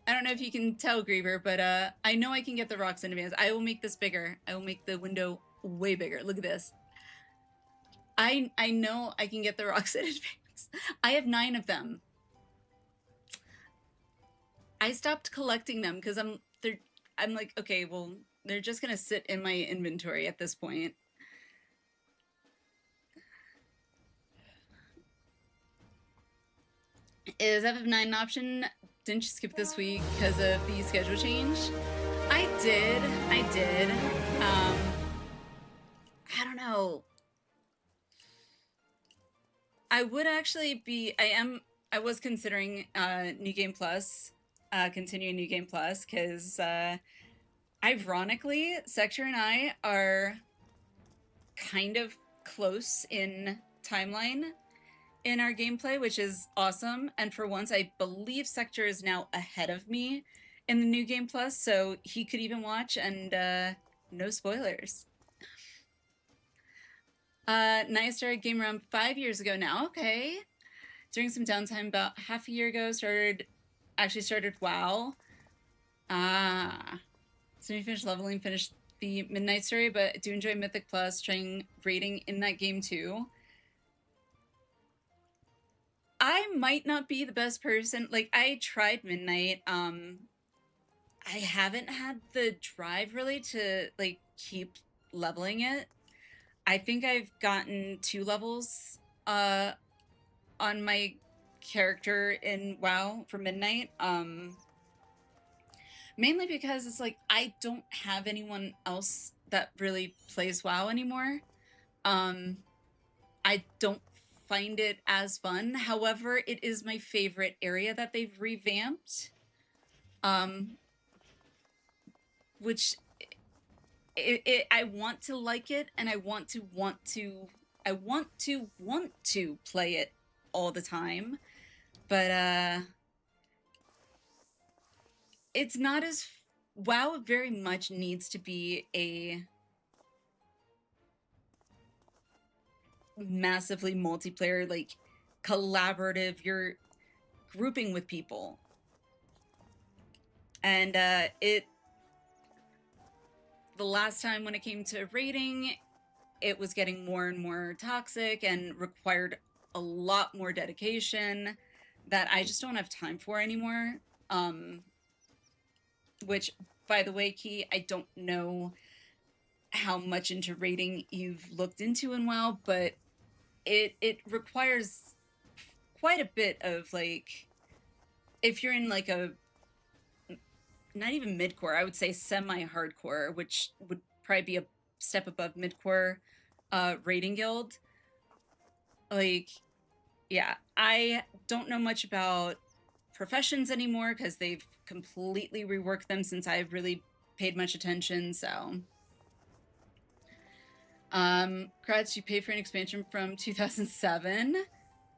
Speaker 2: I don't know if you can tell, Griever, but I know I can get the rocks in advance. I will make this bigger. I will make the window way bigger. Look at this. I know I can get the rocks in advance. I have 9 of them. I stopped collecting them because I'm like, okay, well, they're just gonna sit in my inventory at this point. Is FF9 an option? Didn't you skip this week because of the schedule change? I did. I don't know. I would actually be, I was considering New Game Plus, continuing New Game Plus, because ironically, Sector and I are kind of close in timeline in our gameplay, which is awesome. And for once, I believe Sector is now ahead of me in the New Game Plus, so he could even watch, and no spoilers. Nia started game around 5 years ago now. Okay. During some downtime about half a year ago, started WoW. So you finished leveling, finished the Midnight Story, but do enjoy Mythic Plus, trying raiding in that game too. I might not be the best person. Like, I tried Midnight. I haven't had the drive really to like keep leveling it. I think I've gotten 2 levels on my character in WoW for Midnight. Mainly because it's like I don't have anyone else that really plays WoW anymore. I don't find it as fun. However, it is my favorite area that they've revamped. Which I want to like it, and I want to play it all the time, but it's not as WoW very much needs to be a massively multiplayer, like collaborative. You're grouping with people, and the last time when it came to raiding, it was getting more and more toxic and required a lot more dedication that I just don't have time for anymore. Which, by the way, Key, I don't know how much into raiding you've looked into in WoW, but it requires quite a bit of, like, if you're in like a not even mid-core, I would say semi-hardcore, which would probably be a step above mid-core raiding guild. Like, yeah, I don't know much about professions anymore because they've completely reworked them since I've really paid much attention, so. Kratz, you paid for an expansion from 2007?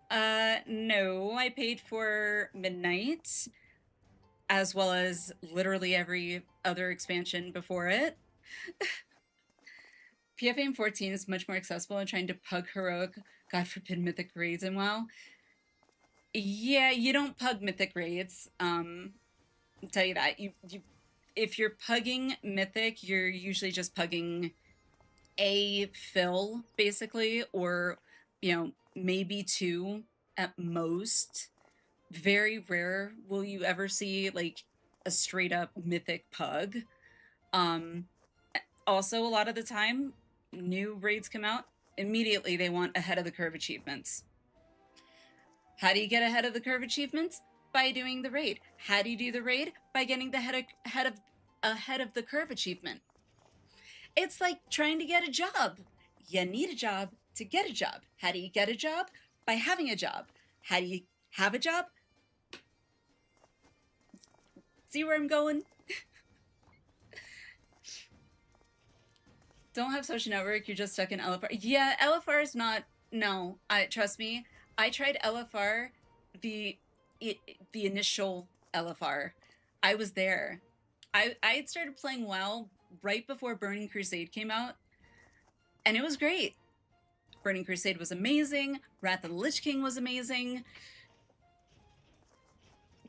Speaker 2: No, I paid for Midnight, as well as literally every other expansion before it. PFAM 14 is much more accessible and trying to pug heroic, God forbid, mythic raids in WoW. Yeah, you don't pug mythic raids. I'll tell you that. You if you're pugging mythic, you're usually just pugging a fill, basically, or, you know, maybe 2 at most. Very rare will you ever see like a straight up mythic pug. Also, a lot of the time, new raids come out, immediately they want ahead of the curve achievements. How do you get ahead of the curve achievements? By doing the raid. How do you do the raid? By getting the ahead of the curve achievement. It's like trying to get a job. You need a job to get a job. How do you get a job? By having a job. How do you have a job? See where I'm going? Don't have social network, you're just stuck in LFR. Yeah, LFR is not, no, trust me. I tried LFR, the initial LFR. I was there. I had started playing WoW right before Burning Crusade came out, and it was great. Burning Crusade was amazing. Wrath of the Lich King was amazing.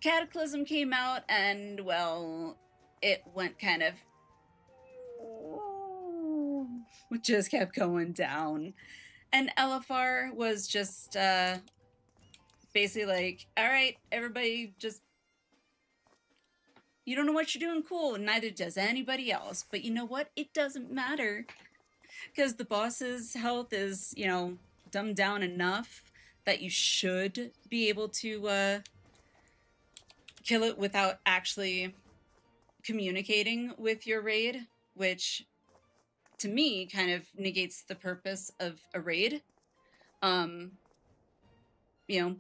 Speaker 2: Cataclysm came out, and, well, it went kind of... just kept going down. And LFR was just basically like, all right, everybody just, you don't know what you're doing, cool, and neither does anybody else. But you know what? It doesn't matter, because the boss's health is, you know, dumbed down enough that you should be able to kill it without actually communicating with your raid, which to me kind of negates the purpose of a raid. You know,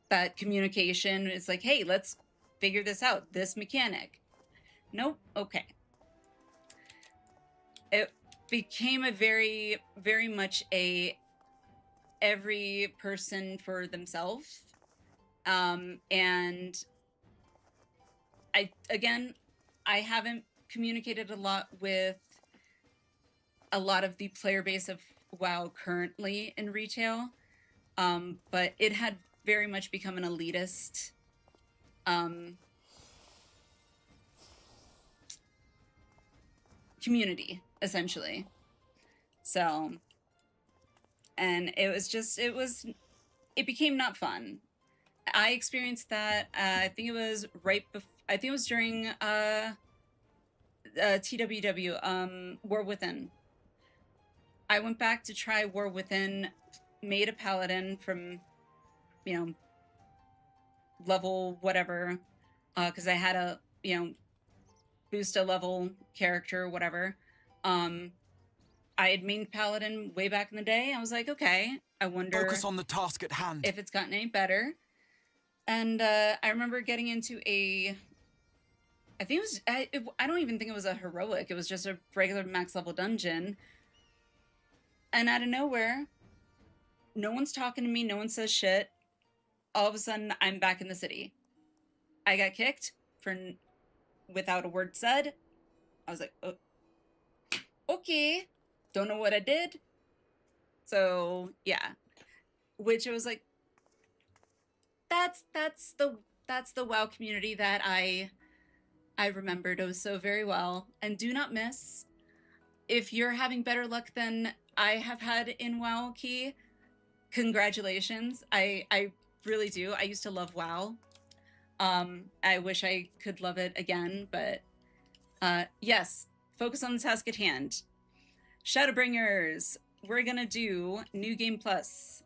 Speaker 2: that communication is like, hey, let's figure this out, this mechanic. Nope. Okay. It became a very, very much a every person for themselves. And I haven't communicated a lot with a lot of the player base of WoW currently in retail, but it had very much become an elitist community, essentially. So, and it became not fun. I experienced that, I think it was during TWW, War Within. I went back to try War Within, made a paladin from, you know, level whatever, because I had a, you know, boost a level character, whatever. I had mained paladin way back in the day. I was like, okay, I wonder
Speaker 4: Focus on the task at hand.
Speaker 2: if it's gotten any better. And I remember getting into I think it was, I don't even think it was a heroic. It was just a regular max level dungeon. And out of nowhere, no one's talking to me. No one says shit. All of a sudden, I'm back in the city. I got kicked without a word said. I was like, oh, okay. Don't know what I did. So yeah, which it was like, that's the WoW community that I remembered oh so very well and do not miss. If you're having better luck than I have had in WoW, Key, congratulations. I really do. I used to love WoW. I wish I could love it again, but yes, focus on the task at hand. Shadowbringers, we're gonna do New Game Plus.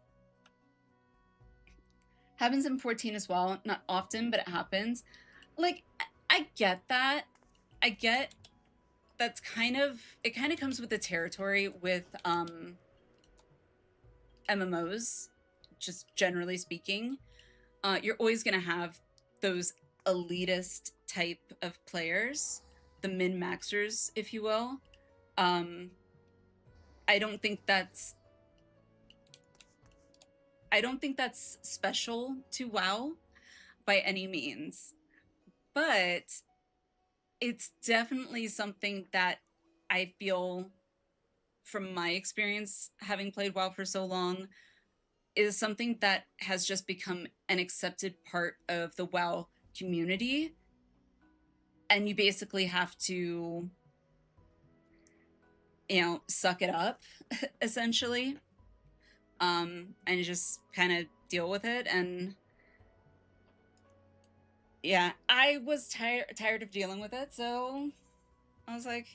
Speaker 2: Happens in 14 as well. Not often, but it happens. Like, I get that. I get that's it kind of comes with the territory with MMOs, just generally speaking. You're always gonna have those elitist type of players, the min-maxers, if you will. I don't think that's special to WoW by any means, but it's definitely something that I feel, from my experience having played WoW for so long, is something that has just become an accepted part of the WoW community. And you basically have to, you know, suck it up, essentially. And just kind of deal with it. And yeah, I was tired of dealing with it, so I was like,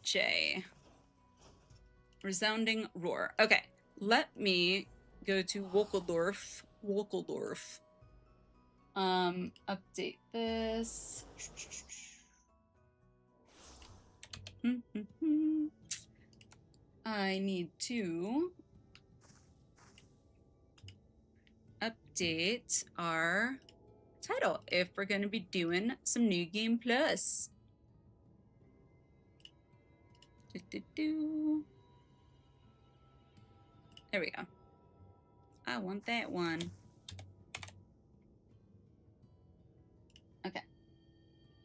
Speaker 2: J. Resounding Roar. Okay, let me go to Wokeldorf. Update this. I need to update our title if we're going to be doing some New Game Plus. There we go. I want that one. Okay.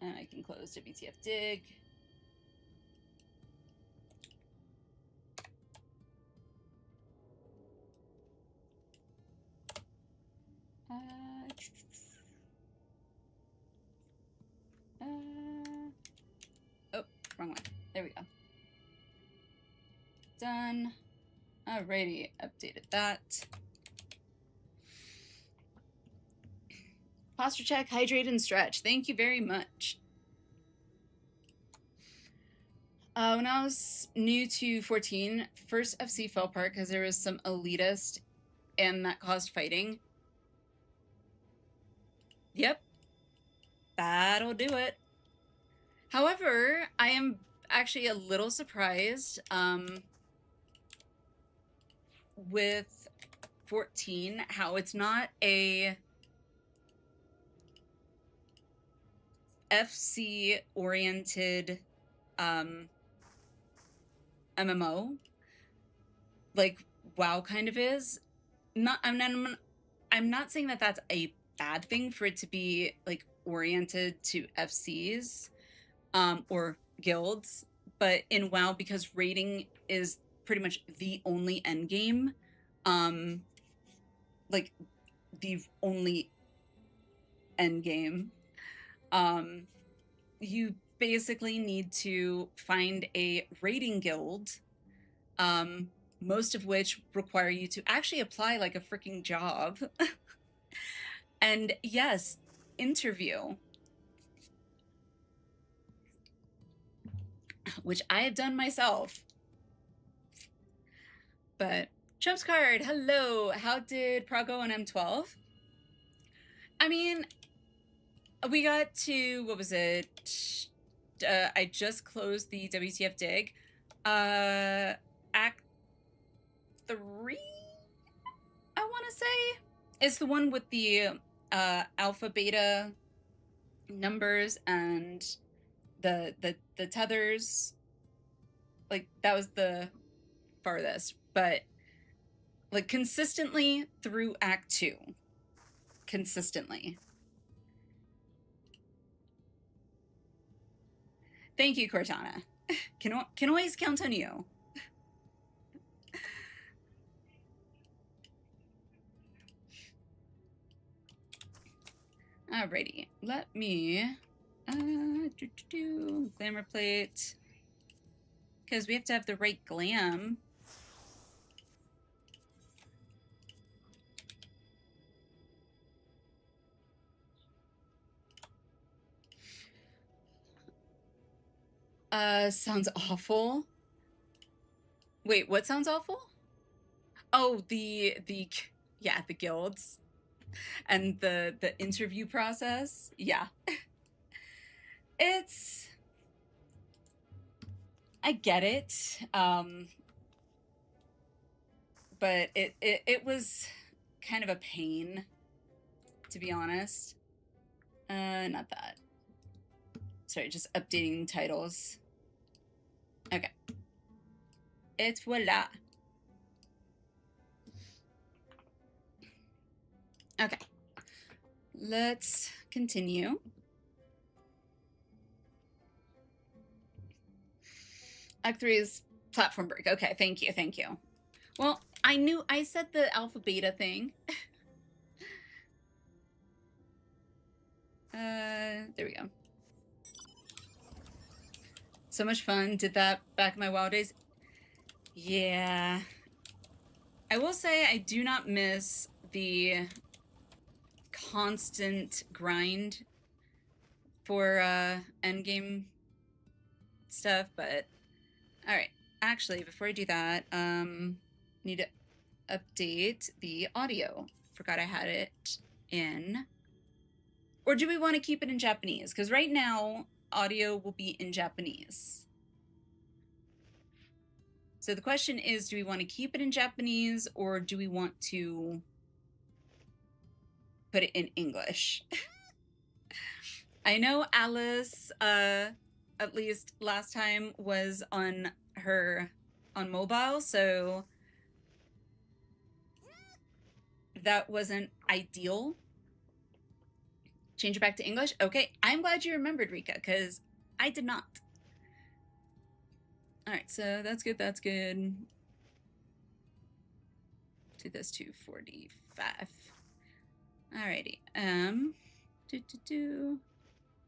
Speaker 2: And I can close WTF dig. Oh, wrong one. There we go. done. Alrighty, updated that. Posture check, hydrate, and stretch. Thank you very much. When I was new to 14, first FC fell apart because there was some elitist and that caused fighting. Yep. That'll do it. However, I am actually a little surprised with 14 how it's not a FC oriented MMO like WoW kind of is. I'm not saying that that's a bad thing for it to be like oriented to FCs or guilds, but in WoW, because raiding is pretty much the only end game, like the only end game, you basically need to find a raiding guild, most of which require you to actually apply like a freaking job. And yes, interview, which I have done myself. But Trump's card, hello. How did Prague go on M12? I mean, we got to, what was it? I just closed the WTF dig. Act 3, I want to say. It's the one with the alpha beta numbers and the tethers. Like, that was the farthest, but like consistently through Act 2. Consistently. Thank you, Cortana. Can always count on you. Alrighty, let me glamour plate, because we have to have the right glam. Sounds awful. Wait, what sounds awful? Oh, the guilds and the interview process. Yeah. I get it. But it was kind of a pain, to be honest. Not that. Sorry, just updating titles. Okay. Et voila. Okay. Let's continue. Act 3 is platform break. Okay, thank you, thank you. Well, I said the alpha beta thing. There we go. So much fun. Did that back in my WoW days. Yeah. I will say I do not miss the constant grind for endgame stuff, but alright. Actually, before I do that, need to update the audio. Forgot I had it in. Or do we want to keep it in Japanese? Because right now, audio will be in Japanese. So the question is, do we want to keep it in Japanese or do we want to put it in English? I know Alice, at least last time, was on mobile, so that wasn't ideal. Change it back to English? Okay, I'm glad you remembered, Rika, because I did not. Alright, so that's good, that's good. Do this to 45. Alrighty,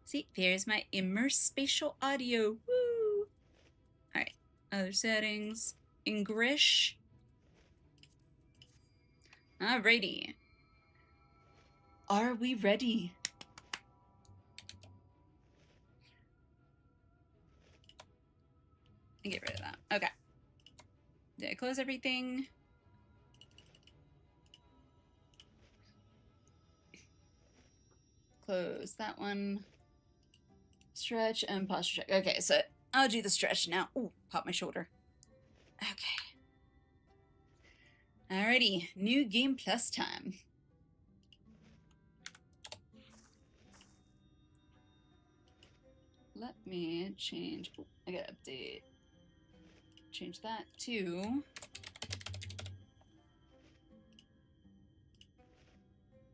Speaker 2: See, there's my immerse spatial audio, woo! Alright, other settings. English. Alrighty. Are we ready? Get rid of that. Okay. Did I close everything? Close that one. Stretch and posture check. Okay, so I'll do the stretch now. Ooh, pop my shoulder. Okay. Alrighty, new game plus time. Let me change. Oh, I gotta update. Change that to.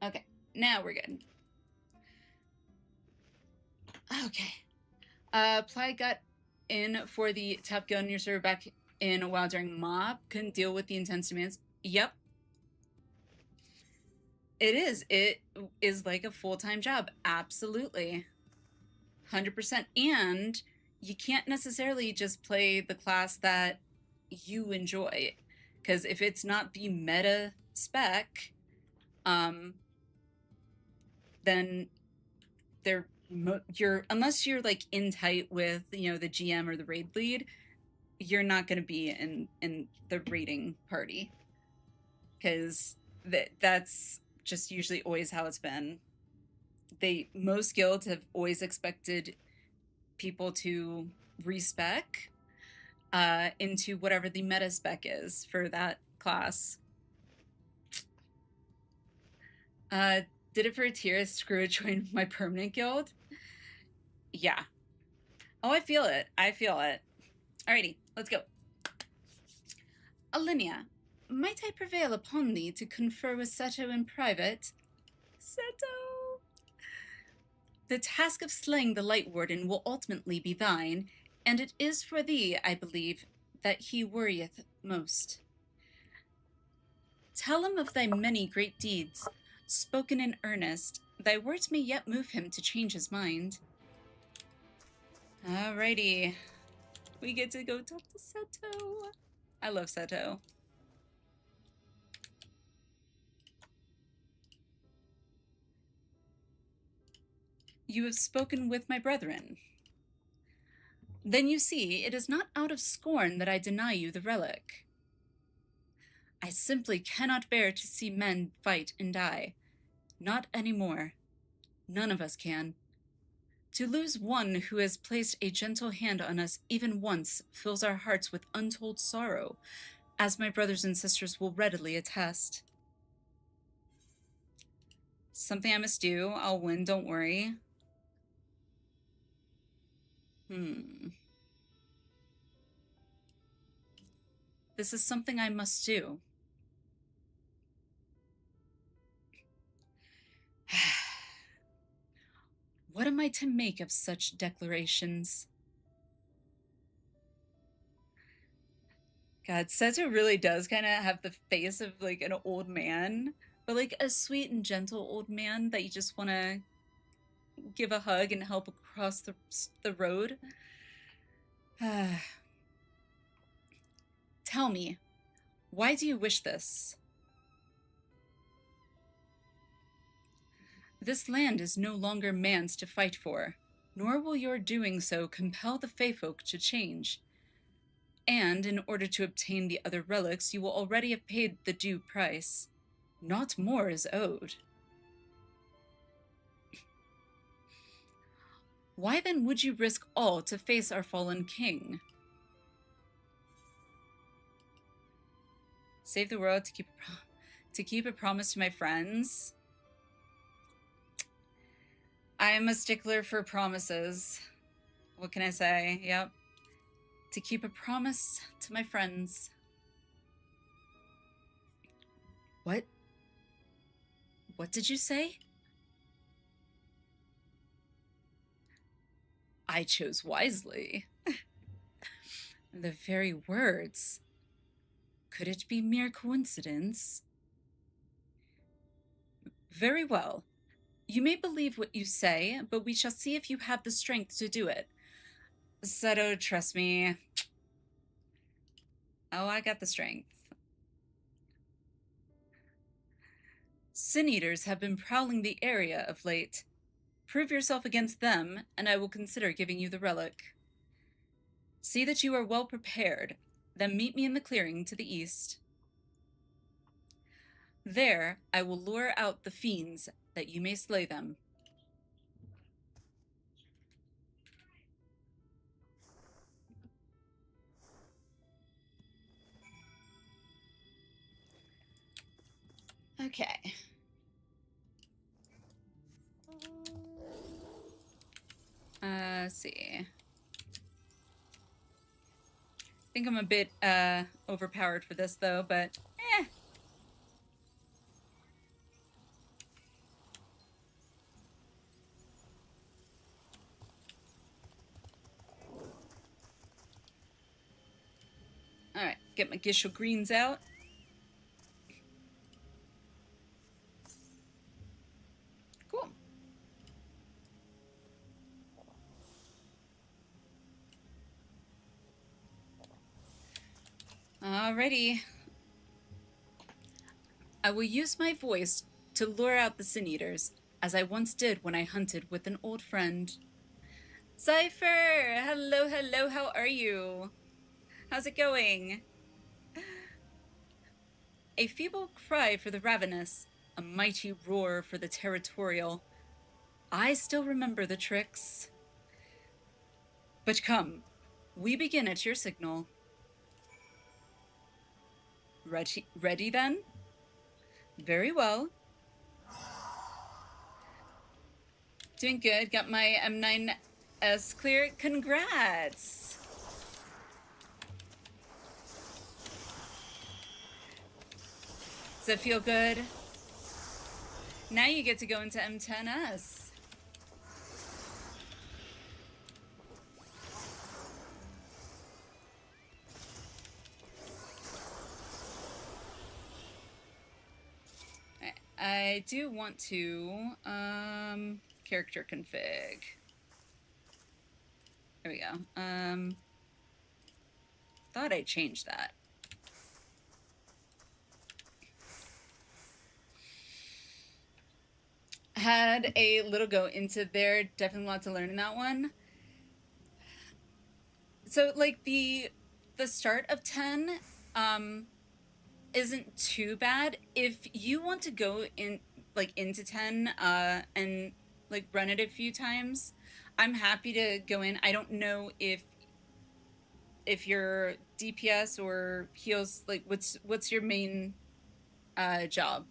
Speaker 2: Okay, now we're good. Okay. Ply got in for the top gun your server back in a while during mob. Couldn't deal with the intense demands. Yep. It is. It is like a full-time job. Absolutely. 100%. And you can't necessarily just play the class that you enjoy. Because if it's not the meta spec, then you're unless you're like in tight with, you know, the GM or the raid lead, you're not going to be in the raiding party, because that's just usually always how it's been. Most guilds have always expected people to respec into whatever the meta spec is for that class. Did it for a tier, screw it, join my permanent guild. Yeah. Oh, I feel it. I feel it. Alrighty, let's go. Alliniea, might I prevail upon thee to confer with Seto in private? Seto! The task of slaying the Light Warden will ultimately be thine, and it is for thee, I believe, that he worrieth most. Tell him of thy many great deeds, spoken in earnest. Thy words may yet move him to change his mind. Alrighty. We get to go talk to Seto. I love Seto. You have spoken with my brethren. Then you see, it is not out of scorn that I deny you the relic. I simply cannot bear to see men fight and die. Not anymore. None of us can. To lose one who has placed a gentle hand on us even once fills our hearts with untold sorrow, as my brothers and sisters will readily attest. Something I must do. I'll win, don't worry. This is something I must do. What am I to make of such declarations? God, Seto really does kind of have the face of like an old man, but like a sweet and gentle old man that you just want to give a hug and help across the road. Tell me, why do you wish this? This land is no longer man's to fight for, nor will your doing so compel the Feyfolk to change. And in order to obtain the other relics, you will already have paid the due price. Not more is owed. Why then would you risk all to face our fallen king? Save the world to keep a promise to my friends. I am a stickler for promises. What can I say? Yep. To keep a promise to my friends. What? What did you say? I chose wisely. The very words. Could it be mere coincidence? Very well. You may believe what you say, but we shall see if you have the strength to do it. Seto, trust me. Oh, I got the strength. Sin Eaters have been prowling the area of late. Prove yourself against them, and I will consider giving you the relic. See that you are well prepared, then meet me in the clearing to the east. There, I will lure out the fiends, that you may slay them. Okay. Let's see. I think I'm a bit overpowered for this though, but eh. Alright, get my Gishel greens out. Cool. Alrighty. I will use my voice to lure out the Sin Eaters, as I once did when I hunted with an old friend. Cypher! Hello, hello, how are you? How's it going? A feeble cry for the ravenous, a mighty roar for the territorial. I still remember the tricks. But come, we begin at your signal. Ready then? Very well. Doing good. Got my M9S clear. Congrats! Does it feel good? Now you get to go into M10S. I do want to, character config. There we go. Thought I changed that. Had a little go into there. Definitely a lot to learn in that one. So, like, the start of 10, isn't too bad. If you want to go in, like, into 10, and, like, run it a few times, I'm happy to go in. I don't know if your DPS or heals, like, what's your main job?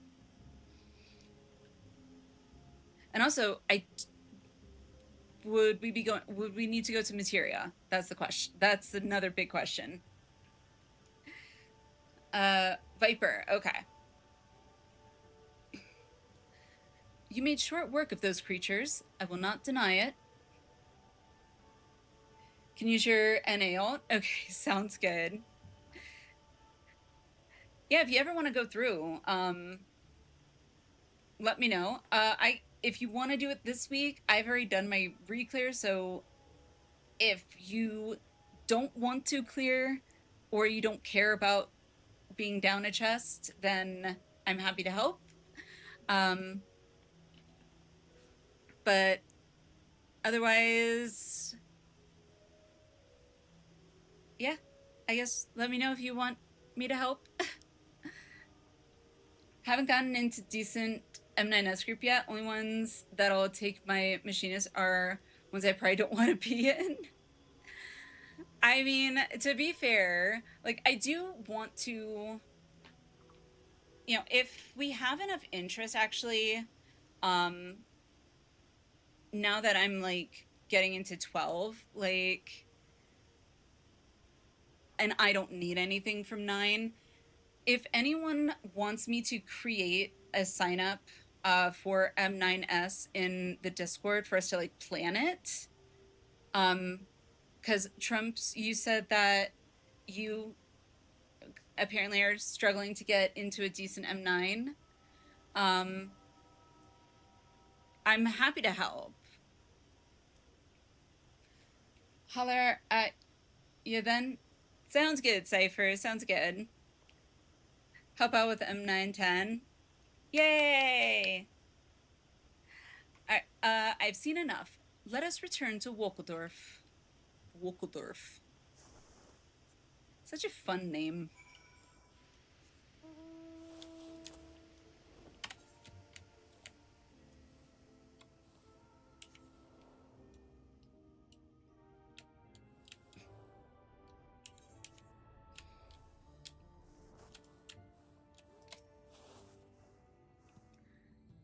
Speaker 2: And also, would we need to go to Materia? That's the question. That's another big question. Viper, okay. You made short work of those creatures. I will not deny it. Can use your NA ult? Okay, sounds good. Yeah, if you ever want to go through, let me know. If you want to do it this week, I've already done my re-clear, so if you don't want to clear or you don't care about being down a chest, then I'm happy to help. But otherwise, yeah, I guess let me know if you want me to help. Haven't gotten into decent M9S group yet. Only ones that'll take my machinist are ones I probably don't want to be in. I mean, to be fair, like, I do want to, you know, if we have enough interest, actually, now that I'm, like, getting into 12, like, and I don't need anything from 9, if anyone wants me to create a sign up for M9S in the Discord for us to, like, plan it, because Trumps, you said that you apparently are struggling to get into a decent M9. I'm happy to help. Holler at you then. Sounds good, Cypher. Sounds good. Help out with M910. Yay! I've seen enough. Let us return to Wokeldorf. Wokeldorf. Such a fun name.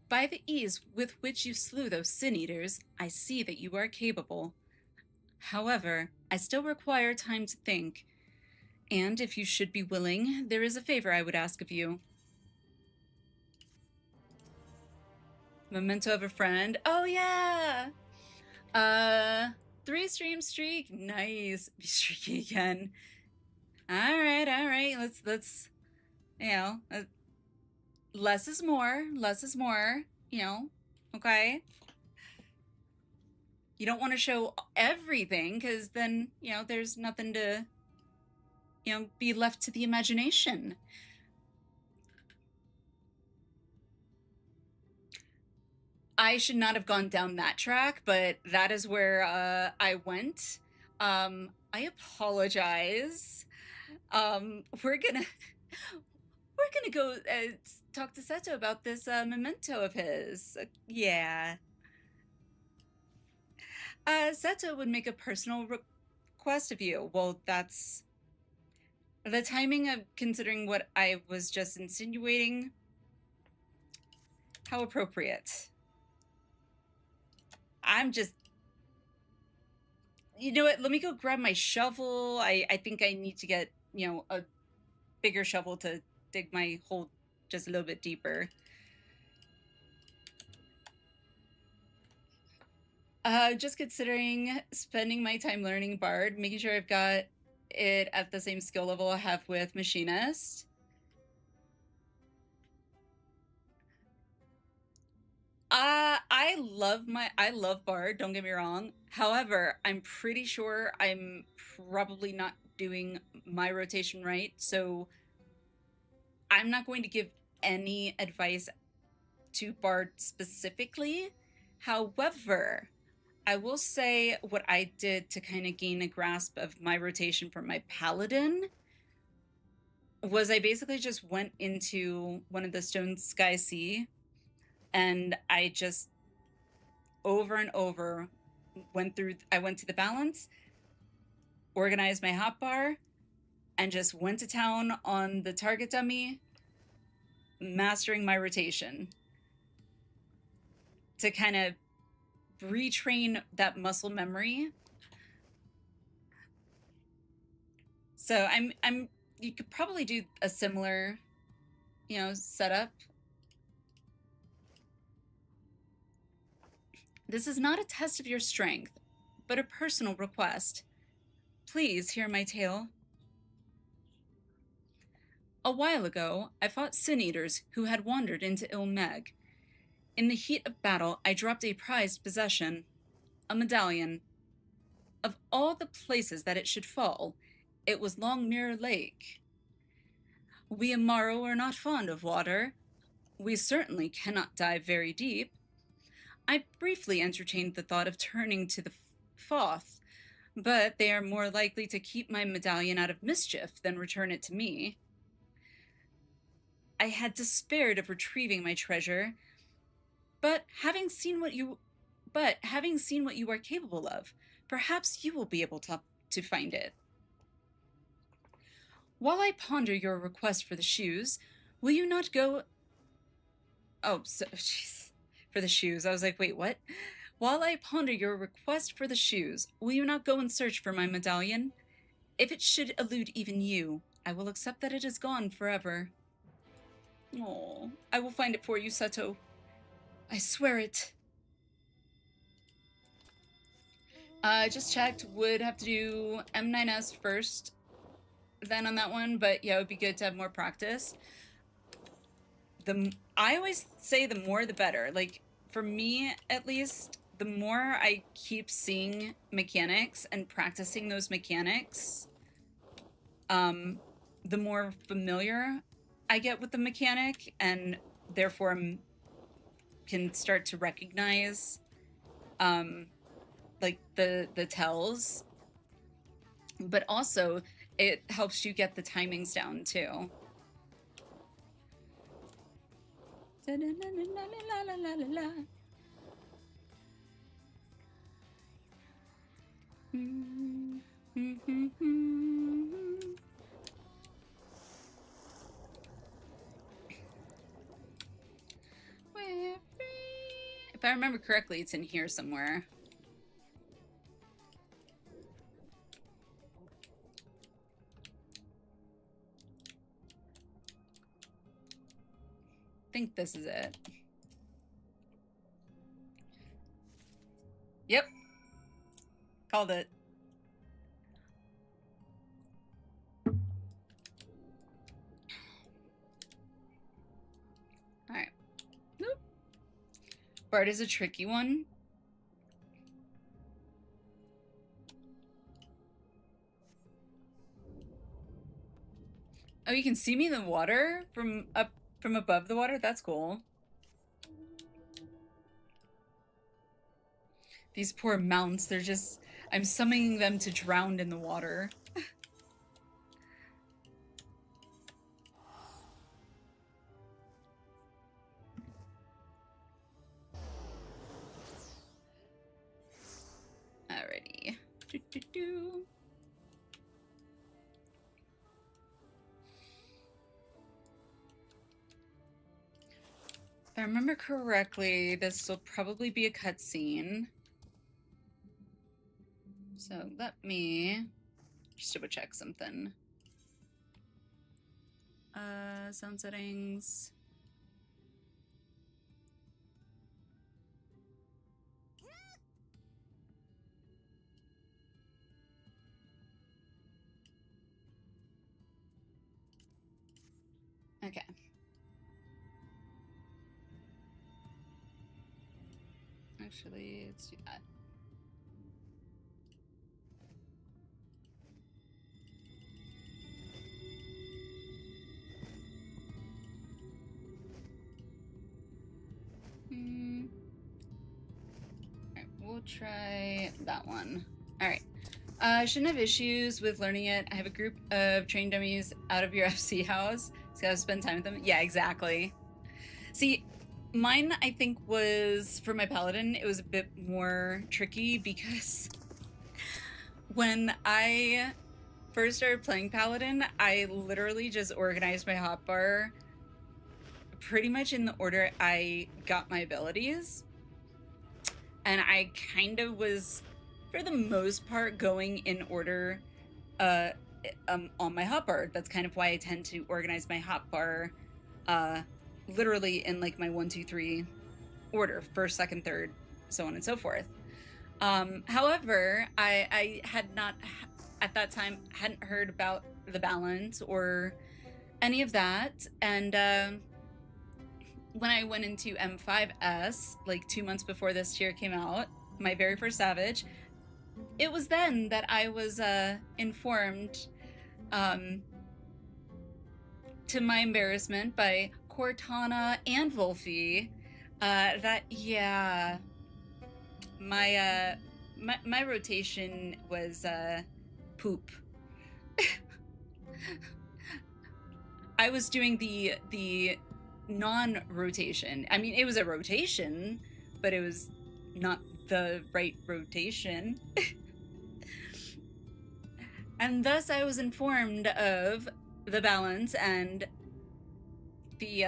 Speaker 2: By the ease with which you slew those sin-eaters, I see that you are capable. However, I still require time to think. And if you should be willing, there is a favor I would ask of you. Memento of a friend. Oh yeah! 3-stream streak. Nice. Be streaky again. Alright. Let's, you know, less is more, you know, okay? You don't want to show everything, because then, you know, there's nothing to, you know, be left to the imagination. I should not have gone down that track, but that is where I went. I apologize. We're gonna go talk to Seto about this memento of his. Yeah. Seto would make a personal request of you. Well, that's the timing of considering what I was just insinuating. How appropriate. I'm just... You know what? Let me go grab my shovel. I think I need to get, you know, a bigger shovel to dig my hole just a little bit deeper. Just considering spending my time learning Bard, making sure I've got it at the same skill level I have with Machinist. I love Bard, don't get me wrong. However, I'm pretty sure I'm probably not doing my rotation right, so I'm not going to give any advice to Bard specifically. However, I will say what I did to kind of gain a grasp of my rotation for my Paladin was I basically just went into one of the Stone Sky Sea, and I just over and over I went to the balance, organized my hotbar, and just went to town on the target dummy, mastering my rotation to kind of retrain that muscle memory. So you could probably do a similar, you know, setup. This is not a test of your strength, but a personal request. Please hear my tale. A while ago, I fought sin-eaters who had wandered into Ilmeg. In the heat of battle, I dropped a prized possession, a medallion. Of all the places that it should fall, it was Longmere Lake. We Amaro are not fond of water. We certainly cannot dive very deep. I briefly entertained the thought of turning to the Foth, but they are more likely to keep my medallion out of mischief than return it to me. I had despaired of retrieving my treasure, but having seen what you are capable of, perhaps you will be able to find it. While I ponder your request for the shoes, will you not go... Oh, so... Jeez. For the shoes. I was like, wait, what? While I ponder your request for the shoes, will you not go and search for my medallion? If it should elude even you, I will accept that it is gone forever. Oh, I will find it for you, Seto. I swear it. Just checked. Would have to do M9S first, then on that one, but yeah, it would be good to have more practice. I always say the more the better. Like, for me, at least, the more I keep seeing mechanics and practicing those mechanics, the more familiar I get with the mechanic, and therefore can start to recognize like the tells, but also it helps you get the timings down too. If I remember correctly, it's in here somewhere. I think this is it. Yep. Called it. Alright. Nope. Bard is a tricky one. Oh, you can see me in the water from above the water? That's cool. These poor mounts, they're just... I'm summoning them to drown in the water. Alrighty. If I remember correctly, this will probably be a cutscene. So let me just double check something. Sound settings. Okay. Actually, let's do that. Alright, we'll try that one. Alright. I shouldn't have issues with learning it. I have a group of train dummies out of your FC house, so I gotta spend time with them. Yeah, exactly. See, mine, I think, was, for my paladin, it was a bit more tricky because when I first started playing paladin, I literally just organized my hotbar pretty much in the order I got my abilities. And I kind of was, for the most part, going in order on my hotbar. That's kind of why I tend to organize my hotbar literally in like my 1, 2, 3 order, first, second, third, so on and so forth. However, I had not, at that time, hadn't heard about the balance or any of that. And when I went into M5S, like 2 months before this tier came out, my very first Savage, it was then that I was informed, to my embarrassment, by Cortana and Wolfie, that, yeah, my rotation was poop. I was doing the non-rotation. I mean, it was a rotation, but it was not the right rotation. And thus I was informed of the balance and the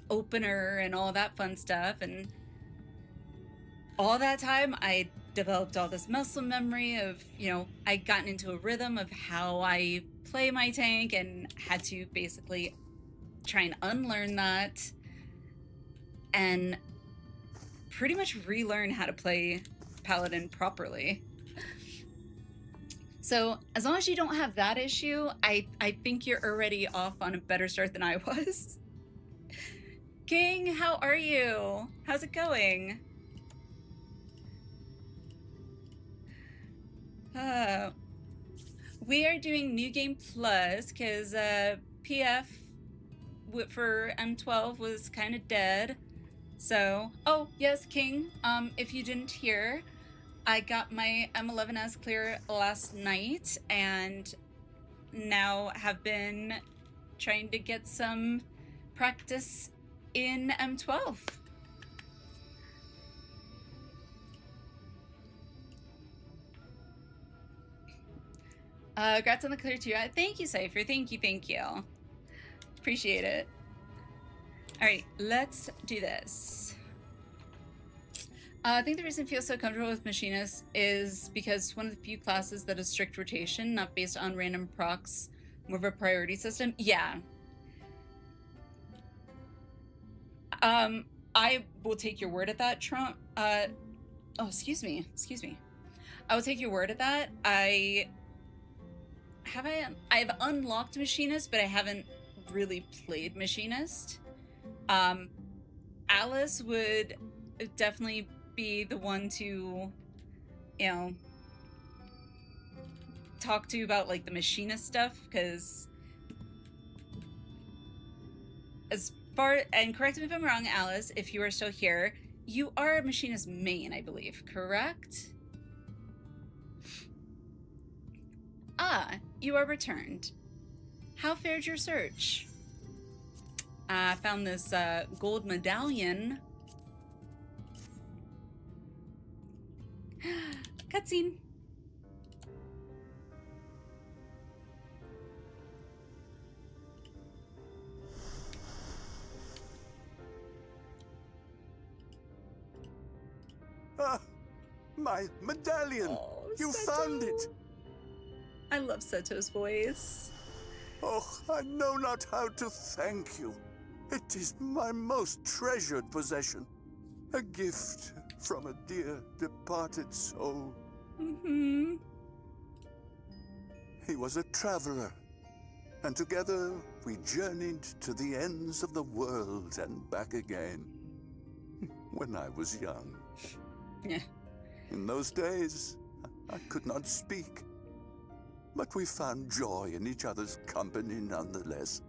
Speaker 2: opener and all that fun stuff, and all that time I developed all this muscle memory of, you know, I'd gotten into a rhythm of how I play my tank and had to basically try and unlearn that and pretty much relearn how to play Paladin properly. So as long as you don't have that issue, I think you're already off on a better start than I was. King, how are you? How's it going? we are doing New Game Plus because PF for M12 was kind of dead. So, oh yes, King. If you didn't hear, I got my M11S clear last night, and now have been trying to get some practice in M12. Congrats on the clear too. Thank you, Cypher. Thank you. Appreciate it. All right, let's do this. I think the reason I feel so comfortable with Machinists is because it's one of the few classes that is strict rotation, not based on random procs, more of a priority system. Yeah. I will take your word at that, Trump. Oh, excuse me. I will take your word at that. I've unlocked Machinist, but I haven't really played Machinist. Alice would definitely be the one to, talk to about like the Machinist stuff, because and correct me if I'm wrong, Alice, if you are still here, you are a Machinist main, I believe, correct? Ah, you are returned. How fared your search? I found this gold medallion. Cutscene.
Speaker 3: My medallion!
Speaker 2: Oh,
Speaker 3: You
Speaker 2: Seto.
Speaker 3: found it!
Speaker 2: I love Seto's voice.
Speaker 3: Oh, I know not how to thank you. It is my most treasured possession. A gift from a dear departed soul.
Speaker 2: Mm-hmm.
Speaker 3: He was a traveler, and together we journeyed to the ends of the world and back again. When I was young.
Speaker 2: Yeah.
Speaker 3: In those days, I could not speak. But we found joy in each other's company nonetheless.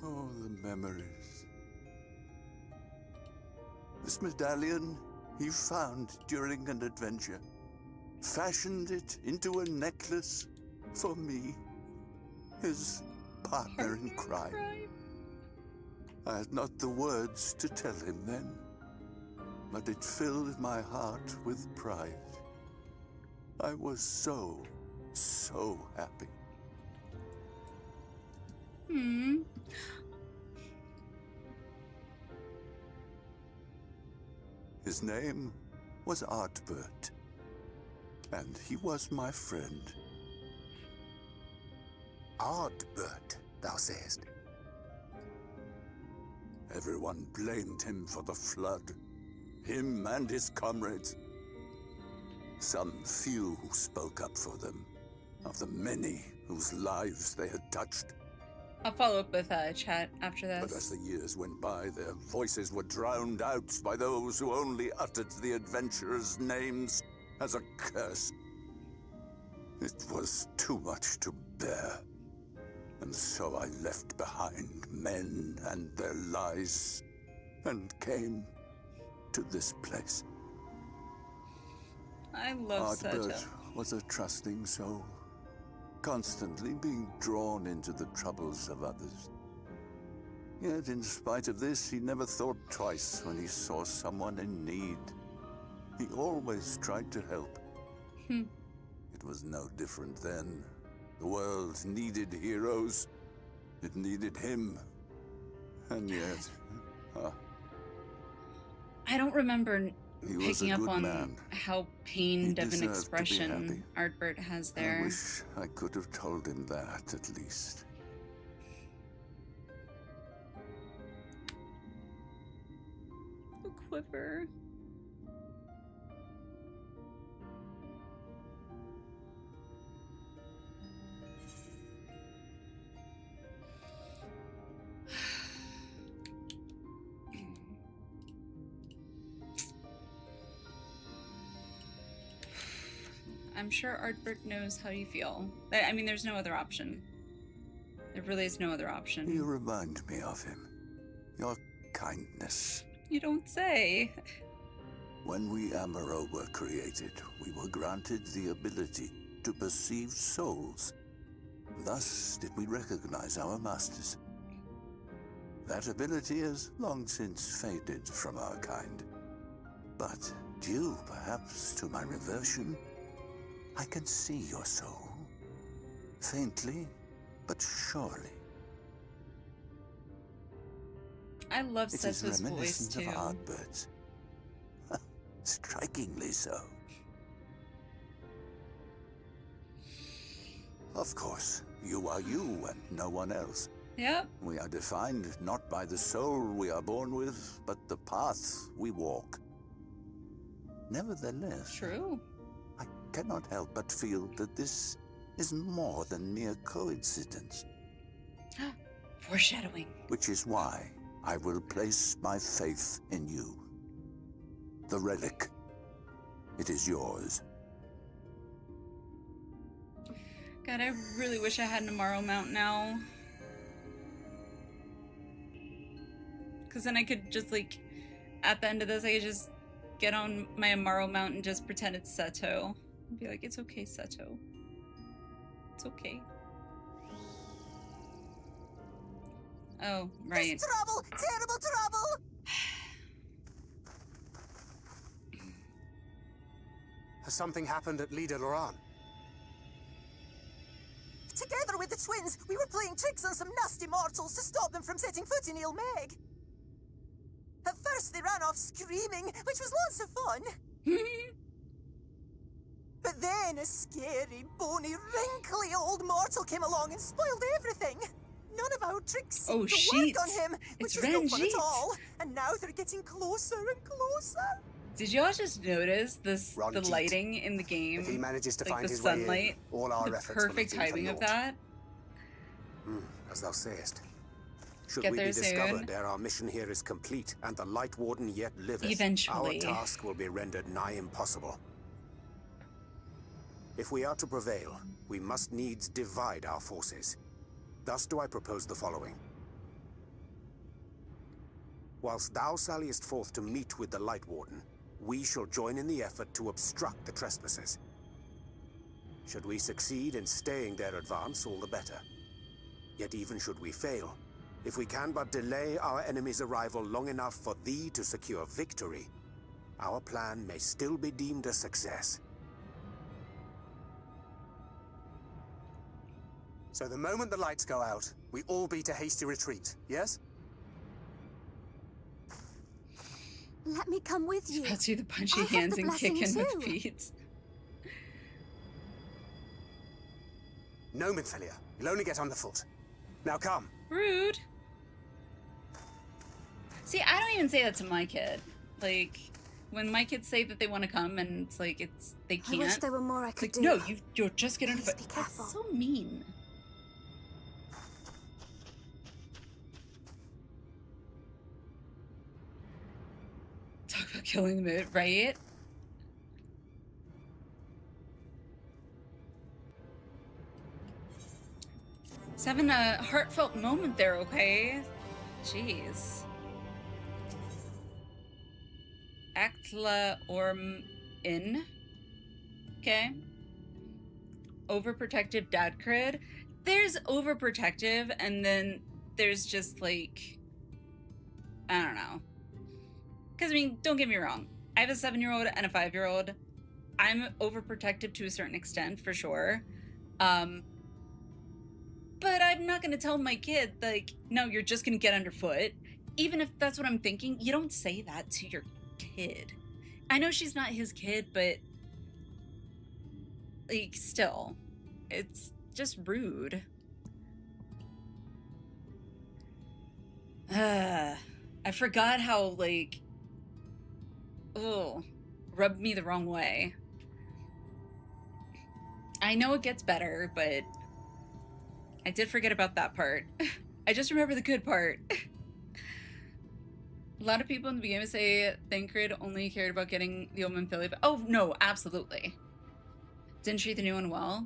Speaker 3: Oh, the memories. This medallion he found during an adventure. Fashioned it into a necklace for me, his partner in crime. I had not the words to tell him then, but it filled my heart with pride. I was so happy.
Speaker 2: Hmm.
Speaker 3: His name was Artbert, and he was my friend.
Speaker 6: Ardbert, thou sayest?
Speaker 3: Everyone blamed him for the flood, him and his comrades. Some few who spoke up for them, of the many whose lives they had touched.
Speaker 2: I'll follow up with chat after
Speaker 3: But as
Speaker 2: this.
Speaker 3: the years went by, their voices were drowned out by those who only uttered the adventurers' names as a curse. It was too much to bear, and so I left behind men and their lies, and came to this place.
Speaker 2: I love
Speaker 3: Ardbert
Speaker 2: Seto.
Speaker 3: was a trusting soul, constantly being drawn into the troubles of others. Yet in spite of this, he never thought twice when he saw someone in need. He always tried to help. It was no different then. The world needed heroes. It needed him. And yet,
Speaker 2: I don't remember
Speaker 3: he was
Speaker 2: picking
Speaker 3: a
Speaker 2: up
Speaker 3: good
Speaker 2: on
Speaker 3: man.
Speaker 2: how pained
Speaker 3: He
Speaker 2: of an
Speaker 3: deserved to be
Speaker 2: expression Artbert has
Speaker 3: I
Speaker 2: there.
Speaker 3: wish I could have told him that, at least.
Speaker 2: A quiver. I'm sure Artbert knows how you feel. I mean, there's no other option. There really is no other option.
Speaker 3: You remind me of him. Your kindness.
Speaker 2: You don't say.
Speaker 3: When we Amaro were created, we were granted the ability to perceive souls. Thus did we recognize our masters. That ability has long since faded from our kind. But due, perhaps, to my reversion, I can see your soul. Faintly, but surely.
Speaker 2: I love
Speaker 3: It is
Speaker 2: Seto's voice,
Speaker 3: reminiscent
Speaker 2: too.
Speaker 3: of Ardbert's. Strikingly so. Of course, you are you and no one else.
Speaker 2: Yep.
Speaker 3: We are defined not by the soul we are born with, but the path we walk. Nevertheless,
Speaker 2: True.
Speaker 3: I cannot help but feel that this is more than mere coincidence.
Speaker 2: Foreshadowing.
Speaker 3: Which is why I will place my faith in you. The relic. It is yours.
Speaker 2: God, I really wish I had an Amaro mount now. Because then I could just, like, at the end of this, I could just get on my Amaro mount and just pretend it's Seto. And be like, it's okay, Seto. It's okay. Oh, right.
Speaker 5: There's trouble! Terrible trouble!
Speaker 6: Has something happened at Lida Loran?
Speaker 5: Together with the twins, we were playing tricks on some nasty mortals to stop them from setting foot in Il Meg. At first they ran off screaming, which was lots of fun. But then a scary, bony, wrinkly old mortal came along and spoiled everything. None of our tricks seemed to work on him, which is no fun at all. And now they're getting closer and closer.
Speaker 2: Did y'all just notice this? The
Speaker 6: Ranjit.
Speaker 2: lighting in the game,
Speaker 6: If he manages to
Speaker 2: like
Speaker 6: find
Speaker 2: the
Speaker 6: his way
Speaker 2: sunlight,
Speaker 6: in, all our
Speaker 2: the
Speaker 6: efforts will have
Speaker 2: perfect
Speaker 6: been for
Speaker 2: timing of
Speaker 6: naught.
Speaker 2: that.
Speaker 6: As thou sayest. Should
Speaker 2: Get
Speaker 6: we
Speaker 2: there
Speaker 6: be discovered
Speaker 2: soon.
Speaker 6: ere our mission here is complete, and the Light Warden yet liveth,
Speaker 2: Eventually.
Speaker 6: our task will be rendered nigh impossible. If we are to prevail, we must needs divide our forces. Thus do I propose the following. Whilst thou salliest forth to meet with the Light Warden, we shall join in the effort to obstruct the trespassers. Should we succeed in staying their advance, all the better. Yet even should we fail, if we can but delay our enemy's arrival long enough for thee to secure victory, our plan may still be deemed a success. So the moment the lights go out, we all beat a hasty retreat, yes?
Speaker 5: Let me come with you.
Speaker 2: About to do the
Speaker 5: I
Speaker 2: punchy
Speaker 5: have
Speaker 2: hands
Speaker 5: the
Speaker 2: and
Speaker 5: blessing
Speaker 2: kicking with
Speaker 5: too.
Speaker 2: feet.
Speaker 6: No, Midfilia. You'll only get on the foot. Now come.
Speaker 2: Rude. See, I don't even say that to my kid. Like, when my kids say that they want to come and it's like they
Speaker 5: I wish
Speaker 2: can't.
Speaker 5: there were more I
Speaker 2: It's
Speaker 5: could
Speaker 2: like,
Speaker 5: do.
Speaker 2: no, you're just getting
Speaker 5: Please
Speaker 2: foot.
Speaker 5: be
Speaker 2: That's
Speaker 5: careful.
Speaker 2: so mean. Talk about killing the mood, right? Just having a heartfelt moment there, okay? Jeez. Actla Orm in. Okay. Overprotective dad cred. There's overprotective, and then there's just like, I don't know. Because, I mean, don't get me wrong. I have a 7-year-old and a 5-year-old. I'm overprotective to a certain extent, for sure. But I'm not going to tell my kid, like, no, you're just going to get underfoot. Even if that's what I'm thinking, you don't say that to your kid. I know she's not his kid, but, like, still. It's just rude. I forgot how, like, rubbed me the wrong way. I know it gets better, but I did forget about that part. I just remember the good part. A lot of people in the beginning say Thancred only cared about getting the Omen Philly. Oh, no, absolutely. Didn't treat the new one well.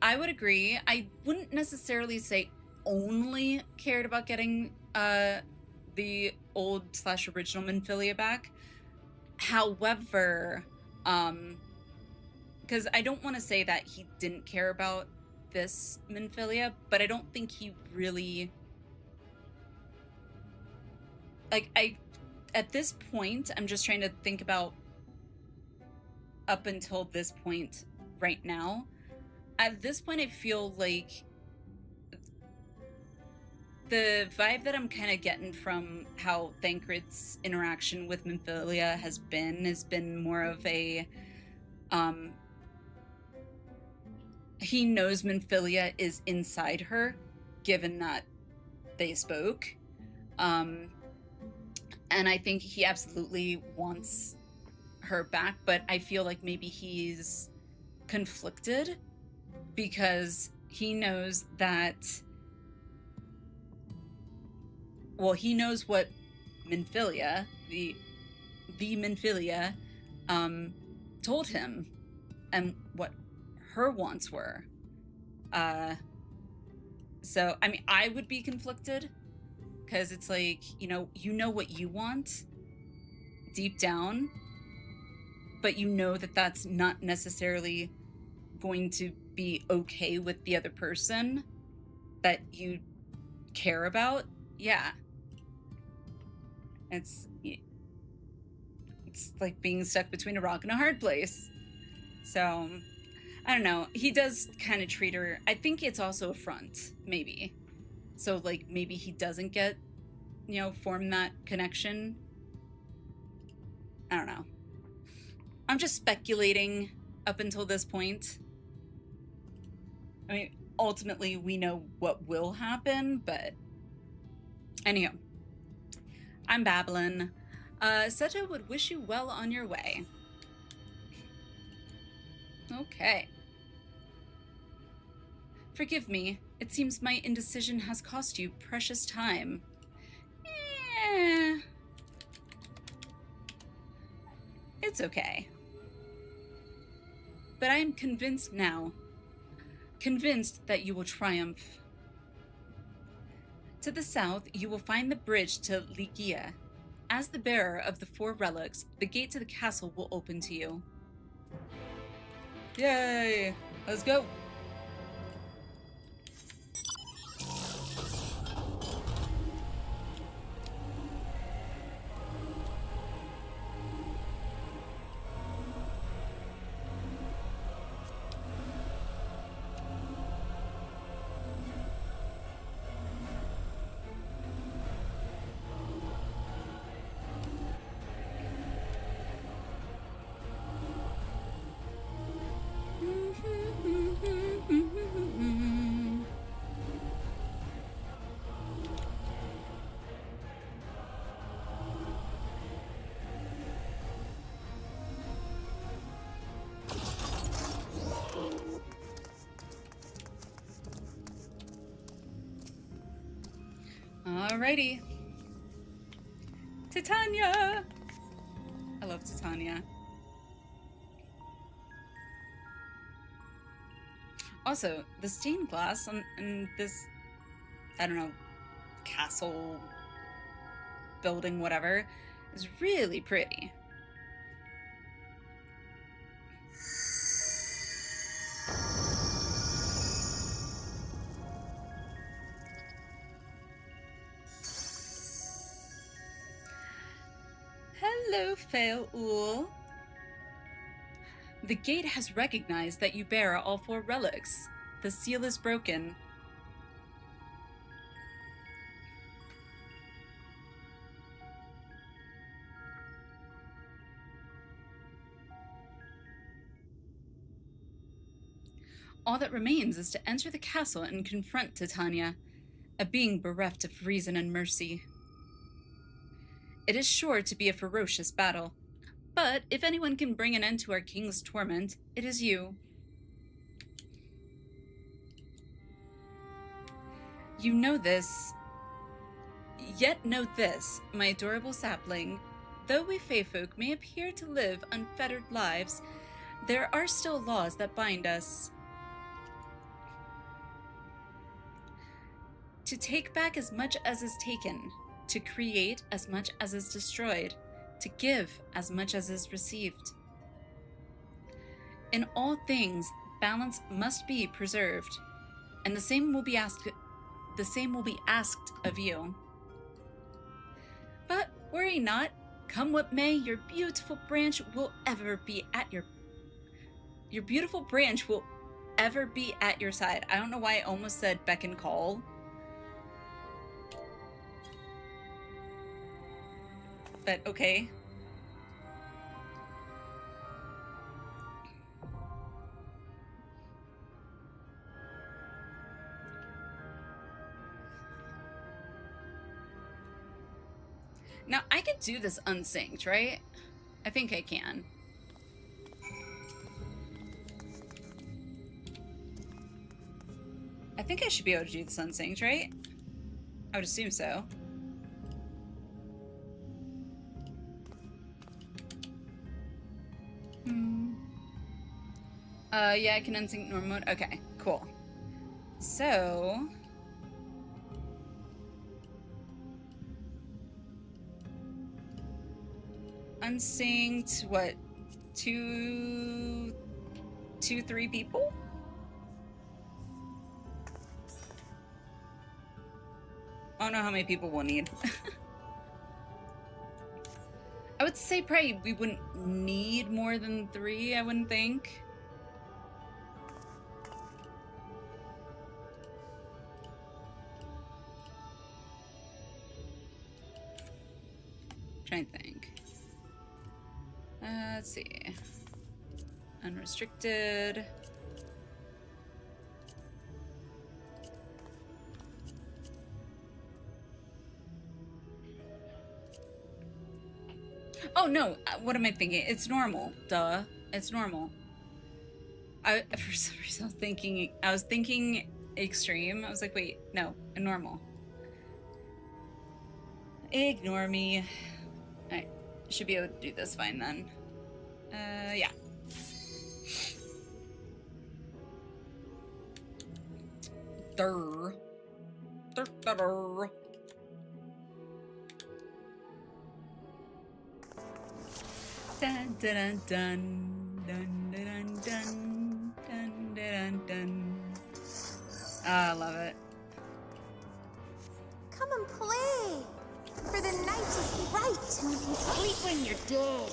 Speaker 2: I would agree. I wouldn't necessarily say only cared about getting the old / original Minfilia back. However, because I don't want to say that he didn't care about this Minfilia, but I don't think he really, like, at this point, I'm just trying to think about up until this point right now. At this point, I feel like the vibe that I'm kind of getting from how Thancred's interaction with Minfilia has been more of a, he knows Minfilia is inside her, given that they spoke. And I think he absolutely wants her back, but I feel like maybe he's conflicted because he knows that, well, he knows what Minfilia, the Minfilia, told him and what her wants were. So, I mean, I would be conflicted because it's like, you know what you want deep down, but you know that that's not necessarily going to be okay with the other person that you care about. Yeah. It's like being stuck between a rock and a hard place. So, I don't know. He does kind of treat her, I think it's also a front, maybe. So, like, maybe he doesn't get, form that connection. I don't know. I'm just speculating up until this point. I mean, ultimately, we know what will happen, but anyhow, I'm babbling. Seto would wish you well on your way. Okay. Forgive me. It seems my indecision has cost you precious time. It's okay. But I am convinced now. Convinced that you will triumph. To the south, you will find the bridge to Ligia. As the bearer of the 4 relics, the gate to the castle will open to you. Yay! Let's go! Alrighty. Titania! I love Titania. Also, the stained glass on this, I don't know, castle, building, whatever, is really pretty. Hello, Fail-Ul. The gate has recognized that you bear all 4 relics. The seal is broken. All that remains is to enter the castle and confront Titania, a being bereft of reason and mercy. It is sure to be a ferocious battle, but if anyone can bring an end to our king's torment, it is you. You know this. Yet know this, my adorable sapling. Though we Fae folk may appear to live unfettered lives, There are still laws that bind us. To take back as much as is taken, to create as much as is destroyed, to give as much as is received. In all things, balance must be preserved, and the same will be asked of you. But worry not, come what may, your beautiful branch will ever be at your side. I don't know why I almost said beck and call. But okay. Now, I could do this unsynced, right? I think I can. I think I should be able to do this unsynced, right? I would assume so. Yeah, I can unsync normal mode. Okay, cool. So... unsynced, what? 3 people? I don't know how many people we'll need. I would say probably we wouldn't need more than 3, I wouldn't think. Trying to think. Let's see. Unrestricted. Oh no, what am I thinking? It's normal. Duh. It's normal. For some reason I was thinking extreme. I was like, wait, no, normal. Ignore me. Alright. Should be able to do this fine then. Yeah. Durr. Durr, durr, durr. Dun dun dun dun dun dun dun dun dun. Ah, I love it.
Speaker 4: Come and play, for the night is bright and you can sleep when you're dead.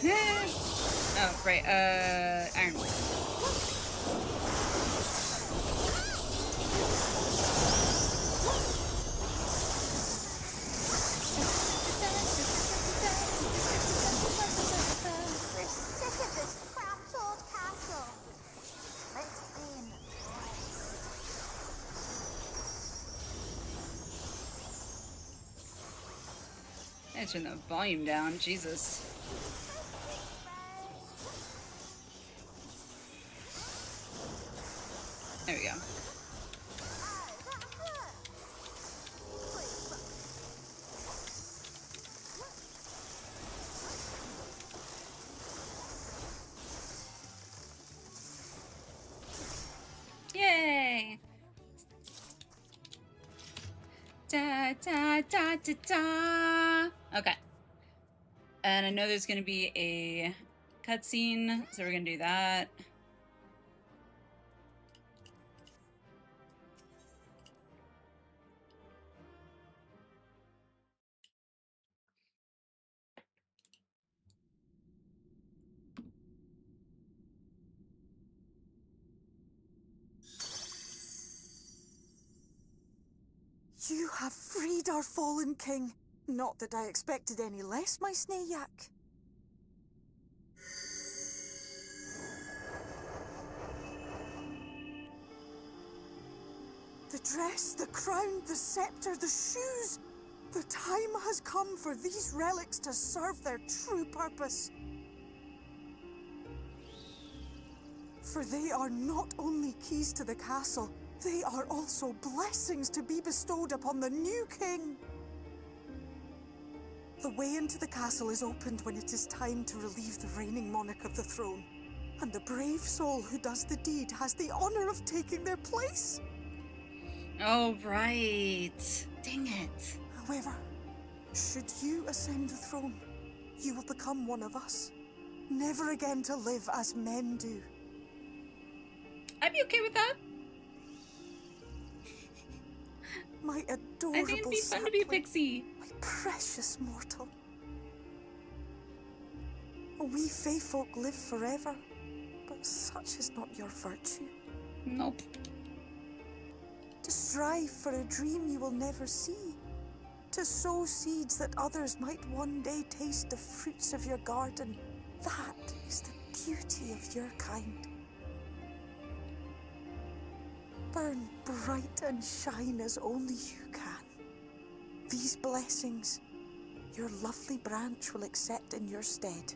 Speaker 2: Oh, right, Iron Man.
Speaker 4: We're sick of this cramped old castle. Let's play in the
Speaker 2: I turn the volume down, Jesus. There we go. Yay! Da da da da da. Okay. And I know there's gonna be a cutscene, so we're gonna do that.
Speaker 5: You have freed our fallen king. Not that I expected any less, my Snayak. The dress, the crown, the scepter, the shoes. The time has come for these relics to serve their true purpose. For they are not only keys to the castle, they are also blessings to be bestowed upon the new king. The way into the castle is opened when it is time to relieve the reigning monarch of the throne. And the brave soul who does the deed has the honor of taking their place.
Speaker 2: Oh, right. Dang it.
Speaker 5: However, should you ascend the throne, you will become one of us, never again to live as men do.
Speaker 2: I'd be okay with that.
Speaker 5: My adorable
Speaker 2: I think it'd be fun to be a pixie.
Speaker 5: My precious mortal. We Fae folk live forever, but such is not your virtue.
Speaker 2: Nope.
Speaker 5: To strive for a dream you will never see. To sow seeds that others might one day taste the fruits of your garden. That is the beauty of your kind. Burn bright and shine as only you can. These blessings, your lovely branch will accept in your stead.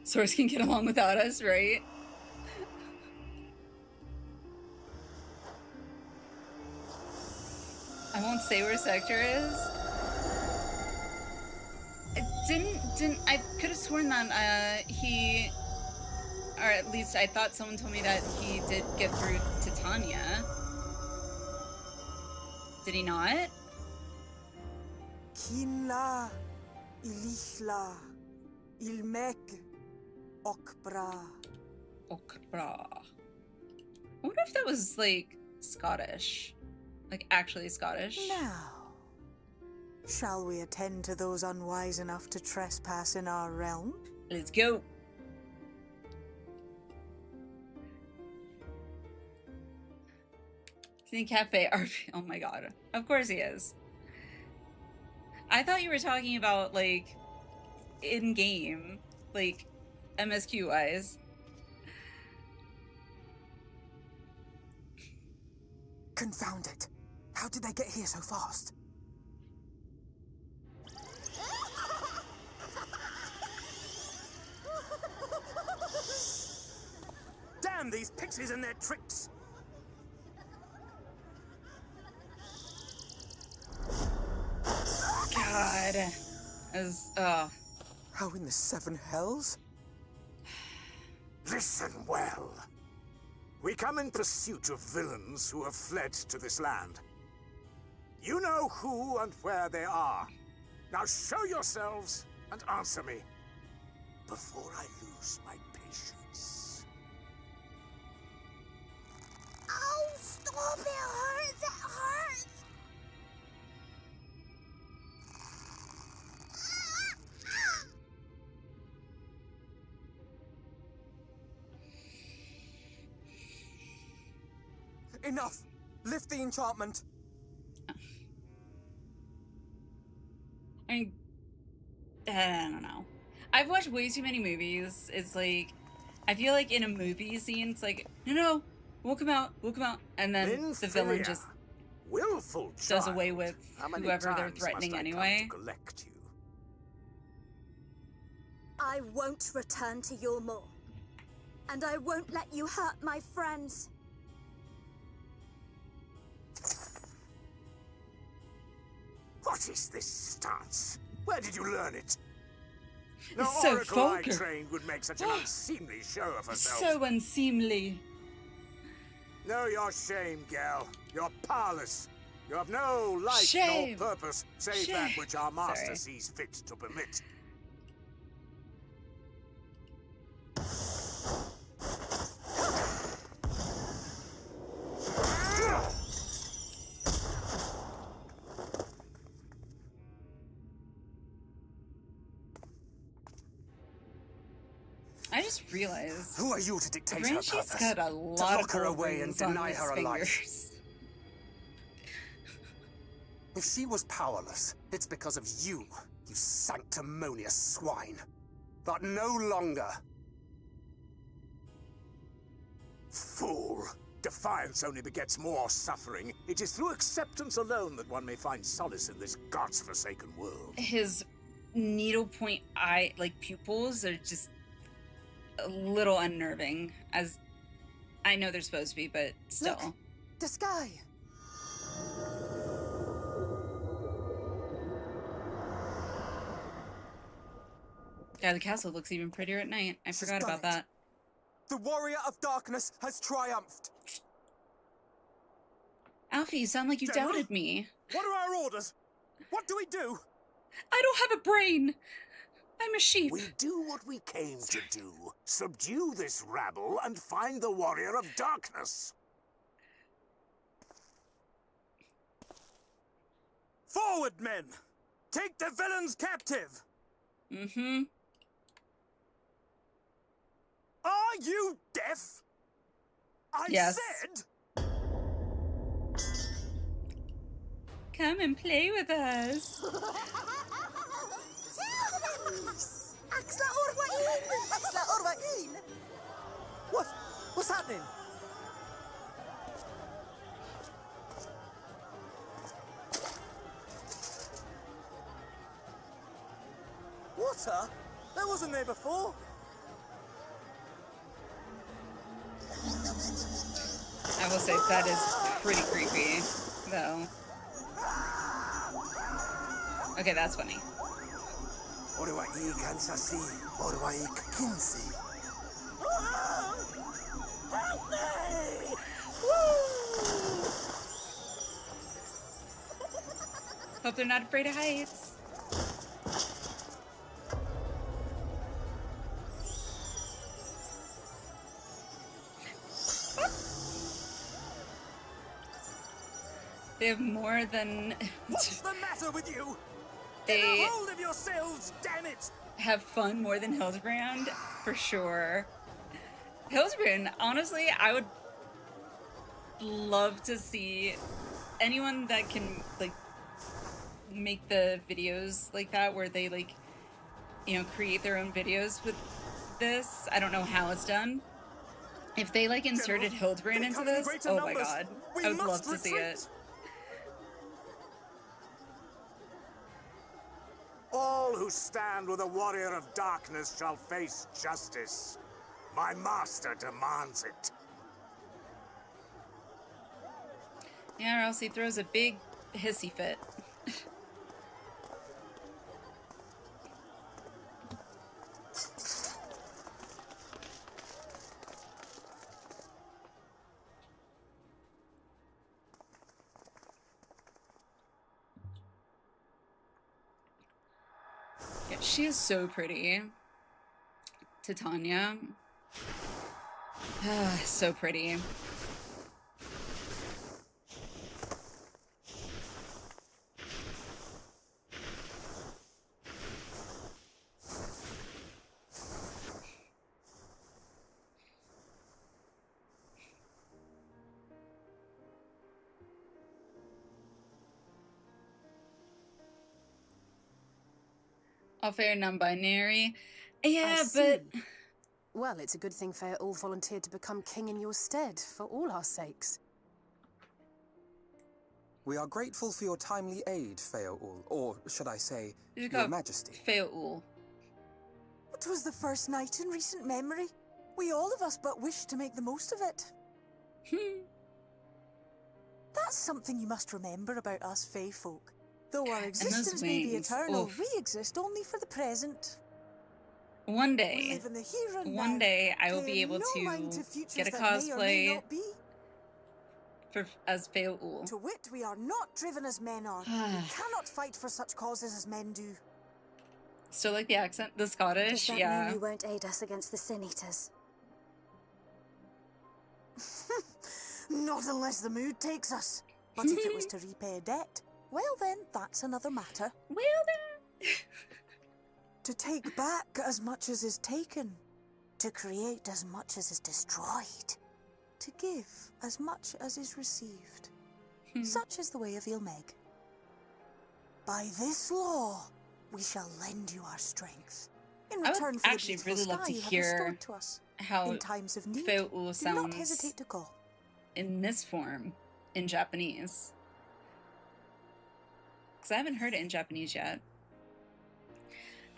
Speaker 2: Source can get along without us, right? I won't say where Sector is. I could have sworn that he, or at least I thought someone told me that he did get through to Tanya. Did he not?
Speaker 5: Kinla, Ilishla, Ilmek, Okbra.
Speaker 2: Okbra. I wonder if that was like Scottish. Like actually Scottish.
Speaker 5: Now, shall we attend to those unwise enough to trespass in our realm?
Speaker 2: Let's go. Sneak Cafe RP. Oh my god. Of course he is. I thought you were talking about like in game, like MSQ wise.
Speaker 5: Confound it. How did they get here so fast?
Speaker 6: Damn these pixies and their tricks!
Speaker 2: God. As
Speaker 5: How in the seven hells?
Speaker 6: Listen well. We come in pursuit of villains who have fled to this land. You know who and where they are. Now show yourselves and answer me before I lose my patience.
Speaker 4: Oh, stop! It hurts! It hurts!
Speaker 5: Enough! Lift the enchantment!
Speaker 2: I don't know. I've watched way too many movies. It's like, I feel like in a movie scene, it's like, no, we'll come out, and then the villain just
Speaker 6: willful
Speaker 2: does away with
Speaker 6: How many
Speaker 2: whoever they're
Speaker 6: times
Speaker 2: threatening
Speaker 6: must I come
Speaker 2: anyway.
Speaker 6: to collect you?
Speaker 4: I won't return to your maw. And I won't let you hurt my friends.
Speaker 6: What is this stance? Where did you learn it? No
Speaker 2: It's so
Speaker 6: oracle I
Speaker 2: vulgar.
Speaker 6: trained would make such an unseemly show of herself.
Speaker 2: So unseemly.
Speaker 6: Know your shame, gal. You're powerless. You have no life
Speaker 2: Shame.
Speaker 6: nor purpose, save
Speaker 2: Shame.
Speaker 6: that which our master
Speaker 2: Sorry.
Speaker 6: sees fit to permit.
Speaker 2: I just realized
Speaker 7: Who are you to dictate her
Speaker 2: Ranchi's
Speaker 7: purpose?
Speaker 2: got a lot of
Speaker 7: lock her
Speaker 2: gold
Speaker 7: away and
Speaker 2: rings on
Speaker 7: deny
Speaker 2: his
Speaker 7: her a life.
Speaker 2: fingers.
Speaker 7: If she was powerless, it's because of you, you sanctimonious swine. But no longer.
Speaker 6: Fool! Defiance only begets more suffering. It is through acceptance alone that one may find solace in this god's-forsaken world.
Speaker 2: His needlepoint eye, like pupils, are just a little unnerving. As I know they're supposed to be, but still.
Speaker 5: Look, the sky!
Speaker 2: Yeah, the castle looks even prettier at night. I forgot about that.
Speaker 8: The warrior of darkness has triumphed.
Speaker 2: Alfie, you sound like you
Speaker 8: General?
Speaker 2: doubted me.
Speaker 8: What are our orders? What do we do?
Speaker 2: I don't have a brain. I'm a sheep.
Speaker 6: We do what we came to do. Subdue this rabble and find the warrior of darkness.
Speaker 8: Forward, men! Take the villains captive!
Speaker 2: Mm-hmm.
Speaker 8: Are you deaf? I
Speaker 2: Yes.
Speaker 8: said...
Speaker 2: Come and play with us.
Speaker 5: What's happening? Water? That wasn't there before.
Speaker 2: I will say that is pretty creepy, though. Okay, that's funny.
Speaker 5: Help me!
Speaker 2: Hope they're not afraid of heights. They have more than...
Speaker 8: What's the matter with you?
Speaker 2: They
Speaker 8: Get a hold of yourselves, damn it!
Speaker 2: have fun more than Hildebrand, for sure. Hildebrand, honestly, I would love to see anyone that can, like, make the videos like that, where they, like, you know, create their own videos with this. I don't know how it's done. If they, like, inserted Hildebrand into this, oh my god, I would love to see it.
Speaker 6: All who stand with the warrior of darkness shall face justice. My master demands it.
Speaker 2: Yeah, or else he throws a big hissy fit. Yeah, she is so pretty. Titania. Ah, so pretty. All fair, non-binary. Yeah, but...
Speaker 9: Well, it's a good thing Fairul volunteered to become king in your stead, for all our sakes.
Speaker 10: We are grateful for your timely aid, Fairul, or should I say,
Speaker 2: You
Speaker 10: Your Majesty.
Speaker 2: Fairul.
Speaker 5: It was the first night in recent memory. We all of us but wished to make the most of it. That's something you must remember about us Fae folk. Though our existence may be eternal, we exist only for the present.
Speaker 2: One day,
Speaker 5: We live in the here and
Speaker 2: one
Speaker 5: now,
Speaker 2: day I will be
Speaker 5: paying
Speaker 2: able
Speaker 5: no
Speaker 2: to
Speaker 5: mind to futures
Speaker 2: get a
Speaker 5: that may or may
Speaker 2: cosplay
Speaker 5: not be.
Speaker 2: as Fairul.
Speaker 5: To wit, we are not driven as men are. We cannot fight for such causes as men do.
Speaker 2: Still like the accent, the Scottish,
Speaker 4: Does that
Speaker 2: yeah.
Speaker 4: mean you won't aid us against the Sin Eaters?
Speaker 5: Not unless the mood takes us. But if it was to repay a debt, well then, that's another matter.
Speaker 2: Well then.
Speaker 5: To take back as much as is taken. To create as much as is destroyed. To give as much as is received. Such is the way of Ilmeg. By this law, we shall lend you our strength. In
Speaker 2: I
Speaker 5: return
Speaker 2: would
Speaker 5: for
Speaker 2: actually
Speaker 5: the beautiful
Speaker 2: really love to
Speaker 5: sky you have
Speaker 2: hear
Speaker 5: restored to us.
Speaker 2: how
Speaker 5: In times of need,
Speaker 2: Fairul
Speaker 5: do not
Speaker 2: sounds
Speaker 5: hesitate to call.
Speaker 2: in this form in Japanese. Because I haven't heard it in Japanese yet.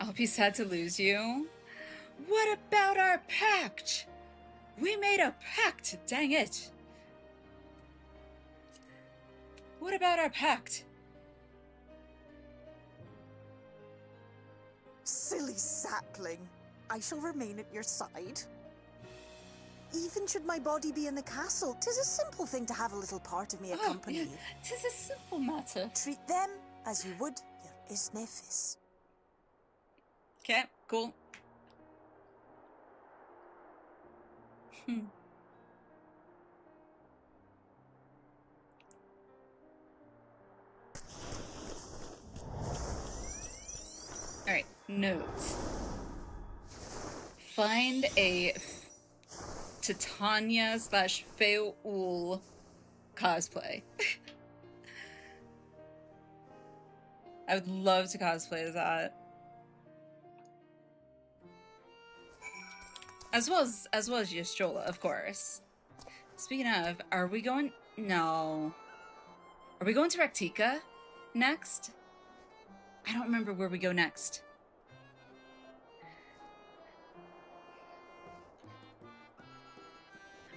Speaker 2: I'll be sad to lose you. What about our pact? We made a pact, dang it. What about our pact?
Speaker 5: Silly sapling. I shall remain at your side. Even should my body be in the castle, 'tis a simple thing to have a little part of me accompany you.
Speaker 2: 'Tis a simple matter.
Speaker 5: Treat them as you would your isnnefis.
Speaker 2: Okay, cool. Alright, note. Find a Titania / Feul cosplay. I would love to cosplay as that. As well as Y'shtola, of course. Speaking of, are we going? No. Are we going to Raktika next? I don't remember where we go next.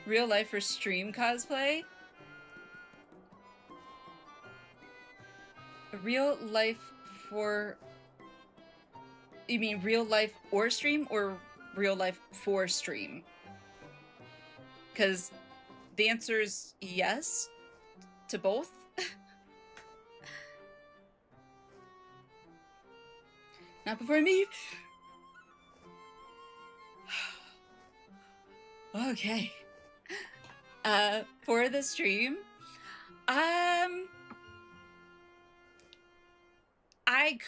Speaker 2: Real life or stream cosplay? Real life for... You mean real life or stream, or real life for stream? Because the answer is yes to both. Not before I leave. Okay. For the stream, I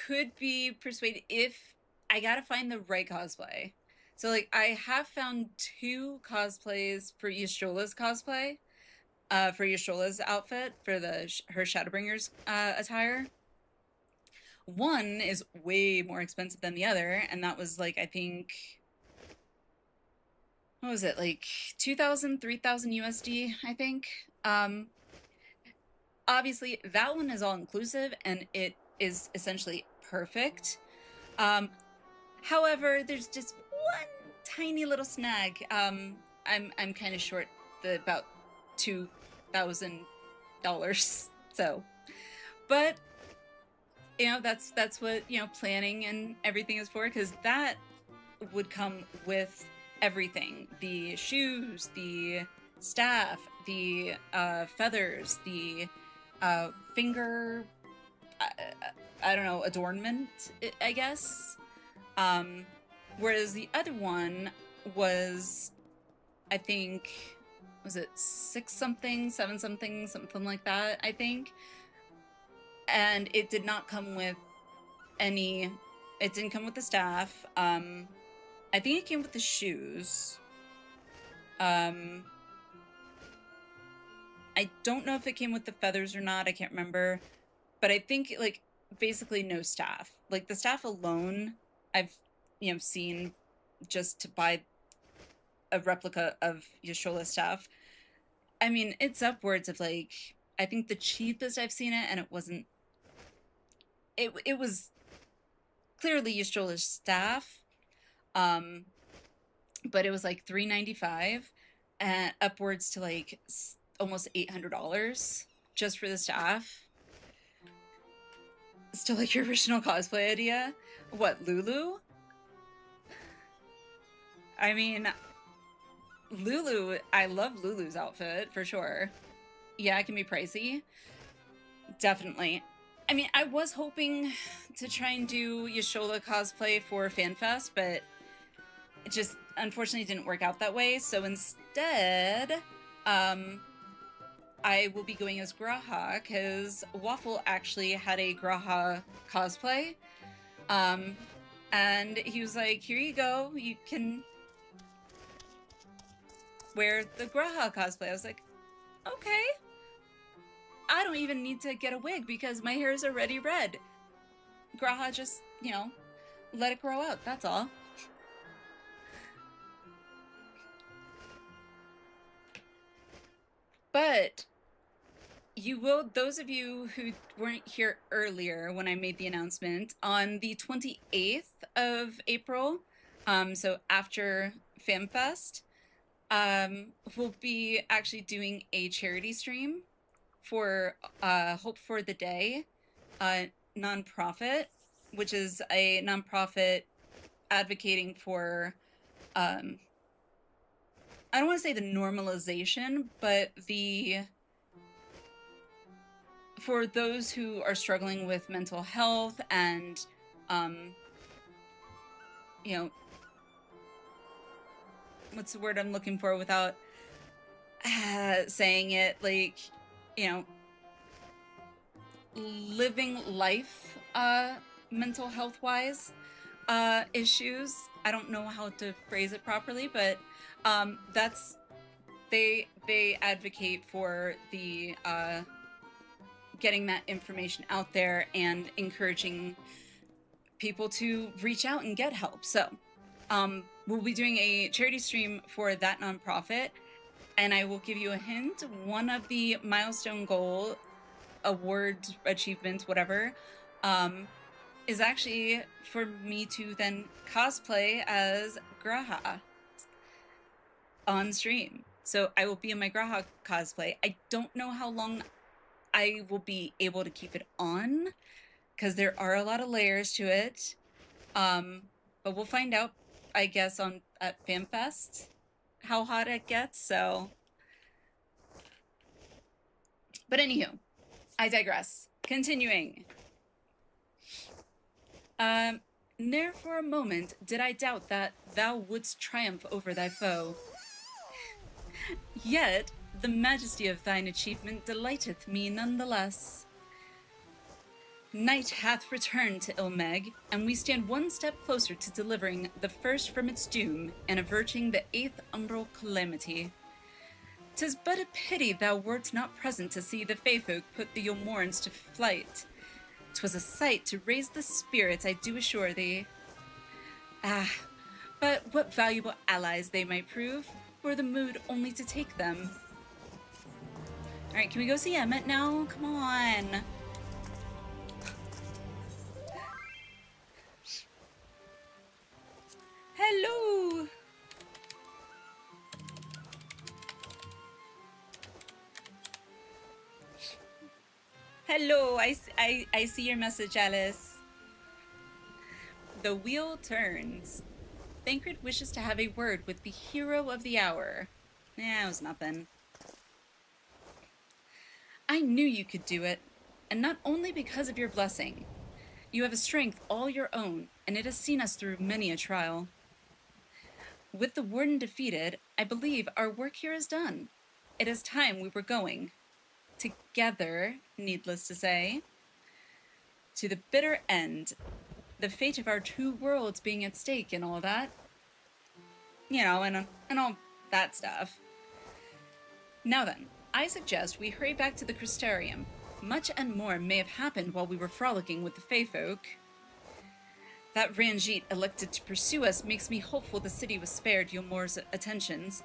Speaker 2: could be persuaded if I gotta find the right cosplay. So, like, I have found 2 cosplays for Y'shtola's cosplay, for Y'shtola's outfit, for her Shadowbringer's attire. One is way more expensive than the other, and that was, like, I think... What was it, like 2,000, 3,000 USD, I think. Obviously, that one is all-inclusive, and it is essentially perfect. However, there's just one tiny little snag. I'm kind of short about $2,000, so. But, you know, that's what, you know, planning and everything is for, because that would come with everything. The shoes, the staff, the feathers, the finger, I don't know, adornment, I guess. Whereas the other one was, I think, was it 6 something, 7 something, something like that, I think. And it did not come with any, it didn't come with the staff. I think it came with the shoes. I don't know if it came with the feathers or not. I can't remember. But I think, like, basically no staff. Like, the staff alone, I've, you know, seen just to buy a replica of Y'shtola's staff. I mean, it's upwards of, like, I think the cheapest I've seen it, and it wasn't... It was clearly Y'shtola's staff. But it was like $395 and upwards to like almost $800 just for the staff. Still like your original cosplay idea? What, Lulu? I mean, Lulu, I love Lulu's outfit for sure. Yeah, it can be pricey. Definitely. I mean, I was hoping to try and do Y'shtola cosplay for FanFest, but it just unfortunately didn't work out that way. So instead, I will be going as Graha, because Waffle actually had a Graha cosplay. And he was like, here you go, you can wear the Graha cosplay. I was like, okay. I don't even need to get a wig because my hair is already red. Graha just, you know, let it grow out, that's all. But you will, those of you who weren't here earlier when I made the announcement, on the 28th of April, so after FanFest, we'll be actually doing a charity stream for Hope for the Day nonprofit, which is a nonprofit advocating for, I don't want to say the normalization, but for those who are struggling with mental health and, you know, what's the word I'm looking for without saying it, like, you know, living life, mental health wise, issues. I don't know how to phrase it properly, but, they advocate for the, getting that information out there and encouraging people to reach out and get help. So, we'll be doing a charity stream for that nonprofit, and I will give you a hint. One of the milestone goal awards, achievements, whatever, is actually for me to then cosplay as Graha on stream. So I will be in my Graha cosplay. I don't know how long I will be able to keep it on, because there are a lot of layers to it. But we'll find out, I guess, at FanFest how hot it gets. So, but anywho, I digress. Continuing. Ne'er for a moment did I doubt that thou wouldst triumph over thy foe. Yet the majesty of thine achievement delighteth me none the less. Night hath returned to Ilmeg, and we stand one step closer to delivering the first from its doom and averting the 8th umbral calamity. 'Tis but a pity thou wert not present to see the Feyfolk put the Yomorns to flight. 'Twas a sight to raise the spirits, I do assure thee. Ah, but what valuable allies they might prove, were the mood only to take them. Alright, can we go see Emmett now? Come on. Hello! Hello, I see your message, Alice. The wheel turns. Thancred wishes to have a word with the hero of the hour. It was nothing. I knew you could do it, and not only because of your blessing. You have a strength all your own, and it has seen us through many a trial. With the warden defeated, I believe our work here is done. It is time we were going. Together, needless to say. To the bitter end. The fate of our two worlds being at stake and all that. You know, and all that stuff. Now then, I suggest we hurry back to the Crystarium. Much and more may have happened while we were frolicking with the Feyfolk. That Ranjit elected to pursue us makes me hopeful the city was spared Yomor's attentions,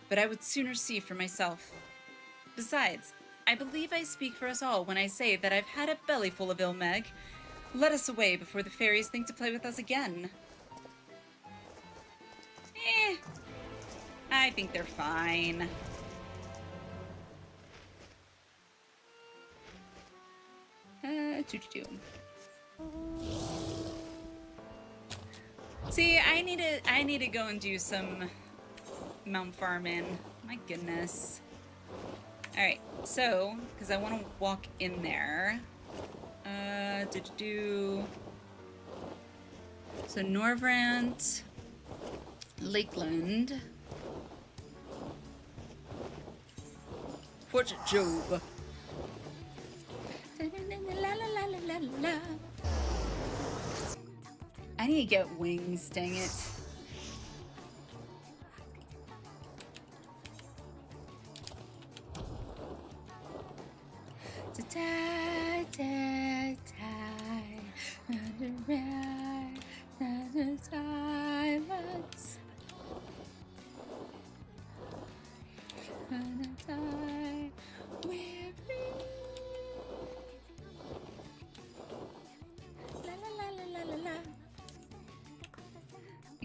Speaker 2: but I would sooner see for myself. Besides, I believe I speak for us all when I say that I've had a belly full of Ilmeg. Let us away before the fairies think to play with us again. I think they're fine. See, I need to go and do some mount farming. My goodness. Alright, so, because I want to walk in there. So Norvrant, Lakeland, Port Job. I need to get wings, dang it.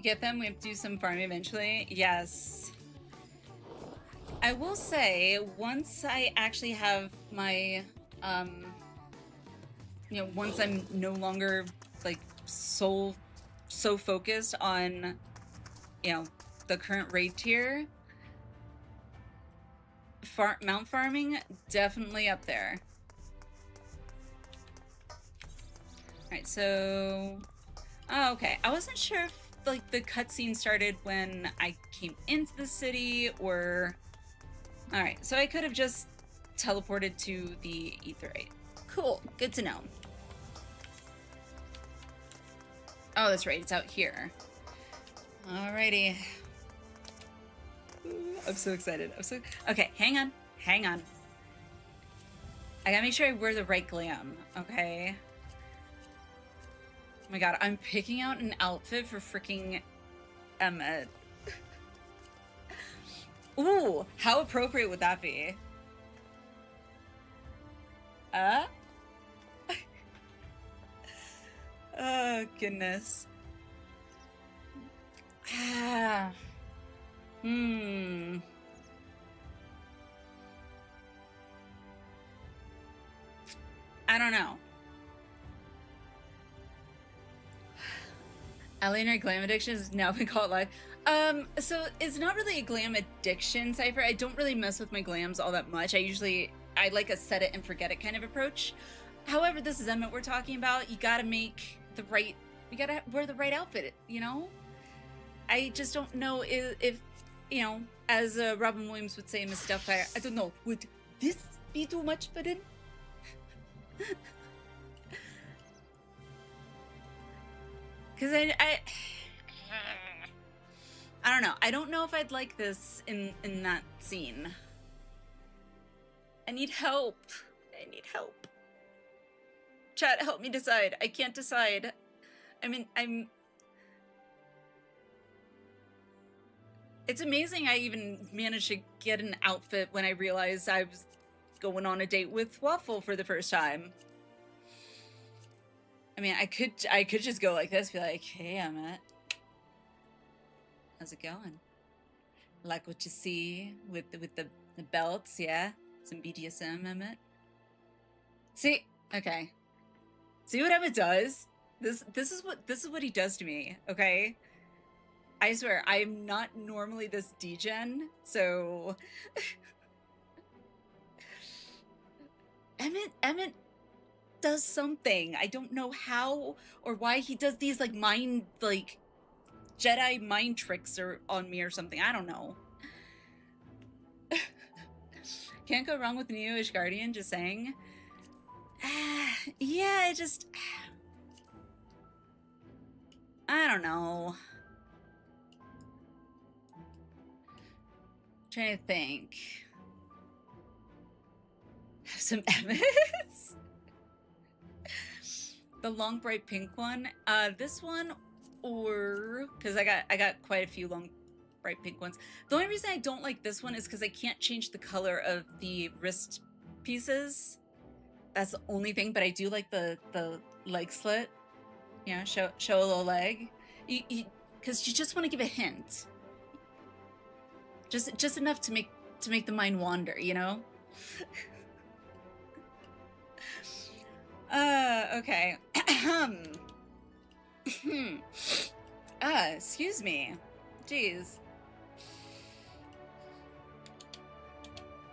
Speaker 2: Get them, we have to do some farming eventually. Yes. I will say, once I actually have my, once I'm no longer, like, soul so focused on, you know, the current raid tier. Mount farming, definitely up there. Alright, so... Oh, okay. I wasn't sure if, like, the cutscene started when I came into the city, or... Alright, so I could have just teleported to the Aetheryte. Cool, good to know. Oh, that's right, it's out here. Alrighty. Ooh, I'm so excited. Okay, hang on. I gotta make sure I wear the right glam, okay? Oh my god, I'm picking out an outfit for freaking Emmett. Ooh, how appropriate would that be? Oh, goodness. I don't know. Alliniea glam addiction has now been called live. So it's not really a glam addiction, Cypher. I don't really mess with my glams all that much. I like a set it and forget it kind of approach. However, this is Emmett we're talking about. You gotta make the right, you gotta wear the right outfit, you know? I just don't know if you know, as Robin Williams would say in Miss Doubtfire, I don't know, would this be too much for him? Because I don't know. I don't know if I'd like this in that scene. I need help. I need help. Chat, help me decide. I can't decide. I mean, It's amazing I even managed to get an outfit when I realized I was going on a date with Waffle for the first time. I mean, I could just go like this, be like, "Hey, Emmett, how's it going? Like what you see with the belts, yeah? Some BDSM, Emmett." See, okay. See what Emmett does? This is what he does to me, okay? I swear, I'm not normally this degen, so Emmett does something. I don't know how or why he does these like Jedi mind tricks on me or something. I don't know. Can't go wrong with the Neo-ish Guardian, just saying. Yeah, I don't know. Trying to think. Have some Emmets? The long bright pink one. This one, or because I got quite a few long bright pink ones. The only reason I don't like this one is because I can't change the color of the wrist pieces. That's the only thing. But I do like the leg slit. Yeah, show a little leg. Because you just want to give a hint. Just enough to make the mind wander, you know? Okay. Excuse me. Jeez.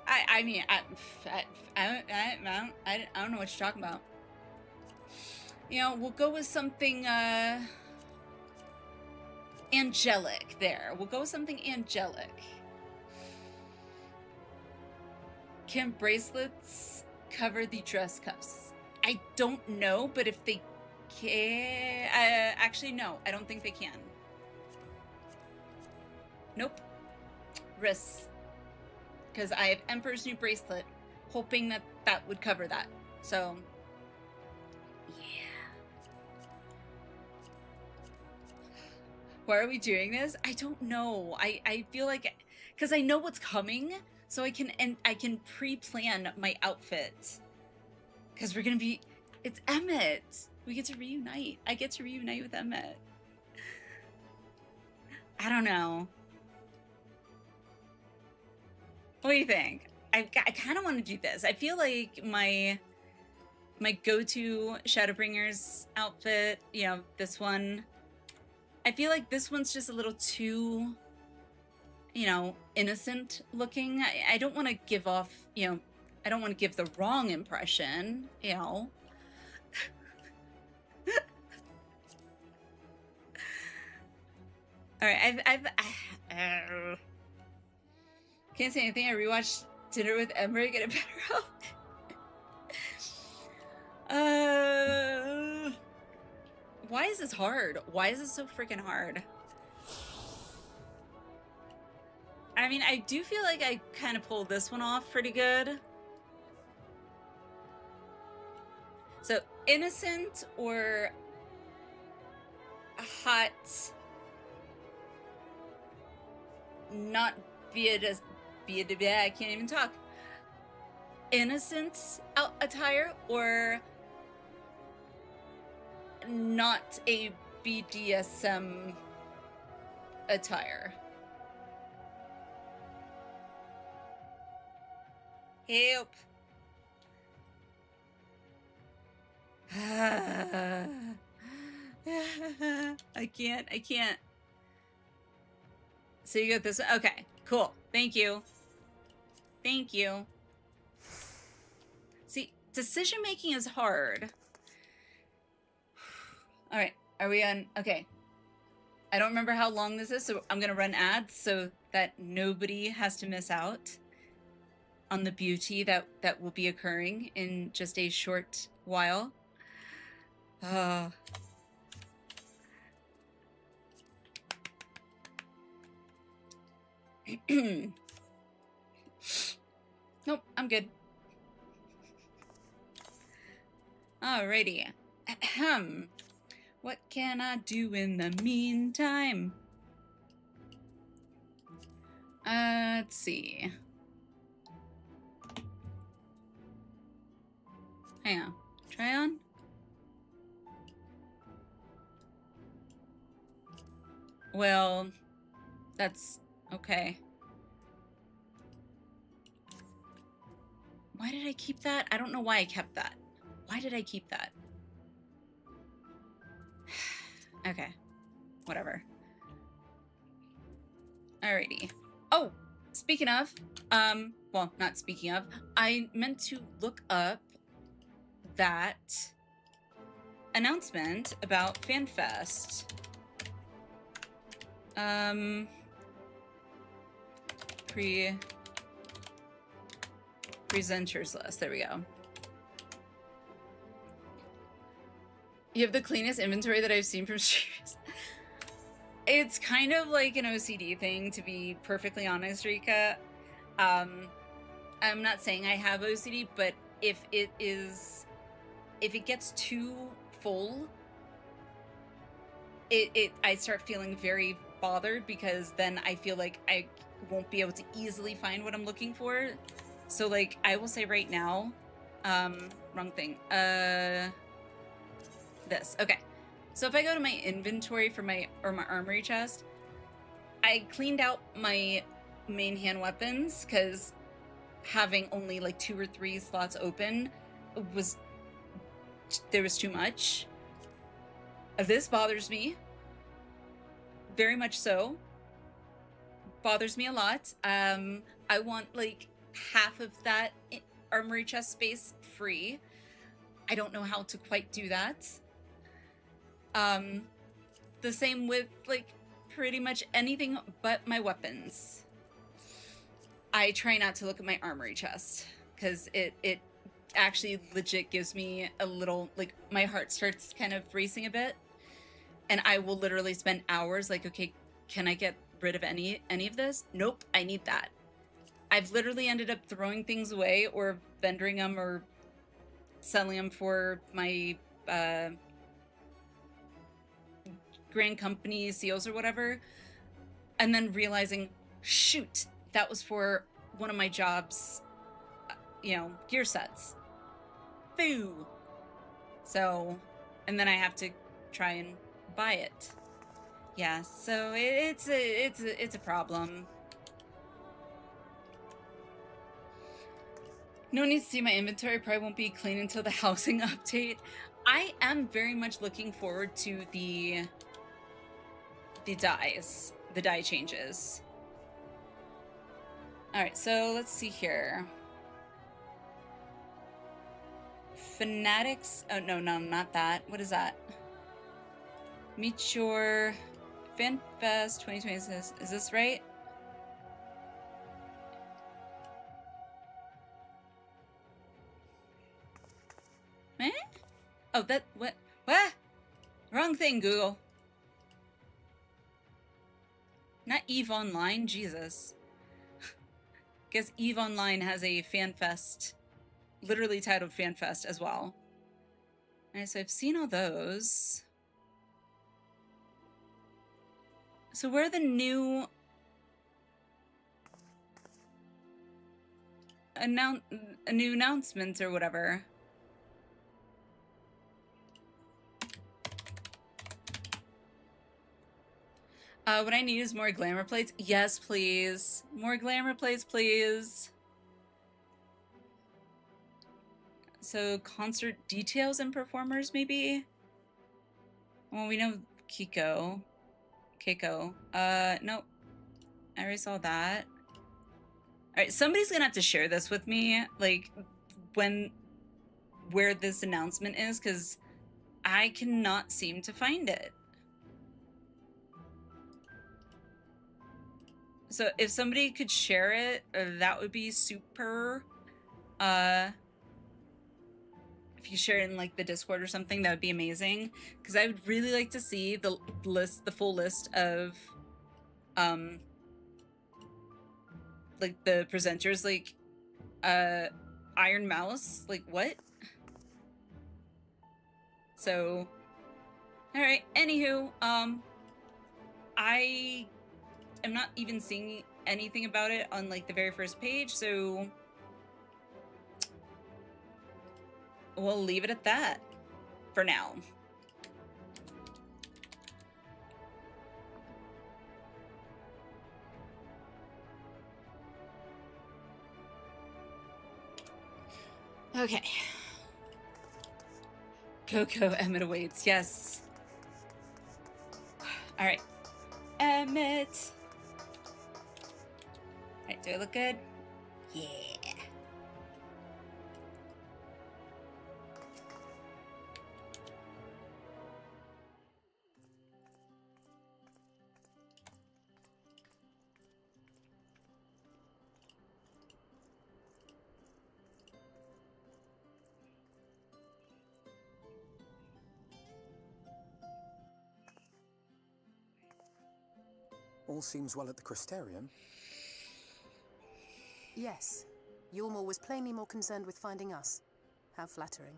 Speaker 2: I mean, I don't know what you're talking about. You know, we'll go with something, angelic there. We'll go with something angelic. Can bracelets cover the dress cuffs? I don't know, but if they can... actually, no. I don't think they can. Nope. Wrists. Because I have Emperor's New Bracelet, hoping that would cover that. So, yeah. Why are we doing this? I don't know. I feel like... Because I know what's coming... So I can pre-plan my outfit. Because we're gonna be... It's Emmett! We get to reunite. I get to reunite with Emmett. I don't know. What do you think? I kind of want to do this. I feel like my go-to Shadowbringers outfit, you know, this one, I feel like this one's just a little too, you know, innocent looking. I don't want to give off, you know, I don't want to give the wrong impression, you know. All right, can't say anything. I rewatched Dinner with Ember to get a better help. Why is this hard? Why is this so freaking hard? I mean, I do feel like I kind of pulled this one off pretty good. So, innocent or hot, not I can't even talk. Innocent attire or not a BDSM attire. Help. I can't. So you got this one? Okay, cool. Thank you. Thank you. See, decision making is hard. All right, are we on? Okay. I don't remember how long this is, so I'm gonna run ads so that nobody has to miss out on the beauty that will be occurring in just a short while. Nope, I'm good. Alrighty. Ahem. What can I do in the meantime? Let's see. Hang on. Try on? Well, that's okay. Why did I keep that? I don't know why I kept that. Why did I keep that? Okay. Whatever. Alrighty. Oh, speaking of, well, not speaking of, I meant to look up that announcement about FanFest. Presenters list. There we go. You have the cleanest inventory that I've seen from streamers. It's kind of like an OCD thing, to be perfectly honest, Rika. I'm not saying I have OCD, but if it gets too full, I start feeling very bothered, because then I feel like I won't be able to easily find what I'm looking for. So, like, I will say right now, wrong thing. This. Okay. So if I go to my inventory for my armory chest, I cleaned out my main hand weapons, because having only like 2 or 3 slots open there was too much. This bothers me. Very much so. Bothers me a lot. I want like half of that armory chest space free. I don't know how to quite do that. The same with like pretty much anything but my weapons. I try not to look at my armory chest, because it actually legit gives me a little, like, my heart starts kind of racing a bit, and I will literally spend hours like, okay, can I get rid of any of this? Nope, I need that. I've literally ended up throwing things away or vendoring them or selling them for my grand company seals or whatever, and then realizing, shoot, that was for one of my jobs, you know, gear sets. Boo. So, and then I have to try and buy it. Yeah, so it's a problem. No need to see my inventory. Probably won't be clean until the housing update. I am very much looking forward to the the dies, the die changes. All right, so let's see here. Fanatics. Oh, no, not that. What is that? Meet your FanFest 2026. Is this right? Eh? Oh, that, what? Wrong thing, Google. Not EVE Online, Jesus. Guess EVE Online has a FanFest, literally titled FanFest as well. Alright, so I've seen all those. So where are the new announcements or whatever? What I need is more glamour plates. Yes, please. More glamour plates, please. So concert details and performers, maybe? Well, we know Keiko. Nope. I already saw that. Alright, somebody's gonna have to share this with me, like, where this announcement is, because I cannot seem to find it. So if somebody could share it, that would be super. If you share it in like the Discord or something, that would be amazing. Because I would really like to see the full list of, like the presenters, like, Iron Mouse, like what? So, all right. Anywho, I am not even seeing anything about it on like the very first page, so we'll leave it at that for now. Okay. Coco, Emmett awaits. Yes. All right. Emmett. All right, do I look good? Yeah.
Speaker 10: All seems well at the Crystarium.
Speaker 9: Yes. Yormor was plainly more concerned with finding us. How flattering.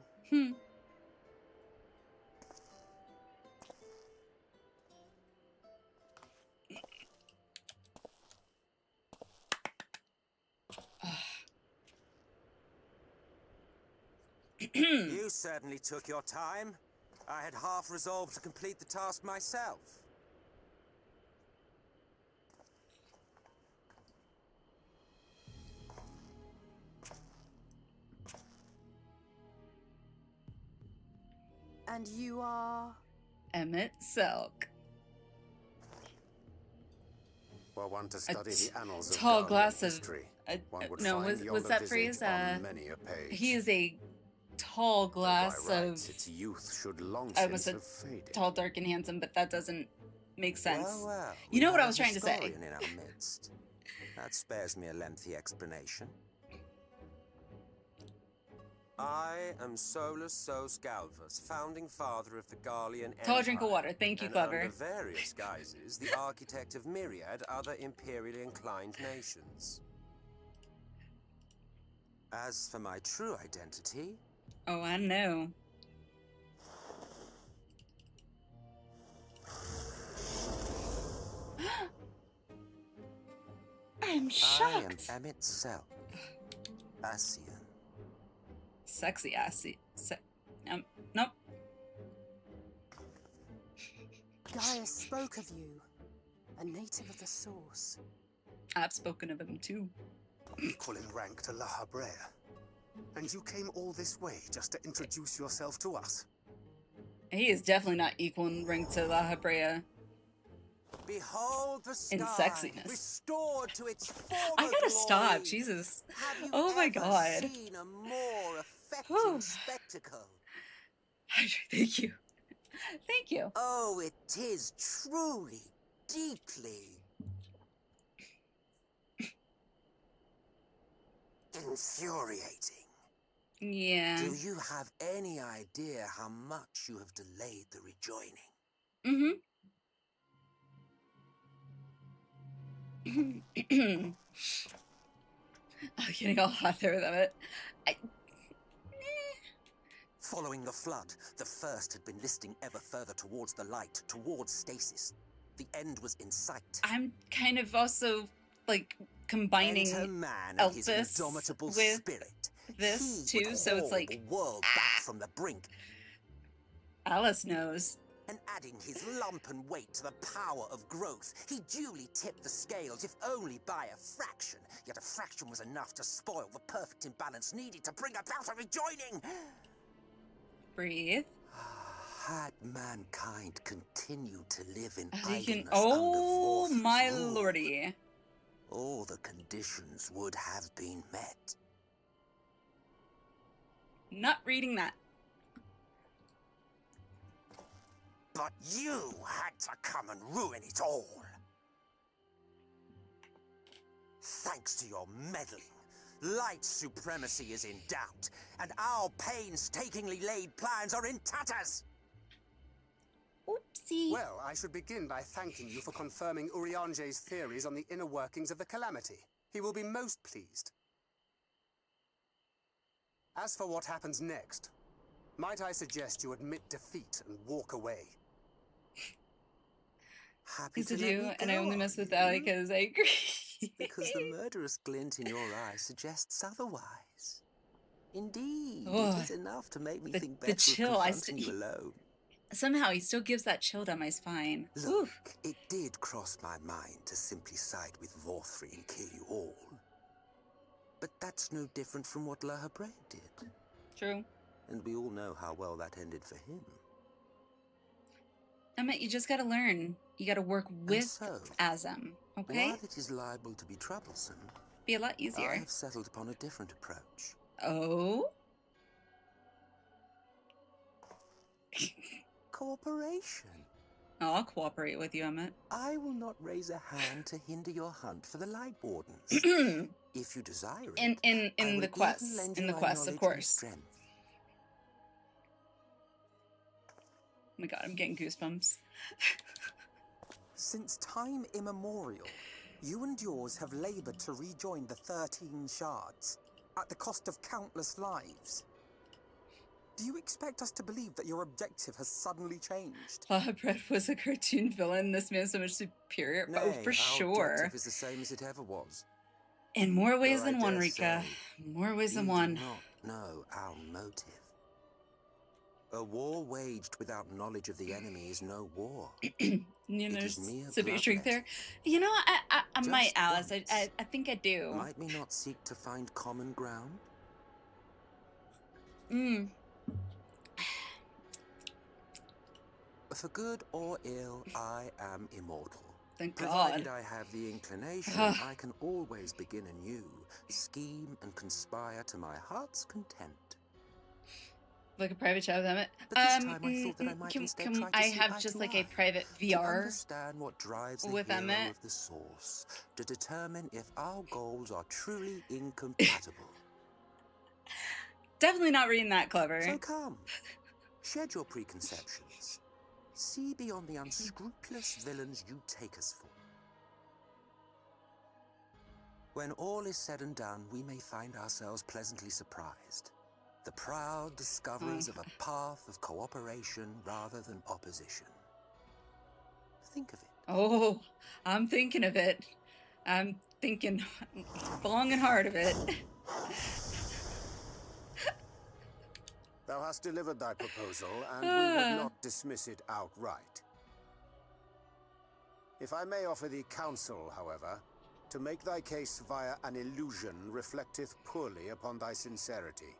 Speaker 7: You certainly took your time. I had half resolved to complete the task myself.
Speaker 9: And you are?
Speaker 2: Emmett Selk.
Speaker 6: Were one to study the annals of
Speaker 2: tall
Speaker 6: Guardian
Speaker 2: glass of
Speaker 6: history, one would
Speaker 2: no,
Speaker 6: find
Speaker 2: was
Speaker 6: yonder
Speaker 2: that
Speaker 6: visage
Speaker 2: phrase?
Speaker 6: on many a page.
Speaker 2: He is a tall glass
Speaker 6: By
Speaker 2: of.
Speaker 6: rights, its youth should long
Speaker 2: I almost
Speaker 6: since
Speaker 2: said
Speaker 6: have faded.
Speaker 2: tall, dark, and handsome, but that doesn't make sense.
Speaker 7: Well,
Speaker 2: you know
Speaker 7: we
Speaker 2: what I
Speaker 7: have
Speaker 2: was
Speaker 7: a
Speaker 2: trying to say.
Speaker 7: historian in our midst. That spares me a lengthy explanation. I am Solus Sos Galvus, founding father of the Garlean Empire.
Speaker 2: Tall drink of water. Thank you,
Speaker 7: and
Speaker 2: Clever.
Speaker 7: under various guises, the architect of myriad other imperially inclined nations. As for my true identity...
Speaker 2: Oh, I know. I'm shocked.
Speaker 7: I am Emmett Selk, Asian.
Speaker 2: Sexy assy. Nope.
Speaker 9: Gaia spoke of you, a native of the Source.
Speaker 2: I've spoken of him too.
Speaker 6: Equal in rank to La Habrea. And you came all this way just to introduce yourself to us?
Speaker 2: He is definitely not equal in rank to La Habrea.
Speaker 11: Behold the sky,
Speaker 2: in sexiness.
Speaker 11: restored to its former
Speaker 2: I gotta stop,
Speaker 11: glory.
Speaker 2: Jesus.
Speaker 11: Have you
Speaker 2: Oh my
Speaker 11: ever
Speaker 2: God.
Speaker 11: seen a more affecting
Speaker 2: Whew.
Speaker 11: spectacle?
Speaker 2: Thank you. Thank you.
Speaker 11: Oh, it is truly, deeply infuriating.
Speaker 2: Yeah.
Speaker 11: Do you have any idea how much you have delayed the rejoining?
Speaker 2: I'm getting all hot there with it.
Speaker 11: Following the flood, the first had been listing ever further towards the light, towards stasis. The end was in sight.
Speaker 2: I'm kind of also, like, combining Elvis with
Speaker 11: spirit.
Speaker 2: this, too, so it's like,
Speaker 11: the world back from the brink.
Speaker 2: Alice knows.
Speaker 11: And adding his lumpen weight to the power of growth, he duly tipped the scales, if only by a fraction. Yet a fraction was enough to spoil the perfect imbalance needed to bring about a rejoining.
Speaker 2: Breathe.
Speaker 11: Had mankind continued to live in
Speaker 2: idleness
Speaker 11: under
Speaker 2: my
Speaker 11: rule,
Speaker 2: lordy.
Speaker 11: all the conditions would have been met.
Speaker 2: Not reading that.
Speaker 11: But you had to come and ruin it all. Thanks to your meddling, light supremacy is in doubt, and our painstakingly laid plans are in tatters.
Speaker 2: Oopsie.
Speaker 7: Well, I should begin by thanking you for confirming Urianger's theories on the inner workings of the Calamity. He will be most pleased. As for what happens next, might I suggest you admit defeat and walk away?
Speaker 11: Happy
Speaker 2: to
Speaker 11: to let
Speaker 2: do,
Speaker 11: me
Speaker 2: and I
Speaker 11: go,
Speaker 2: only
Speaker 11: are
Speaker 2: mess with
Speaker 11: you?
Speaker 2: Allie because I agree.
Speaker 11: Because the murderous glint in your eye suggests otherwise. Indeed,
Speaker 2: Oh,
Speaker 11: it is enough to make me
Speaker 2: the
Speaker 11: think better
Speaker 2: chill,
Speaker 11: of confronting you alone.
Speaker 2: Somehow he still gives that chill down my spine.
Speaker 11: Look,
Speaker 2: Oof.
Speaker 11: it did cross my mind to simply side with Vorthri and kill you all. But that's no different from what La Habre did.
Speaker 2: True.
Speaker 11: And we all know how well that ended for him.
Speaker 2: I mean, you just gotta learn. You gotta work with Azem, okay?
Speaker 11: While it is liable to be troublesome,
Speaker 2: be a lot easier.
Speaker 11: I have settled upon a different approach.
Speaker 2: Oh?
Speaker 11: Cooperation.
Speaker 2: I'll cooperate with you, Emmett.
Speaker 11: I will not raise a hand to hinder your hunt for the Light Wardens. If you desire it,
Speaker 2: in the quest, of course. Oh my god, I'm getting goosebumps.
Speaker 10: Since time immemorial, you and yours have labored to rejoin the 13 shards, at the cost of countless lives. Do you expect us to believe that your objective has suddenly changed?
Speaker 2: Brett was a cartoon villain. This man's so much superior.
Speaker 11: Nay,
Speaker 2: oh, for sure.
Speaker 11: Our objective is the same as it ever was.
Speaker 2: In more ways
Speaker 11: Though
Speaker 2: than
Speaker 11: I
Speaker 2: one,
Speaker 11: dare
Speaker 2: Rika.
Speaker 11: say,
Speaker 2: More ways than
Speaker 11: you
Speaker 2: one.
Speaker 11: do not know our motive. A war waged without knowledge of the enemy is no war.
Speaker 2: You know, there's severe strength there. You know, I might, Alice. I think I do.
Speaker 11: Might we not seek to find common ground? For good or ill, I am immortal.
Speaker 2: Thank
Speaker 11: Provided
Speaker 2: God.
Speaker 11: I have the inclination, I can always begin anew, scheme and conspire to my heart's content.
Speaker 2: Like a private chat with Emmett.
Speaker 11: But this time I thought that I might instead try to
Speaker 2: I
Speaker 11: see
Speaker 2: have
Speaker 11: eye
Speaker 2: just
Speaker 11: to
Speaker 2: like
Speaker 11: eye,
Speaker 2: a private
Speaker 11: to
Speaker 2: VR
Speaker 11: understand what drives the
Speaker 2: with
Speaker 11: hero
Speaker 2: Emmett?
Speaker 11: of the source, to determine if our goals are truly incompatible.
Speaker 2: Definitely not reading that clever.
Speaker 11: So come, shed your preconceptions. See beyond the unscrupulous villains you take us for. When all is said and done, we may find ourselves pleasantly surprised. The proud discoveries of a path of cooperation rather than opposition. Think of it.
Speaker 2: Oh, I'm thinking of it. I'm thinking long and hard of it.
Speaker 6: Thou hast delivered thy proposal, and we would not dismiss it outright. If I may offer thee counsel, however, to make thy case via an illusion reflecteth poorly upon thy sincerity.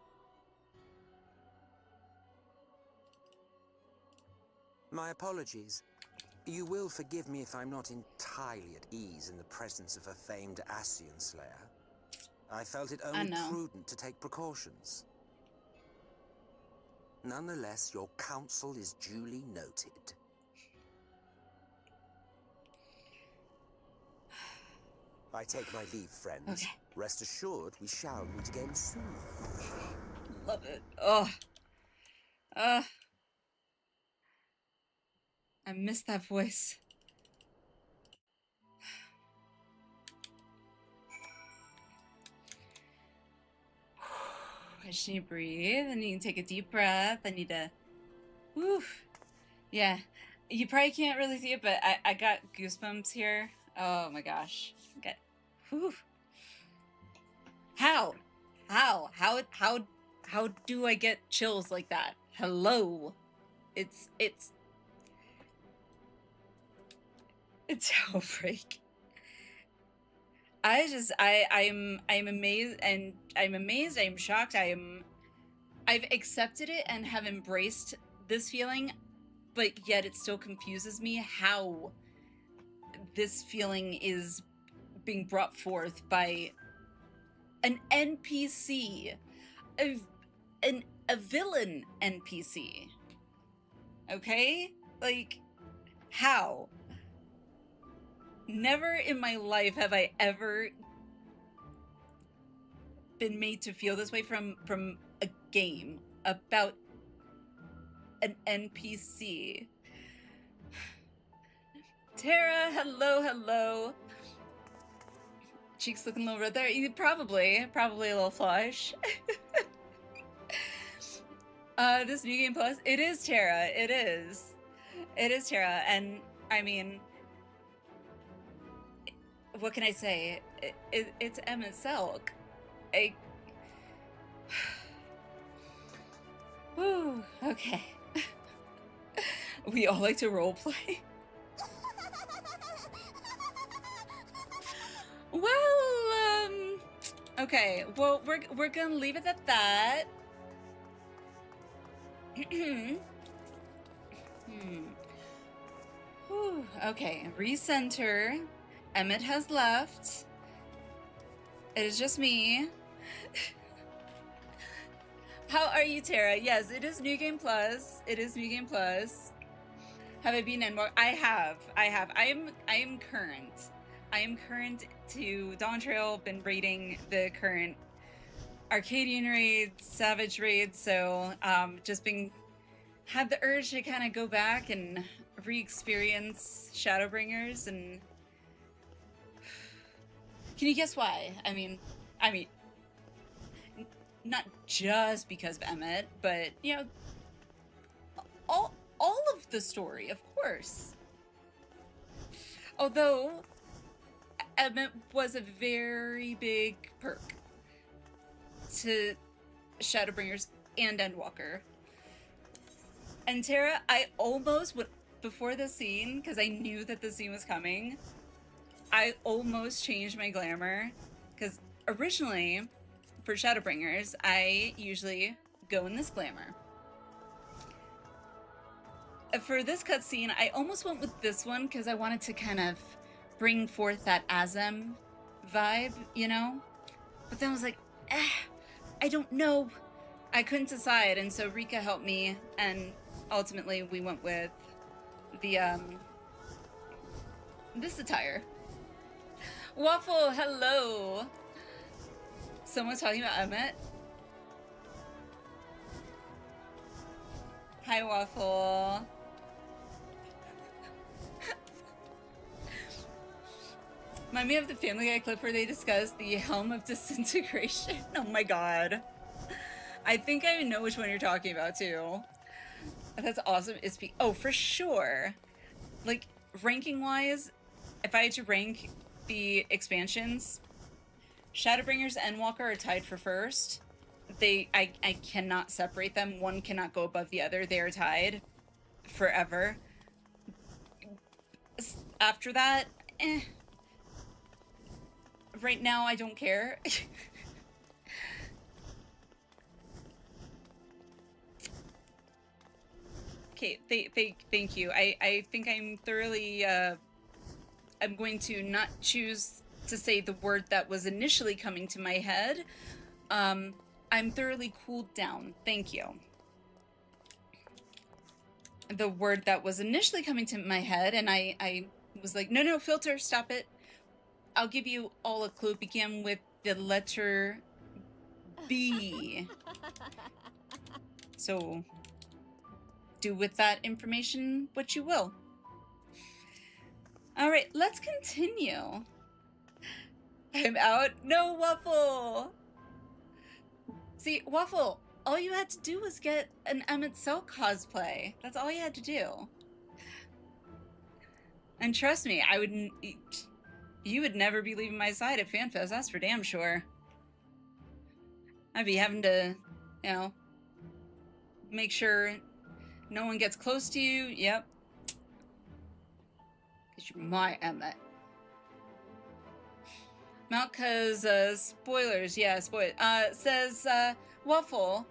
Speaker 11: My apologies. You will forgive me if I'm not entirely at ease in the presence of a famed Ascian Slayer. I felt it only prudent to take precautions. Nonetheless, your counsel is duly noted. I take my leave, friends.
Speaker 2: Okay.
Speaker 11: Rest assured, we shall meet again soon.
Speaker 2: Love it. Oh. I miss that voice. I just need to breathe. I need to take a deep breath. I need to... Whew. Yeah. You probably can't really see it, but I got goosebumps here. Oh my gosh. Okay. Whew. How do I get chills like that? Hello. It's outbreak. I'm amazed, and I'm amazed, I'm shocked, I've accepted it and have embraced this feeling, but yet it still confuses me how this feeling is being brought forth by an NPC, a villain NPC. Okay? Like, how? Never in my life have I ever been made to feel this way from a game about an NPC. Tara, hello. Cheeks looking a little red there. Probably a little flush. This New Game Plus, it is Tara. It is Tara, and I mean, what can I say? It's Emmett Selk. Whew, okay. We all like to roleplay. Well, okay. Well, we're gonna leave it at that. Whew, okay, recenter. Emmett has left. It is just me. How are you, Tara? Yes, it is New Game Plus. It is New Game Plus. Have I been in more? I have. I am current. I am current to Dawn Trail. Been raiding the current Arcadian raid, Savage raid. So just had the urge to kind of go back and re-experience Shadowbringers. And can you guess why? I mean, not just because of Emmett, but you know, all of the story, of course. Although Emmett was a very big perk to Shadowbringers and Endwalker. And Tara, I almost would, before the scene, because I knew that the scene was coming, I almost changed my glamour, because originally, for Shadowbringers, I usually go in this glamour. For this cutscene, I almost went with this one, because I wanted to kind of bring forth that Azem vibe, you know? But then I was like, I don't know. I couldn't decide, and so Rika helped me, and ultimately we went with the, this attire. Waffle, hello! Someone's talking about Emmett. Hi, Waffle. Remind me of the Family Guy clip where they discuss the Helm of Disintegration. Oh my god. I think I know which one you're talking about, too. That's awesome. Oh, for sure. Like, ranking-wise, if I had to rank the expansions, Shadowbringers and Endwalker are tied for first. I cannot separate them. One cannot go above the other. They are tied forever. After that, right now, I don't care. Okay, thank you. I think I'm thoroughly, I'm going to not choose to say the word that was initially coming to my head. I'm thoroughly cooled down. Thank you. The word that was initially coming to my head, and I was like, no, filter, stop it. I'll give you all a clue. It began with the letter B. So, do with that information what you will. All right, let's continue. I'm out. No, Waffle. See, Waffle, all you had to do was get an Emmett Cell cosplay. That's all you had to do. And trust me, you would never be leaving my side at FanFest, that's for damn sure. I'd be having to, you know, make sure no one gets close to you. Yep. Because you're my Emmett. Malka's, spoilers. Yeah, says, Waffle,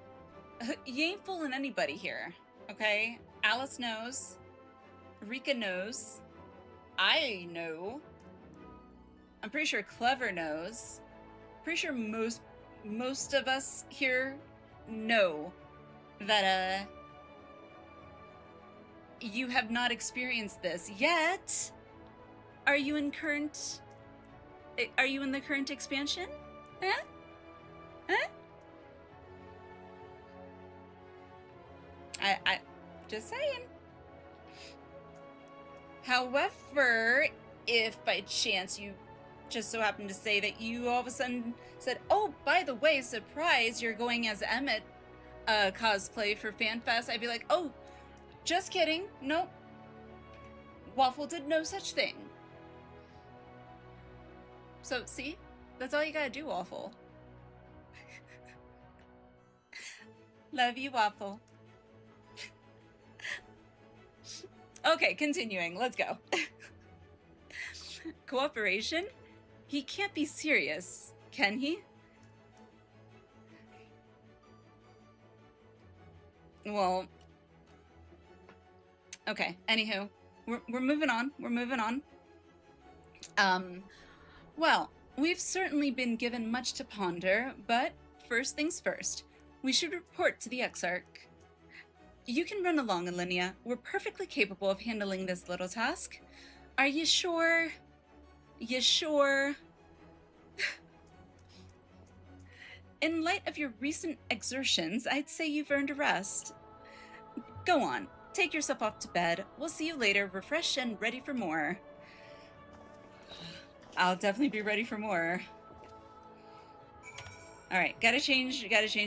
Speaker 2: you ain't fooling anybody here, okay? Alice knows. Rika knows. I know. I'm pretty sure Clever knows. Pretty sure most of us here know that, you have not experienced this yet. Are you in the current expansion? Huh? Huh? I just saying. However, if by chance you just so happen to say that you all of a sudden said, oh, by the way, surprise, you're going as Emmett cosplay for FanFest, I'd be like, oh, just kidding. Nope. Waffle did no such thing. So, see? That's all you gotta do, Waffle. Love you, Waffle. Okay, continuing. Let's go. Cooperation? He can't be serious, can he? Well, okay, anywho, we're moving on. We're moving on. Well, we've certainly been given much to ponder, but first things first, we should report to the Exarch. You can run along, Alliniea. We're perfectly capable of handling this little task. Are you sure? You sure? In light of your recent exertions, I'd say you've earned a rest. Go on, take yourself off to bed. We'll see you later, refreshed and ready for more. I'll definitely be ready for more. Alright, gotta change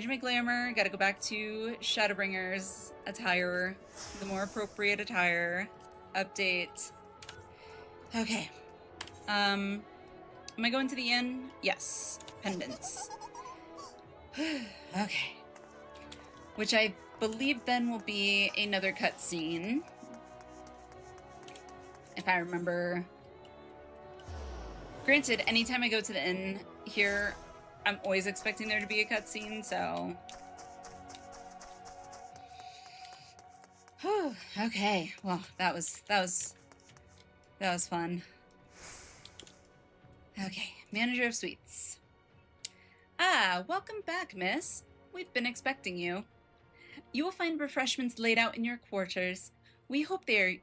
Speaker 2: my glamour, gotta go back to Shadowbringer's attire, the more appropriate attire. Update. Okay. Am I going to the inn? Yes. Pendants. Okay. Which I believe then will be another cutscene. If I remember. Granted, anytime I go to the inn here, I'm always expecting there to be a cutscene, so. Whew, okay. Well, that was fun. Okay, manager of suites. Ah, welcome back, miss. We've been expecting you. You will find refreshments laid out in your quarters. We hope they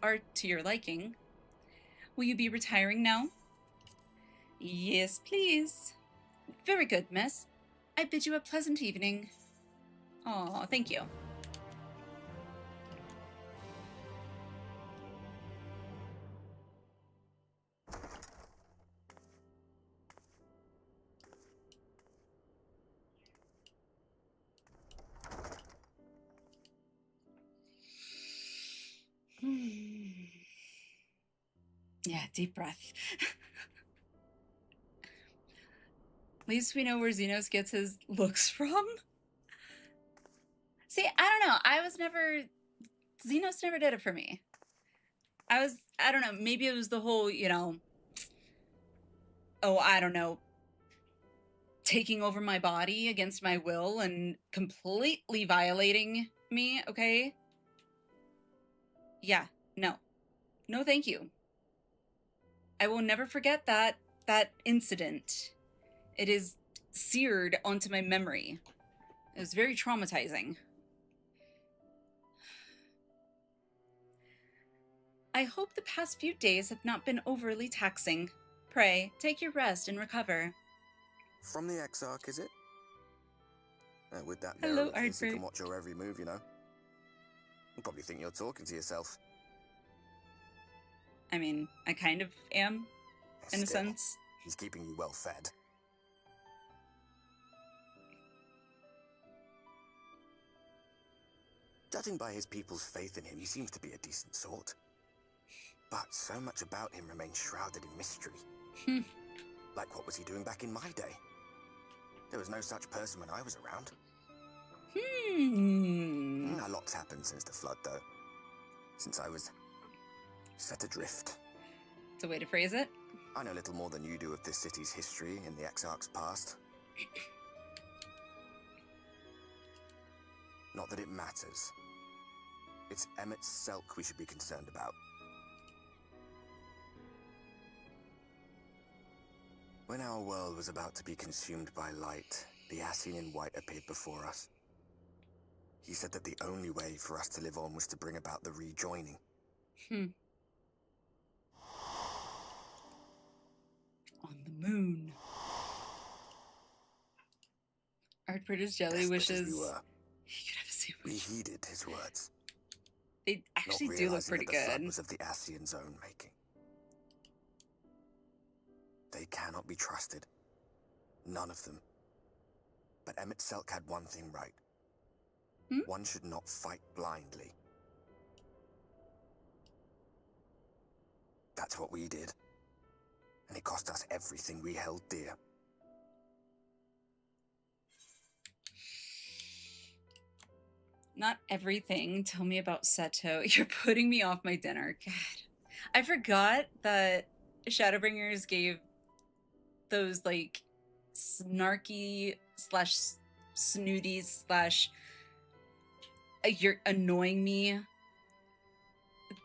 Speaker 2: are to your liking. Will you be retiring now? Yes, please. Very good, miss. I bid you a pleasant evening. Aw, thank you. Yeah, deep breath. At least we know where Xenos gets his looks from. See, I don't know. Xenos never did it for me. I don't know, maybe it was the whole, you know, oh, I don't know, taking over my body against my will and completely violating me, okay? Yeah, no. No, thank you. I will never forget that incident. It is seared onto my memory. It was very traumatizing. I hope the past few days have not been overly taxing. Pray, take your rest and recover.
Speaker 12: From the Exarch, is it? With that
Speaker 2: Hello,
Speaker 12: there of his, he
Speaker 2: Ardbert.
Speaker 12: can watch your every move, you know. You probably think you're talking to yourself.
Speaker 2: I mean, I kind of am, in a sense.
Speaker 12: He's keeping you well fed. Judging by his people's faith in him, he seems to be a decent sort. But so much about him remains shrouded in mystery. Like, what was he doing back in my day? There was no such person when I was around. A lot's happened since the flood, though. Since I was set adrift.
Speaker 2: It's a way to phrase it.
Speaker 12: I know little more than you do of this city's history and the Exarch's past. Not that it matters. It's Emmett Selk we should be concerned about. When our world was about to be consumed by light, the Allinian White appeared before us. He said that the only way for us to live on was to bring about the rejoining.
Speaker 2: On the moon. Ardbert's jelly wishes
Speaker 12: We were.
Speaker 2: he could have a sandwich.
Speaker 12: We heeded his words.
Speaker 2: They actually
Speaker 12: not
Speaker 2: do look
Speaker 12: realizing
Speaker 2: pretty
Speaker 12: that the flood
Speaker 2: good.
Speaker 12: was of the Ascian's own making. They cannot be trusted. None of them. But Emmett Selk had one thing right. One should not fight blindly. That's what we did. And it cost us everything we held dear.
Speaker 2: Not everything. Tell me about Seto. You're putting me off my dinner. God. I forgot that Shadowbringers gave those, like, snarky slash snooty slash you're annoying me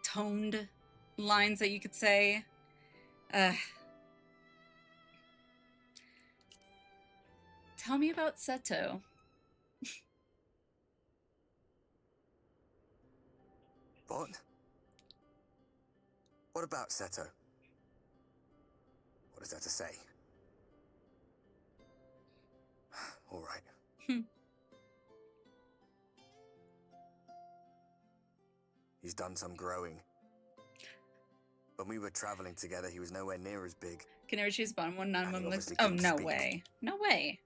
Speaker 2: toned lines that you could say. Tell me about Seto.
Speaker 12: What? What about Seto? What is there to say? All right. He's done some growing. When we were traveling together, he was nowhere near as big.
Speaker 2: Can never choose bottom one,
Speaker 12: And he
Speaker 2: non-one list.
Speaker 12: obviously
Speaker 2: Oh,
Speaker 12: couldn't
Speaker 2: no
Speaker 12: speak.
Speaker 2: way. No way.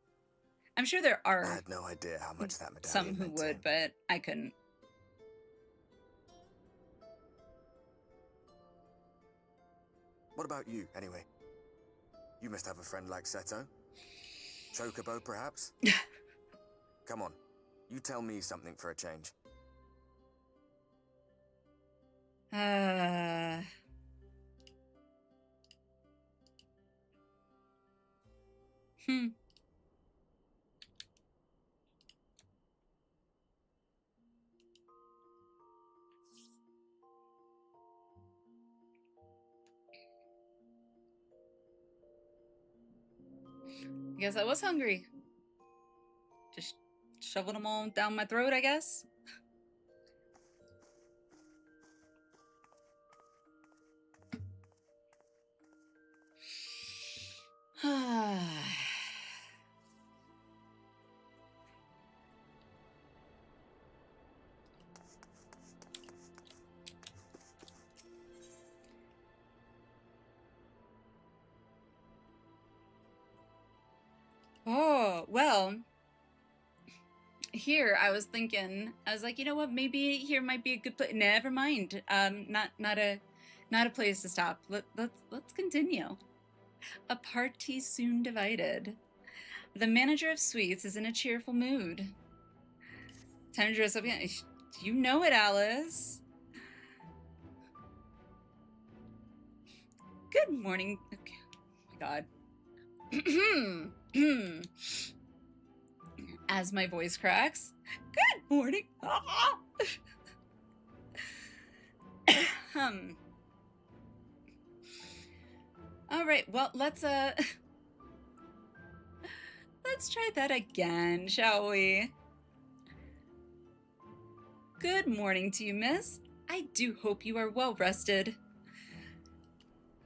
Speaker 2: I'm sure there
Speaker 12: I
Speaker 2: are
Speaker 12: had no idea how much that medallion
Speaker 2: some who
Speaker 12: meant to
Speaker 2: would,
Speaker 12: him.
Speaker 2: but I couldn't.
Speaker 12: What about you, anyway? You must have a friend like Seto. Chocobo, perhaps? Come on, you tell me something for a change.
Speaker 2: I guess I was hungry. Just shoveled them all down my throat, I guess. Oh, well, here I was thinking, I was like, you know what, maybe here might be a good place. Never mind. Not a place to stop. Let's continue. A party soon divided. The manager of sweets is in a cheerful mood. Time to dress up again. You know it, Alice. Good morning. Okay. Oh my God. As my voice cracks. Good morning. All right, well, let's try that again, shall we? Good morning to you, miss. I do hope you are well rested.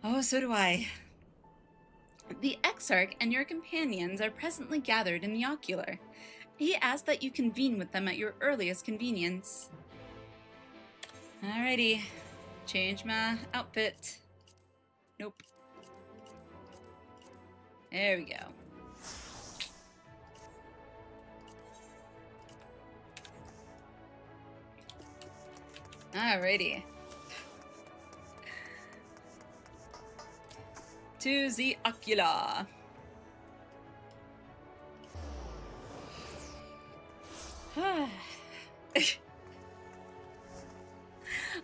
Speaker 2: Oh, so do I. The Exarch and your companions are presently gathered in the ocular. He asks that you convene with them at your earliest convenience. Alrighty. Change my outfit. Nope. There we go. Alrighty. To the ocular.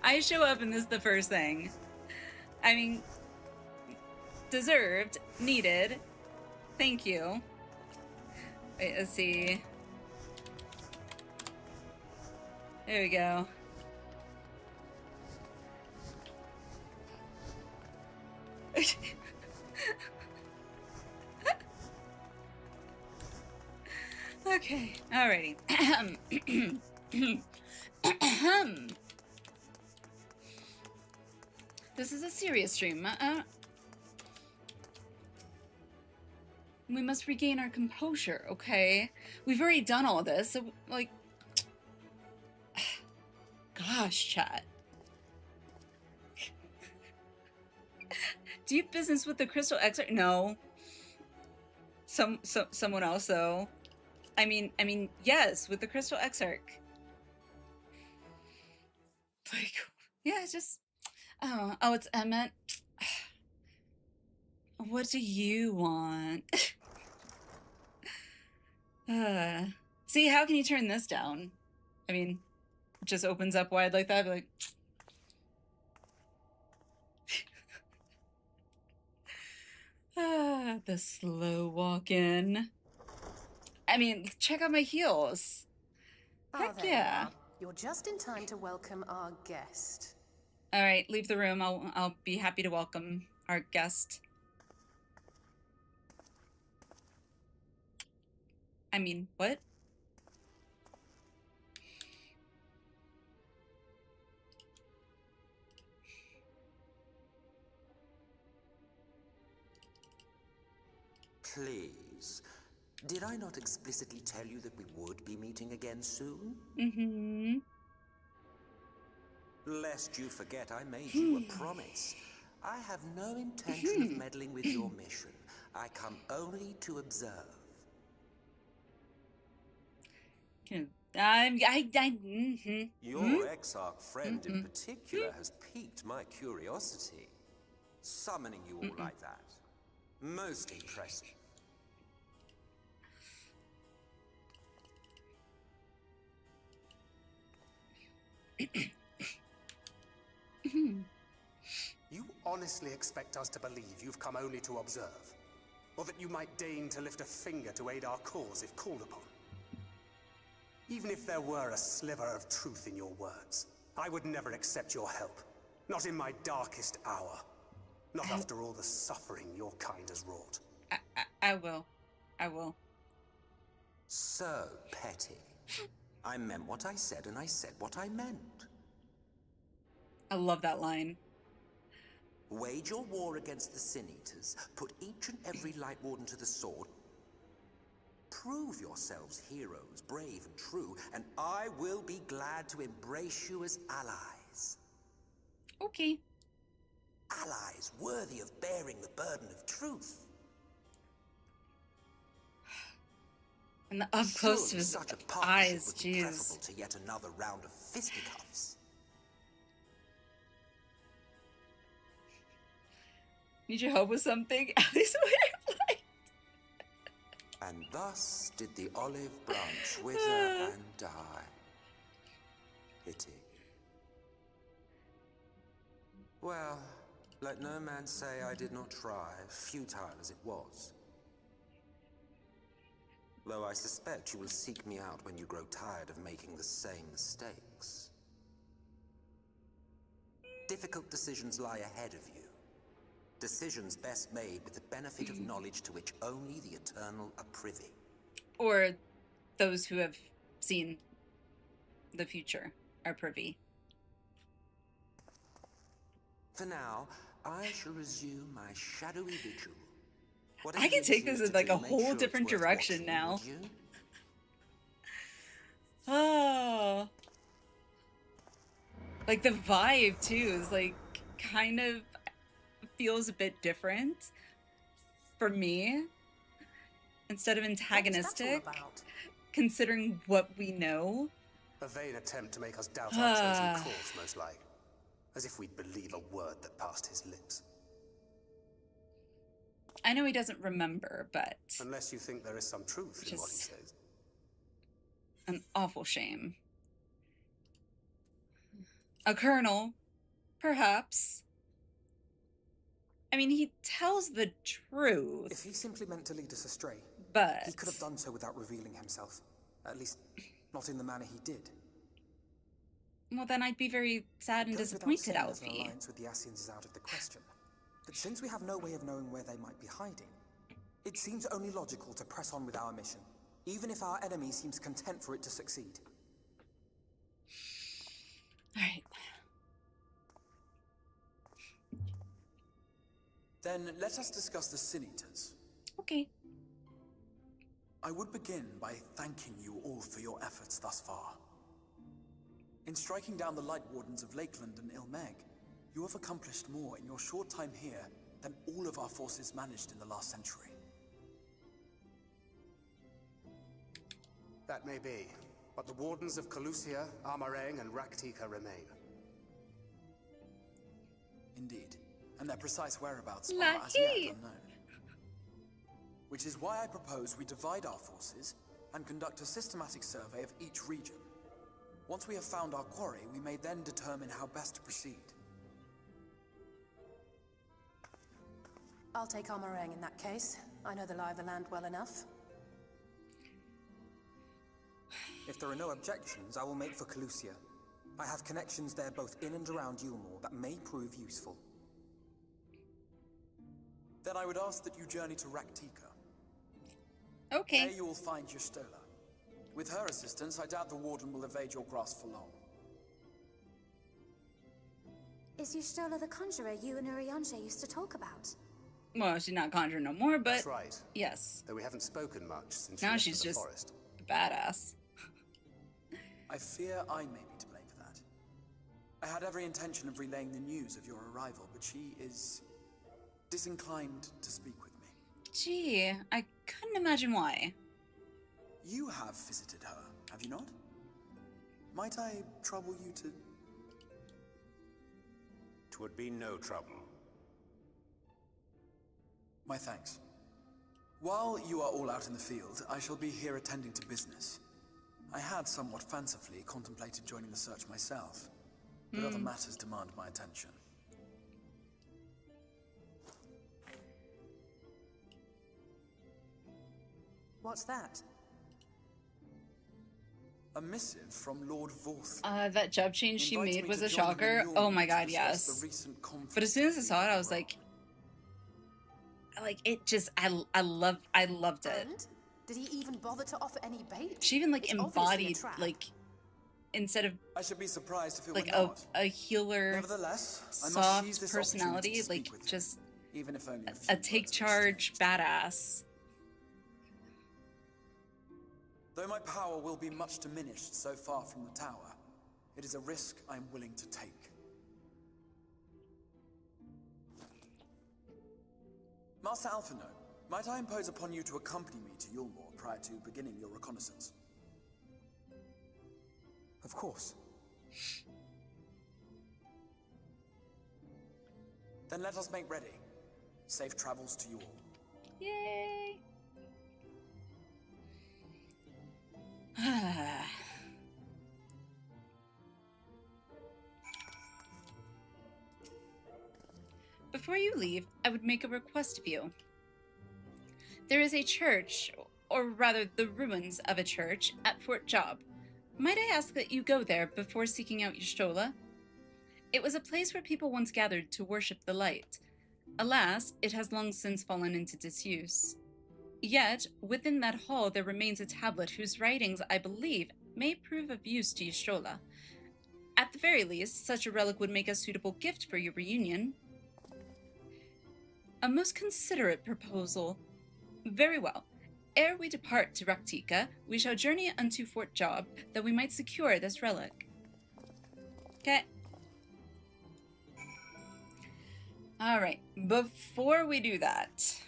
Speaker 2: I show up and this is the first thing. I mean, deserved, needed. Thank you. Wait, let's see. There we go. Okay, alrighty. This is a serious stream. We must regain our composure, okay? We've already done all this, so, like... Gosh, chat. Do you have business with the Crystal Exarch? No. Someone else, though. I mean, yes, with the Crystal Exarch. Like, yeah, just... Oh, it's Emmett. What do you want? See, how can you turn this down? I mean, it just opens up wide like that, like... The slow walk-in. I mean, check out my heels. Heck yeah.
Speaker 9: You're just in time to welcome our guest.
Speaker 2: All right, leave the room. I'll be happy to welcome our guest. I mean, what?
Speaker 11: Please. Did I not explicitly tell you that we would be meeting again soon?
Speaker 2: Mm-hmm.
Speaker 11: Lest you forget, I made you a promise. I have no intention of meddling with your mission. I come only to observe.
Speaker 13: Your Exarch friend in particular has piqued my curiosity.
Speaker 11: Summoning you all like that. Most impressive.
Speaker 7: You honestly expect us to believe you've come only to observe? Or that you might deign to lift a finger to aid our cause if called upon? Even if there were a sliver of truth in your words, I would never accept your help. Not in my darkest hour. Not after all the suffering your kind has wrought.
Speaker 2: I will. I will.
Speaker 11: So petty. I meant what I said, and I said what I meant.
Speaker 2: I love that line.
Speaker 11: Wage your war against the Sin Eaters. Put each and every Light Warden to the sword. Prove yourselves heroes, brave and true, and I will be glad to embrace you as allies.
Speaker 2: Okay.
Speaker 11: Allies worthy of bearing the burden of truth.
Speaker 2: And the up close to his
Speaker 11: such a
Speaker 2: eyes,
Speaker 11: would be
Speaker 2: jeez.
Speaker 11: preferable to yet another round of fisticuffs.
Speaker 2: Need your help with something? At least
Speaker 11: And thus did the olive branch wither and die. Pity. Well, let no man say I did not try, futile as it was. Though I suspect you will seek me out when you grow tired of making the same mistakes. Difficult decisions lie ahead of you. Decisions best made with the benefit of knowledge to which only the eternal are privy.
Speaker 2: Or those who have seen the future are privy.
Speaker 11: For now, I shall resume my shadowy vigil.
Speaker 2: I can take this in like a whole different direction now. Oh. Like the vibe too is like kind of feels a bit different for me. Instead of antagonistic, considering what we know.
Speaker 7: A vain attempt to make us doubt our chosen course, most like. As if we'd believe a word that passed his lips.
Speaker 2: I know he doesn't remember, but...
Speaker 7: Unless you think there is some truth in what he says.
Speaker 2: An awful shame. A colonel, perhaps. I mean, he tells the truth.
Speaker 10: If he simply meant to lead us astray,
Speaker 2: but
Speaker 10: he could have done so without revealing himself. At least, not in the manner he did.
Speaker 2: Well, then I'd be very sad and disappointed, Alfie.
Speaker 10: An alliance with the Ascians is out of the question. But since we have no way of knowing where they might be hiding, it seems only logical to press on with our mission, even if our enemy seems content for it to succeed.
Speaker 2: All right.
Speaker 14: Then let us discuss the Sin Eaters.
Speaker 2: Okay.
Speaker 14: I would begin by thanking you all for your efforts thus far. In striking down the Light Wardens of Lakeland and Ilmeg, you have accomplished more in your short time here than all of our forces managed in the last century.
Speaker 7: That may be, but the Wardens of Calusia, Armarang, and Raktika remain.
Speaker 14: Indeed, and their precise whereabouts are as yet unknown. Which is why I propose we divide our forces and conduct a systematic survey of each region. Once we have found our quarry, we may then determine how best to proceed.
Speaker 9: I'll take Armarang in that case. I know the lie of the land well enough.
Speaker 10: If there are no objections, I will make for Calusia. I have connections there both in and around Yulmore that may prove useful.
Speaker 14: Then I would ask that you journey to Raktika.
Speaker 2: Okay.
Speaker 14: There you will find Y'shtola. With her assistance, I doubt the Warden will evade your grasp for long.
Speaker 4: Is Y'shtola the conjurer you and Urianger used to talk about?
Speaker 2: Well, she's not conjuring no more, but...
Speaker 7: That's right.
Speaker 2: Yes.
Speaker 7: Though we haven't spoken much since
Speaker 2: now
Speaker 7: she
Speaker 2: she's
Speaker 7: left
Speaker 2: just
Speaker 7: the forest.
Speaker 2: badass.
Speaker 14: I fear I may be to blame for that. I had every intention of relaying the news of your arrival, but she is disinclined to speak with me.
Speaker 2: Gee, I couldn't imagine why.
Speaker 14: You have visited her, have you not? Might I trouble you to...
Speaker 6: 'Twould be no trouble.
Speaker 14: My thanks. While you are all out in the field, I shall be here attending to business. I had somewhat fancifully contemplated joining the search myself, but other matters demand my attention.
Speaker 9: What's that?
Speaker 14: A missive from Lord Vorth.
Speaker 2: That job change she made was a shocker. Oh my god, yes. But as soon as I saw it, I was like, it just, I loved it.
Speaker 9: And? Did he even bother to offer any bait?
Speaker 2: She even like embodied instead of
Speaker 14: I should be surprised if it
Speaker 2: like
Speaker 14: were not.
Speaker 2: a healer,
Speaker 14: Nevertheless, I must
Speaker 2: soft
Speaker 14: seize this
Speaker 2: personality,
Speaker 14: opportunity to
Speaker 2: like
Speaker 14: speak with
Speaker 2: just
Speaker 14: you, even if only
Speaker 2: a take charge badass.
Speaker 14: Though my power will be much diminished so far from the tower, it is a risk I am willing to take. Master Alphino, might I impose upon you to accompany me to Yulmore prior to beginning your reconnaissance?
Speaker 10: Of course.
Speaker 14: Then let us make ready. Safe travels to you all.
Speaker 2: Yay! Before you leave, I would make a request of you. There is a church, or rather the ruins of a church, at Fort Job. Might I ask that you go there before seeking out Y'shtola? It was a place where people once gathered to worship the light. Alas, it has long since fallen into disuse. Yet, within that hall there remains a tablet whose writings, I believe, may prove of use to Y'shtola. At the very least, such a relic would make a suitable gift for your reunion. A most considerate proposal. Very well. Ere we depart to Raktika, we shall journey unto Fort Job, that we might secure this relic. Okay. Alright, before we do that,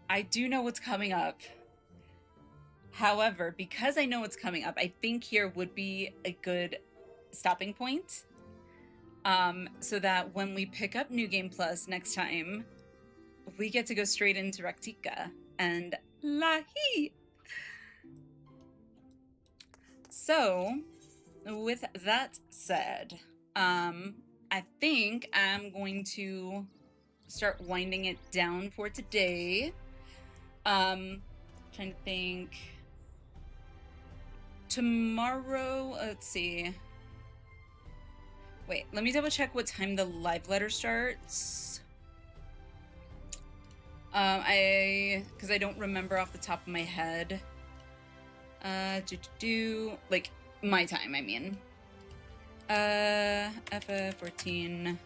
Speaker 2: I do know what's coming up. However, because I know what's coming up, I think here would be a good stopping point. So that when we pick up New Game Plus next time, we get to go straight into Raktika and Lahi. So, with that said, I think I'm going to start winding it down for today. Trying to think. Tomorrow, let's see. Wait, let me double check what time the live letter starts. Because I don't remember off the top of my head. Like, my time, I mean. FF14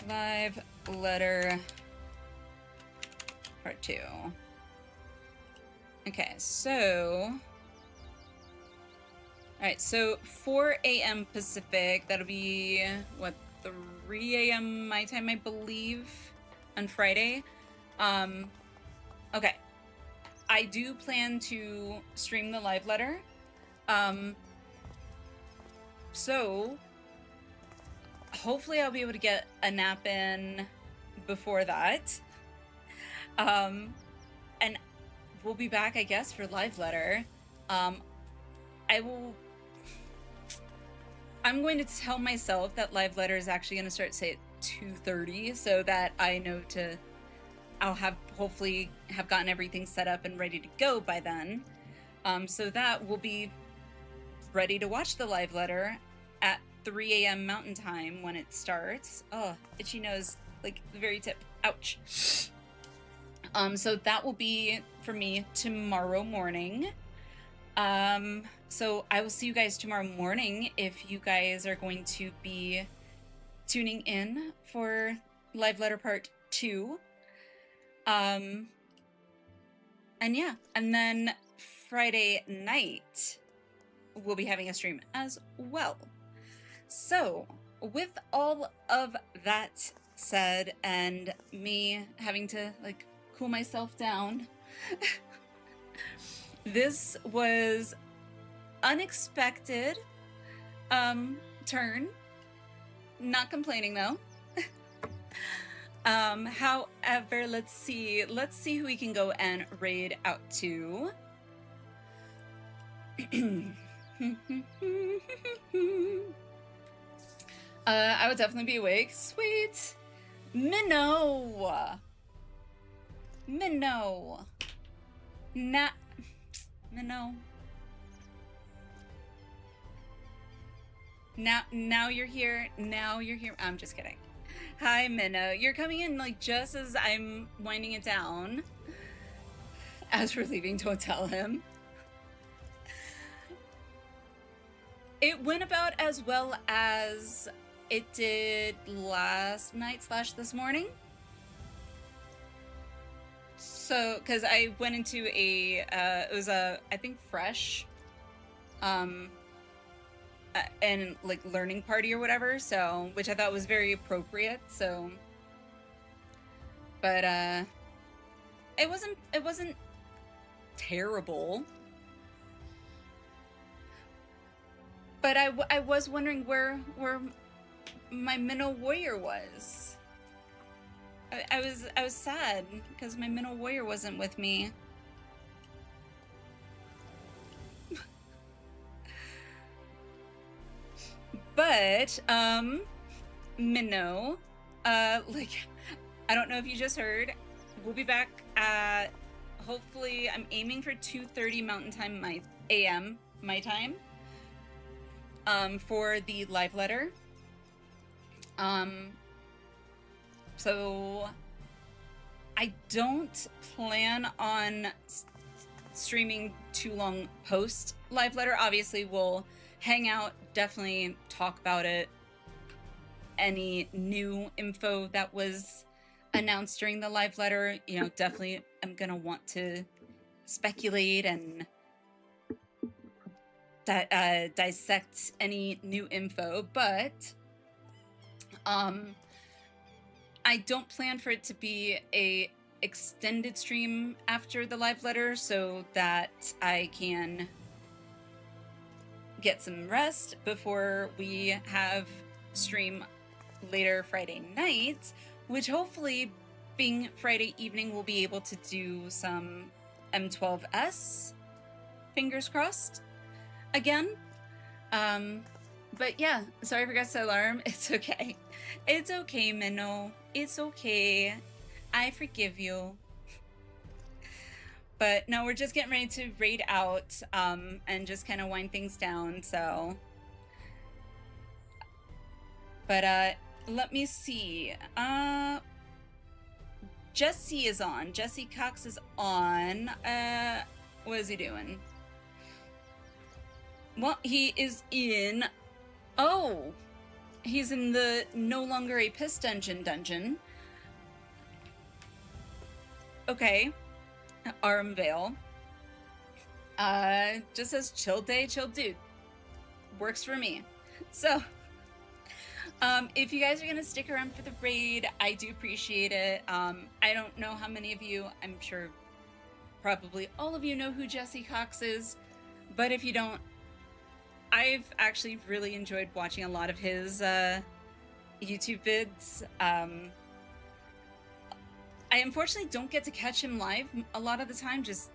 Speaker 2: live letter part 2. Okay, so alright, so 4 a.m. Pacific, that'll be what, 3 a.m. my time, I believe, on Friday. Okay, I do plan to stream the live letter. So hopefully I'll be able to get a nap in before that. And we'll be back, I guess, for live letter. I'm going to tell myself that live letter is actually going to start, say, at 2:30, so that I know I'll hopefully have gotten everything set up and ready to go by then. So that we'll be ready to watch the live letter at 3 a.m. Mountain Time when it starts. Oh, itchy nose, like the very tip. Ouch. So that will be for me tomorrow morning. So I will see you guys tomorrow morning if you guys are going to be tuning in for live letter part 2. And yeah, and then Friday night we'll be having a stream as well. So with all of that said, and me having to like cool myself down, this was unexpected turn. Not complaining though. However, let's see who we can go and raid out to. I would definitely be awake. Sweet. Minnow. Minnow. Minnow. Now you're here. Now you're here. I'm just kidding. Hi, Minnow. You're coming in like just as I'm winding it down. As we're leaving, don't tell him. It went about as well as it did last night / this morning. So, because I went into a, it was a, I think, fresh, and like learning party or whatever. So, which I thought was very appropriate. So, but it wasn't terrible. But I was wondering where my Minnow Warrior was. I was sad because my Minnow Warrior wasn't with me. But Minnow, like, I don't know if you just heard, we'll be back at, hopefully I'm aiming for 2:30 Mountain Time, AM my time. for the live letter. So I don't plan on streaming too long post live letter. Obviously, we'll hang out, definitely talk about it. Any new info that was announced during the live letter, you know, definitely I'm gonna want to speculate and dissect any new info, but I don't plan for it to be a extended stream after the live letter so that I can get some rest before we have stream later Friday night, which hopefully being Friday evening we'll be able to do some M12S, fingers crossed, again. But yeah, sorry I forgot to alarm. It's okay. It's okay, Minnow. It's okay. I forgive you. But no, we're just getting ready to raid out and just kind of wind things down, so. But let me see. Jesse is on. Jesse Cox is on. What is he doing? Well, he is in... Oh! He's in the no longer a piss dungeon. Okay. Armvale. Just says chill day, chill dude. Works for me. So, if you guys are gonna stick around for the raid, I do appreciate it. I don't know how many of you, I'm sure probably all of you know who Jesse Cox is, but if you don't, I've actually really enjoyed watching a lot of his YouTube vids. I unfortunately don't get to catch him live a lot of the time, just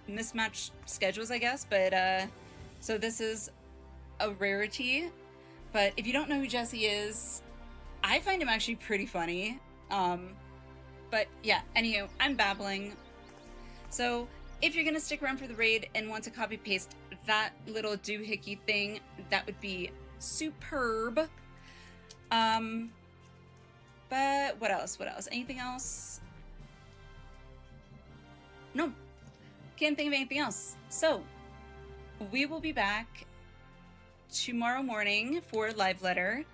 Speaker 2: mismatched schedules, I guess, but so this is a rarity. But if you don't know who Jesse is, I find him actually pretty funny. But yeah, anywho, I'm babbling. So if you're gonna stick around for the raid and want to copy paste that little doohickey thing, that would be superb. But what else? Anything else? No, can't think of anything else. So we will be back tomorrow morning for live letter.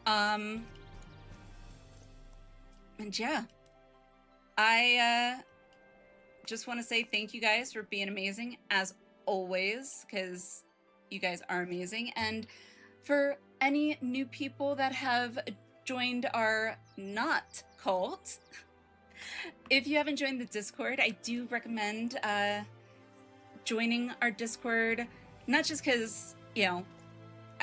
Speaker 2: And yeah, I just want to say thank you guys for being amazing as always, because you guys are amazing. And for any new people that have joined our not cult, if you haven't joined the Discord, I do recommend joining our Discord, not just because, you know,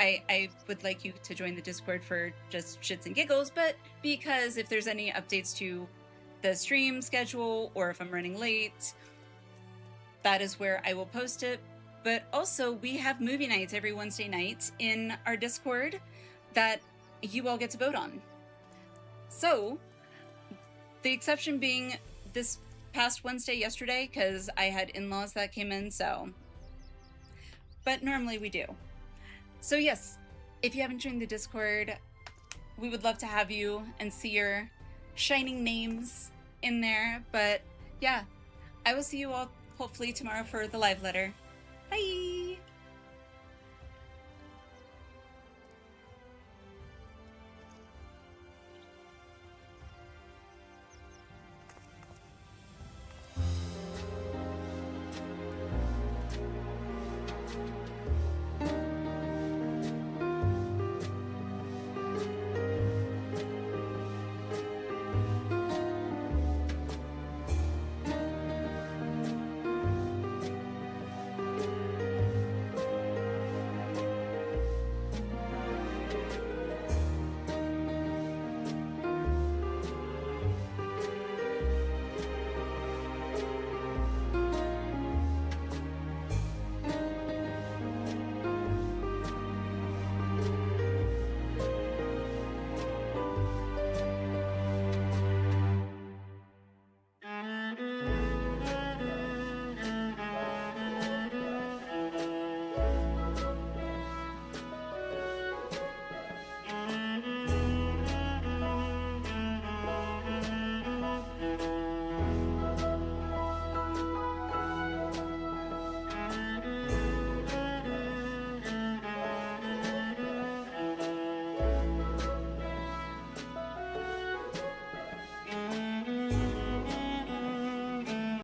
Speaker 2: I would like you to join the Discord for just shits and giggles, but because if there's any updates to the stream schedule or if I'm running late, that is where I will post it. But also, we have movie nights every Wednesday night in our Discord that you all get to vote on. So, the exception being this past Wednesday yesterday, because I had in-laws that came in, so. But normally we do. So yes, if you haven't joined the Discord, we would love to have you and see your shining names in there. But yeah, I will see you all hopefully tomorrow for the live letter. Bye!